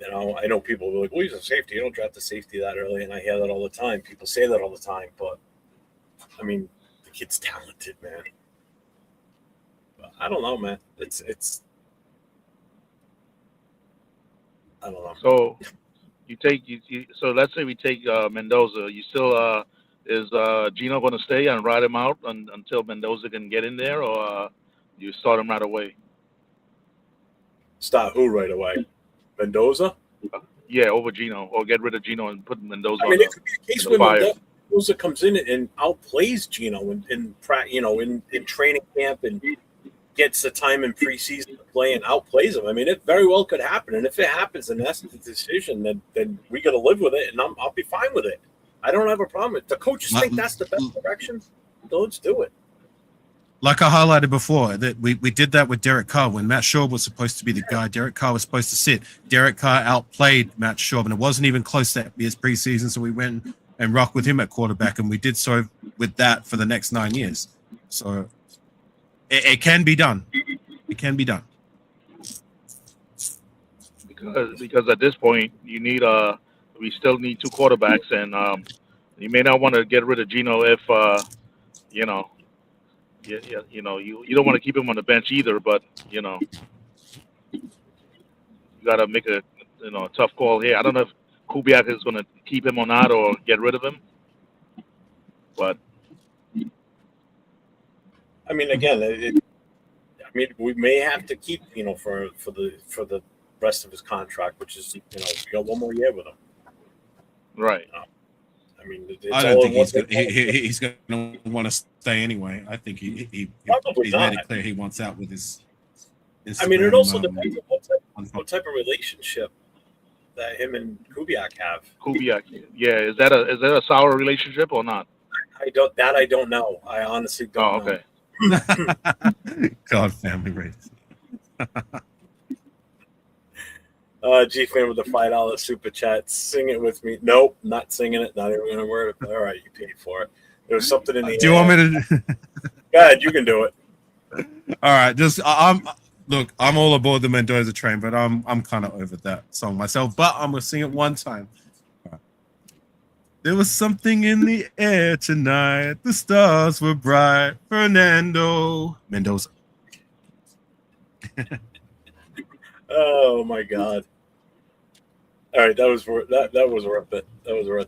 I know people are like, well, he's a safety. You don't draft a safety that early, and I hear that all the time. People say that all the time, but, I mean, The kid's talented, man. But I don't know, man. It's. I don't know. So you take so let's say we take Mendoza. You still is Gino going to stay and ride him out until Mendoza can get in there, or you start him right away? Start who right away? Mendoza? Yeah, over Gino, or get rid of Gino and put Mendoza. I mean, it could be a case where fire. Mendoza comes in and outplays Gino in training camp and gets the time in preseason to play and outplays him. I mean, it very well could happen. And if it happens and that's the decision, then we got to live with it, and I'll be fine with it. I don't have a problem. If the coaches think that's the best direction, then let's do it. Like I highlighted before, that we did that with Derek Carr when Matt Schaub was supposed to be the guy. Derek Carr was supposed to sit. Derek Carr outplayed Matt Schaub, and it wasn't even close that year's preseason. So we went and rocked with him at quarterback, and we did so with that for the next 9 years. So it can be done. It can be done. Because at this point we still need 2 quarterbacks, and you may not want to get rid of Gino if you don't want to keep him on the bench either, but you got to make a tough call here. I don't know if Kubiak is going to keep him or not, or get rid of him, but I mean, again, we may have to keep for the rest of his contract, which is we got 1 more year with him. Right. I mean, I don't think he's going to want to stay anyway. I think he's made it clear he wants out with his Instagram. I mean, it also depends on what type of relationship that him and Kubiak have. Kubiak, yeah, is that a sour relationship or not? I don't know. I honestly don't know. Okay. God, family race. G-Fan with the $5 super chat. Sing it with me. Nope, not singing it. Not even going to word it. All right, you paid for it. There was something in the Do you want me to? Go ahead, you can do it. All right, I'm all aboard the Mendoza train, but I'm kind of over that song myself. But I'm gonna sing it one time. Right. There was something in the air tonight. The stars were bright. Fernando Mendoza. Oh my God! All right, that was worth it. That was worth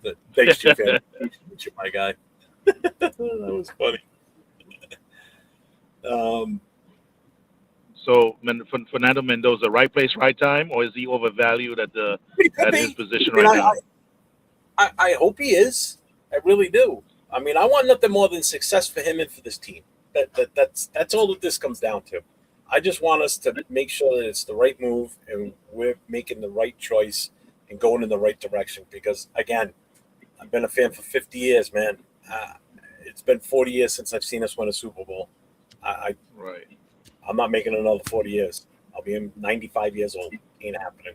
it. Thanks, G-Fan. You're my guy. That was funny. So Fernando Mendoza, right place, right time, or is he overvalued at his position right now? I hope he is. I really do. I mean, I want nothing more than success for him and for this team. That's all that this comes down to. I just want us to make sure that it's the right move and we're making the right choice and going in the right direction. Because again, I've been a fan for 50 years, man. It's been 40 years since I've seen us win a Super Bowl. Right. I'm not making another 40 years. I'll be 95 years old. Ain't happening.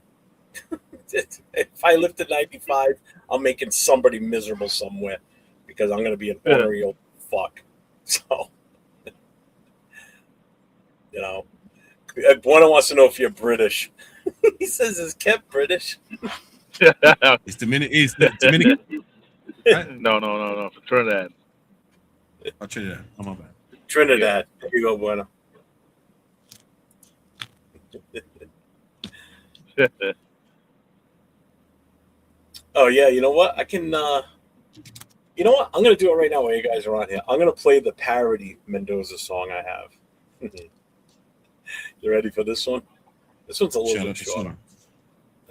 If I live to 95, I'm making somebody miserable somewhere because I'm going to be an ornery old fuck. So, one wants to know if you're British. He says, "Is Kev British?" It's Dominican. Right? No. For Trinidad. Oh, Trinidad. I'm on bad. Trinidad. There you go, Bueno. Oh yeah, you know what? I can. You know what? I'm gonna do it right now while you guys are on here. I'm gonna play the parody Mendoza song I have. You ready for this one? This one's a little bit shorter.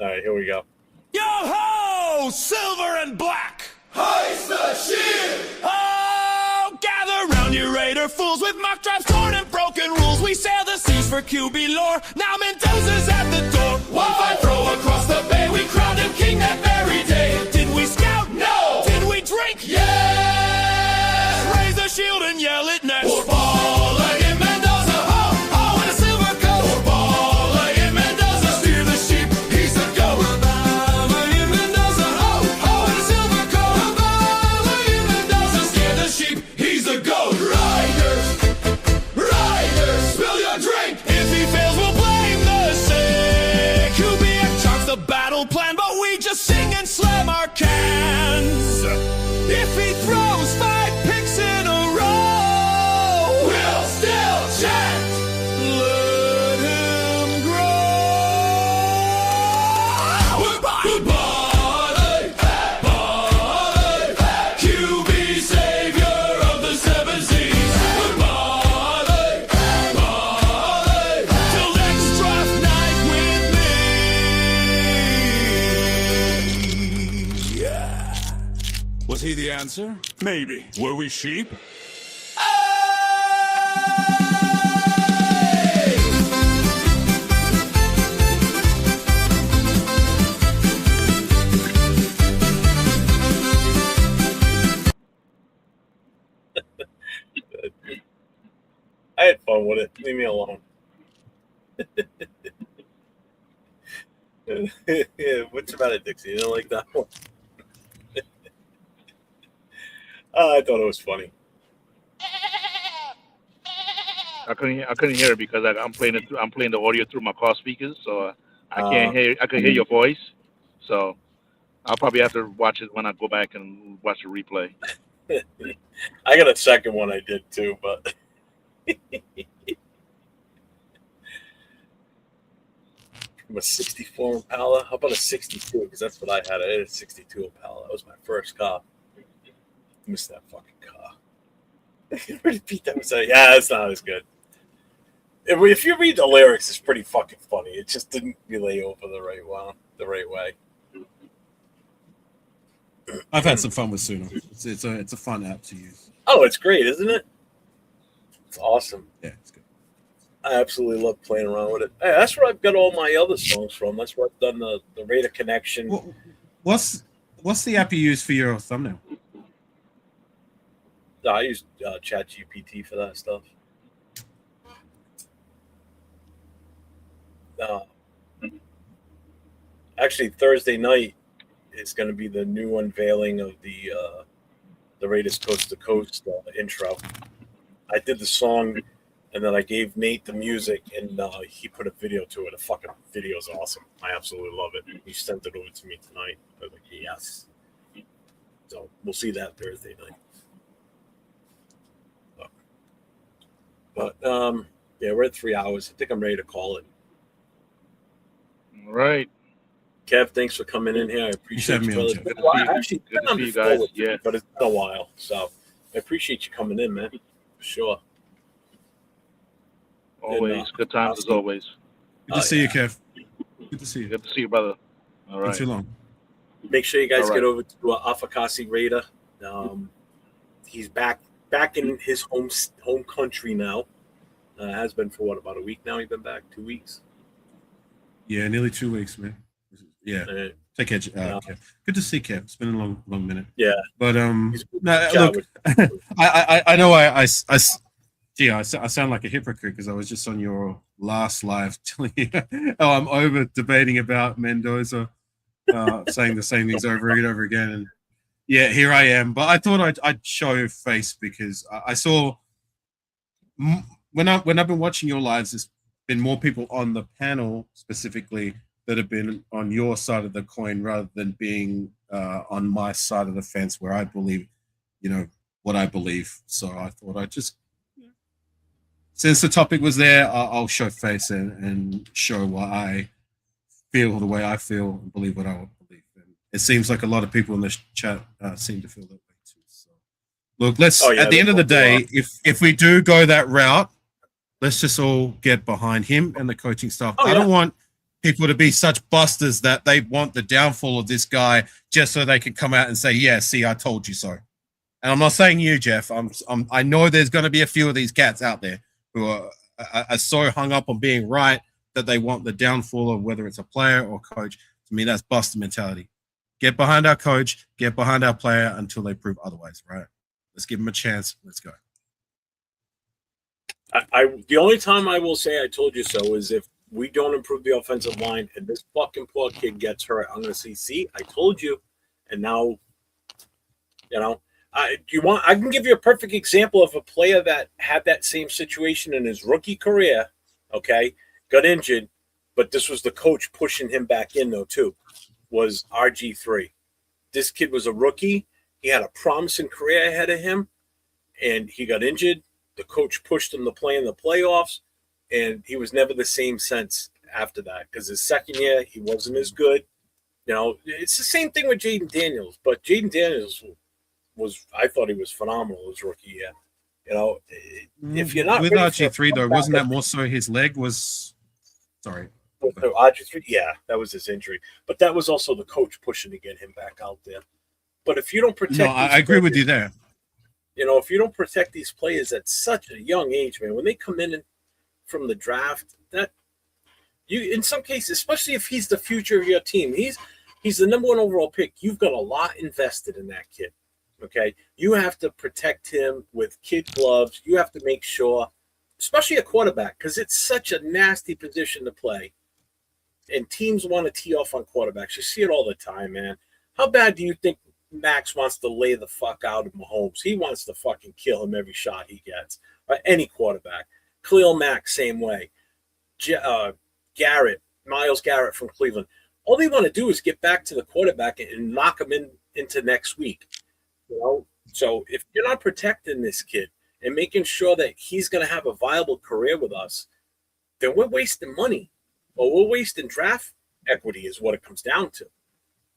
All right, here we go. Yo ho! Silver and black! Hoist the shield! Oh, gather round, you raider fools, with mock traps torn and broken rules. We sail the seas for QB lore. Now Mendoza's at the door. One fine throw across the bay. We crowned him king that very day. Did we scout? No. Did we drink? Yes. Raise the shield and yell it next. We're balling in Mendoza. Ho, ho, in a silver coat. We're balling in Mendoza. Steer the sheep. He's the goat. We're balling in Mendoza. Ho, ho, in a silver coat. We're balling in Mendoza. Steer the sheep. He's the goat. Riders, riders, spill your drink. If he fails, we'll blame the sick. Kubiak charts the battle plan, but we just sing and slam our cans. If he throws 5 picks in a row, he the answer? Maybe. Were we sheep? I had fun with it. Leave me alone. Yeah, what's about it, Dixie? You don't like that one? I thought it was funny. I couldn't hear it because I'm playing the audio through my car speakers, so I can't hear. I could hear your voice, so I'll probably have to watch it when I go back and watch the replay. I got a second one I did too, but from a 64 Impala. How about a 62? Because that's what I had. I had a 62 Impala. That was my first car. I missed that fucking car. Repeat that. Yeah, it's not as good. If you read the lyrics, it's pretty fucking funny. It just didn't relay over the right way. I've had some fun with Suno. It's a fun app to use. Oh, it's great, isn't it? It's awesome. Yeah, it's good. I absolutely love playing around with it. Hey, that's where I've got all my other songs from. That's where I've done the Radar Connection. What's the app you use for your thumbnail? I use ChatGPT for that stuff. Actually, Thursday night is going to be the new unveiling of the Raiders Coast to Coast intro. I did the song, and then I gave Nate the music, and he put a video to it. The fucking video is awesome. I absolutely love it. He sent it over to me tonight. I was like, yes. So we'll see that Thursday night. But yeah, we're at 3 hours. I think I'm ready to call it. All right. Kev, thanks for coming in here. I appreciate you. Good to see you guys. Yeah, but it's been a while, so I appreciate you coming in, man. For sure. Always And, good times as always. Good to see you, Kev. Good to see you. Good to see you, brother. All right. Not too long. Make sure you guys All right. get over to Afakasi Raider. He's back in his home country now. Has been for what, about a week now? He's been back 2 weeks. Yeah, nearly 2 weeks, man. Yeah. Take care. Kev. Good to see Kev. It's been a long minute. Yeah. But no, look, I know I sound like a hypocrite because I was just on your last live telling you how I'm over debating about Mendoza, saying the same things over and over again. And yeah, here I am. But I thought I'd show face because I saw when I've been watching your lives, there's been more people on the panel specifically that have been on your side of the coin rather than being on my side of the fence where I believe, what I believe. So I thought I'd just, since the topic was there, I'll show face and show why I feel the way I feel and believe what I believe. And it seems like a lot of people in this chat seem to feel that way too. So look, at the end of the day, if we do go that route, let's just all get behind him and the coaching staff. I don't want people to be such busters that they want the downfall of this guy just so they can come out and say, yeah, see, I told you so. And I'm not saying you, Jeff. I know there's going to be a few of these cats out there who are so hung up on being right that they want the downfall of whether it's a player or coach. To me, that's buster mentality. Get behind our coach, get behind our player until they prove otherwise, right? Let's give them a chance. Let's go. The only time I will say I told you so is if we don't improve the offensive line and this fucking poor kid gets hurt, I'm going to say, see, I told you. And now, I can give you a perfect example of a player that had that same situation in his rookie career, okay, got injured, but this was the coach pushing him back in, though, too, was RG3. This kid was a rookie. He had a promising career ahead of him, and he got injured. The coach pushed him to play in the playoffs, and he was never the same since after that because his second year, he wasn't as good. It's the same thing with Jaden Daniels, but Jaden Daniels I thought he was phenomenal his rookie year. If you're not with RG3 though, wasn't that more so his leg was? Sorry, RG3, yeah, that was his injury, but that was also the coach pushing to get him back out there. But if you don't protect, No, I agree with you there. You know, if you don't protect these players at such a young age, man, when they come in from the draft, that you, in some cases, especially if he's the future of your team, he's the number 1 overall pick. You've got a lot invested in that kid. Okay, you have to protect him with kid gloves. You have to make sure, especially a quarterback, because it's such a nasty position to play. And teams want to tee off on quarterbacks. You see it all the time, man. How bad do you think Max wants to lay the fuck out of Mahomes? He wants to fucking kill him every shot he gets. Any quarterback. Khalil Mack, same way. Myles Garrett from Cleveland. All they want to do is get back to the quarterback and knock him into next week. You know, so if you're not protecting this kid and making sure that he's going to have a viable career with us, then we're wasting money, or we're wasting draft equity, is what it comes down to.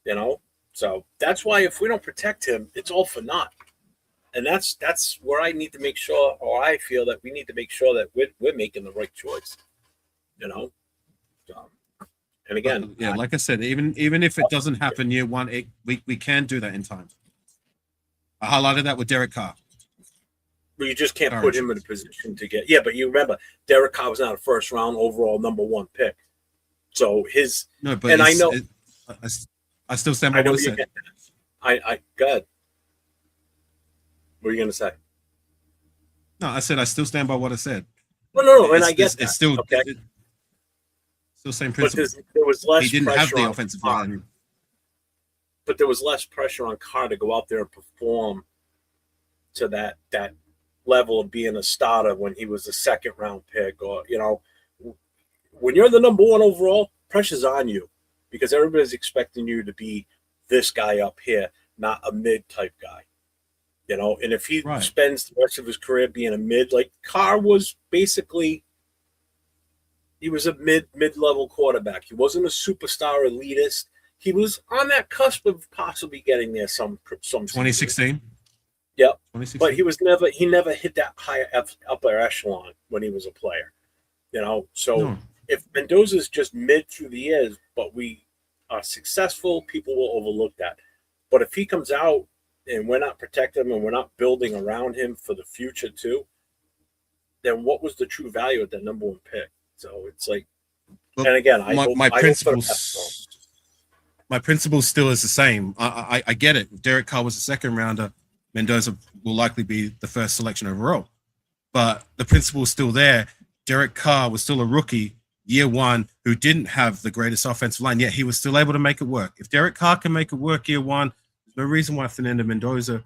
You know, so that's why if we don't protect him, it's all for naught. And that's where I need to make sure, or I feel that we need to make sure that we're making the right choice. You know, and again, yeah, like I said, even if it doesn't happen year 1, we can do that in time. I highlighted that with Derek Carr. But you just can't put him in a position to get. Yeah, but you remember, Derek Carr was not a first round overall number 1 pick. So his. No, but and I know. I still stand by what I said. Go ahead. What are you going to say? No, I said I still stand by what I said. No, and I guess it's still okay. Still same principle. But there was less. He didn't pressure have the on offensive Carr, line. but there was less pressure on Carr to go out there and perform to that level of being a starter when he was a 2nd round pick, or you know, when you're the number 1 overall, pressure's on you because everybody's expecting you to be this guy up here, not a mid type guy. You know, and if he spends the rest of his career being a mid, like Carr was basically, he was a mid-level quarterback. He wasn't a superstar elitist. He was on that cusp of possibly getting there some 2016. Yep. But he never hit that high upper echelon when he was a player. You know, so if Mendoza's just mid through the years, but we are successful, people will overlook that. But if he comes out and we're not protecting him and we're not building around him for the future too, then what was the true value at that number 1 pick? So it's like, and again, my principle still is the same. I get it. If Derek Carr was a 2nd rounder, Mendoza will likely be the 1st selection overall. But the principle is still there. Derek Carr was still a rookie year 1 who didn't have the greatest offensive line, yet he was still able to make it work. If Derek Carr can make it work year 1, there's no reason why Fernando Mendoza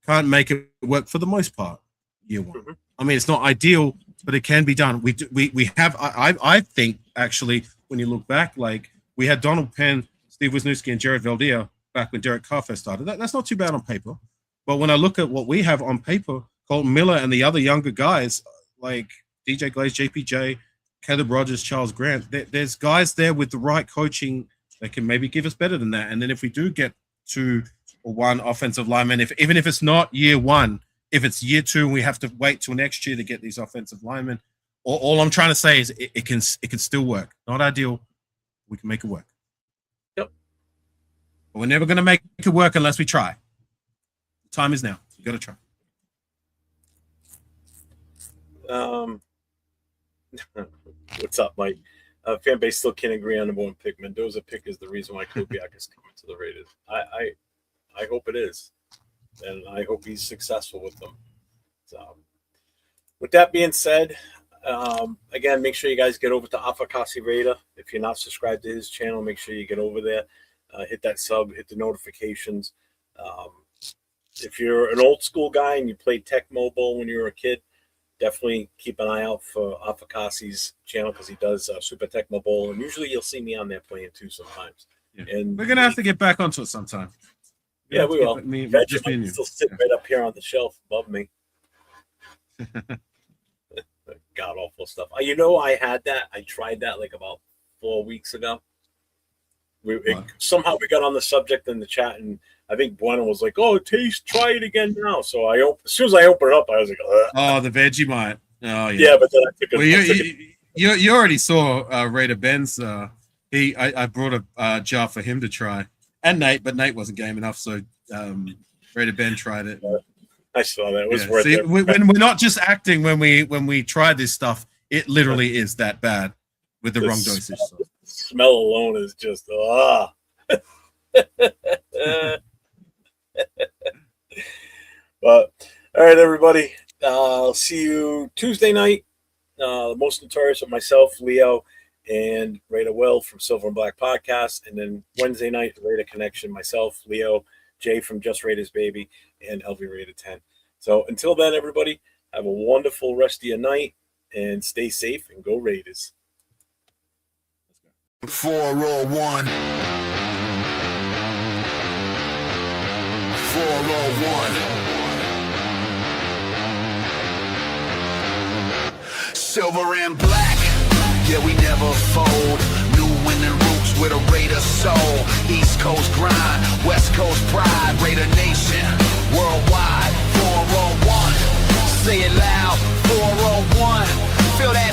can't make it work for the most part year 1. Mm-hmm. I mean, it's not ideal, but it can be done. We have, I think, actually, when you look back, like we had Donald Penn, Steve Wisniewski, and Jared Veldea back when Derek Carr first started. That's not too bad on paper. But when I look at what we have on paper, Colton Miller and the other younger guys, like DJ Glaze, JPJ, Caleb Rogers, Charles Grant, there's guys there with the right coaching that can maybe give us better than that. And then if we do get 2 or 1 offensive lineman, even if it's not year 1, if it's year 2 and we have to wait till next year to get these offensive linemen, all I'm trying to say is it can still work. Not ideal. We can make it work. Yep. But we're never going to make it work unless we try. The time is now. You got to try. What's up, Mike? Fan base still can't agree on number 1 pick. Mendoza pick is the reason why Kubiak is coming to the Raiders. I hope it is. And I hope he's successful with them. So, with that being said, again, make sure you guys get over to Afakasi Raider. If you're not subscribed to his channel, make sure you get over there. Hit that sub, hit the notifications. If you're an old school guy and you played Tech Mobile when you were a kid, definitely keep an eye out for Afakasi's channel because he does Super Tech Mobile. And usually you'll see me on there playing too sometimes. Yeah. And we're going to have to get back onto it sometime. Yeah, we will. Just me and you. Still sitting right up here on the shelf above me. God awful stuff. You know, I had that. I tried that like about 4 weeks ago. Somehow we got on the subject in the chat, and I think Bueno was like, "Oh, try it again now." So as soon as I opened it up, I was like, ugh. "Oh, the Vegemite." Oh, yeah. Yeah, but then I took it. You already saw Raider Ben's. I brought a jar for him to try, and Nate, but Nate wasn't game enough, so Raider Ben tried it. I saw that. It was Yeah, worth see, it. when we're not just acting when we try this stuff, it literally is that bad with the wrong dosage. So. Smell alone is just But all right, everybody. I'll see you Tuesday night. The Most Notorious with myself, Leo, and Raider Will from Silver and Black Podcast, and then Wednesday night, Raider Connection, myself, Leo, Jay from Just Raiders Baby, and LV Raider 10. So until then, everybody, have a wonderful rest of your night, and stay safe and go Raiders. 401. 401. Silver and black, yeah, we never fold. New winning roots with a Raider soul. East Coast grind, West Coast pride. Raider Nation, worldwide. 401, say it loud. 401, feel that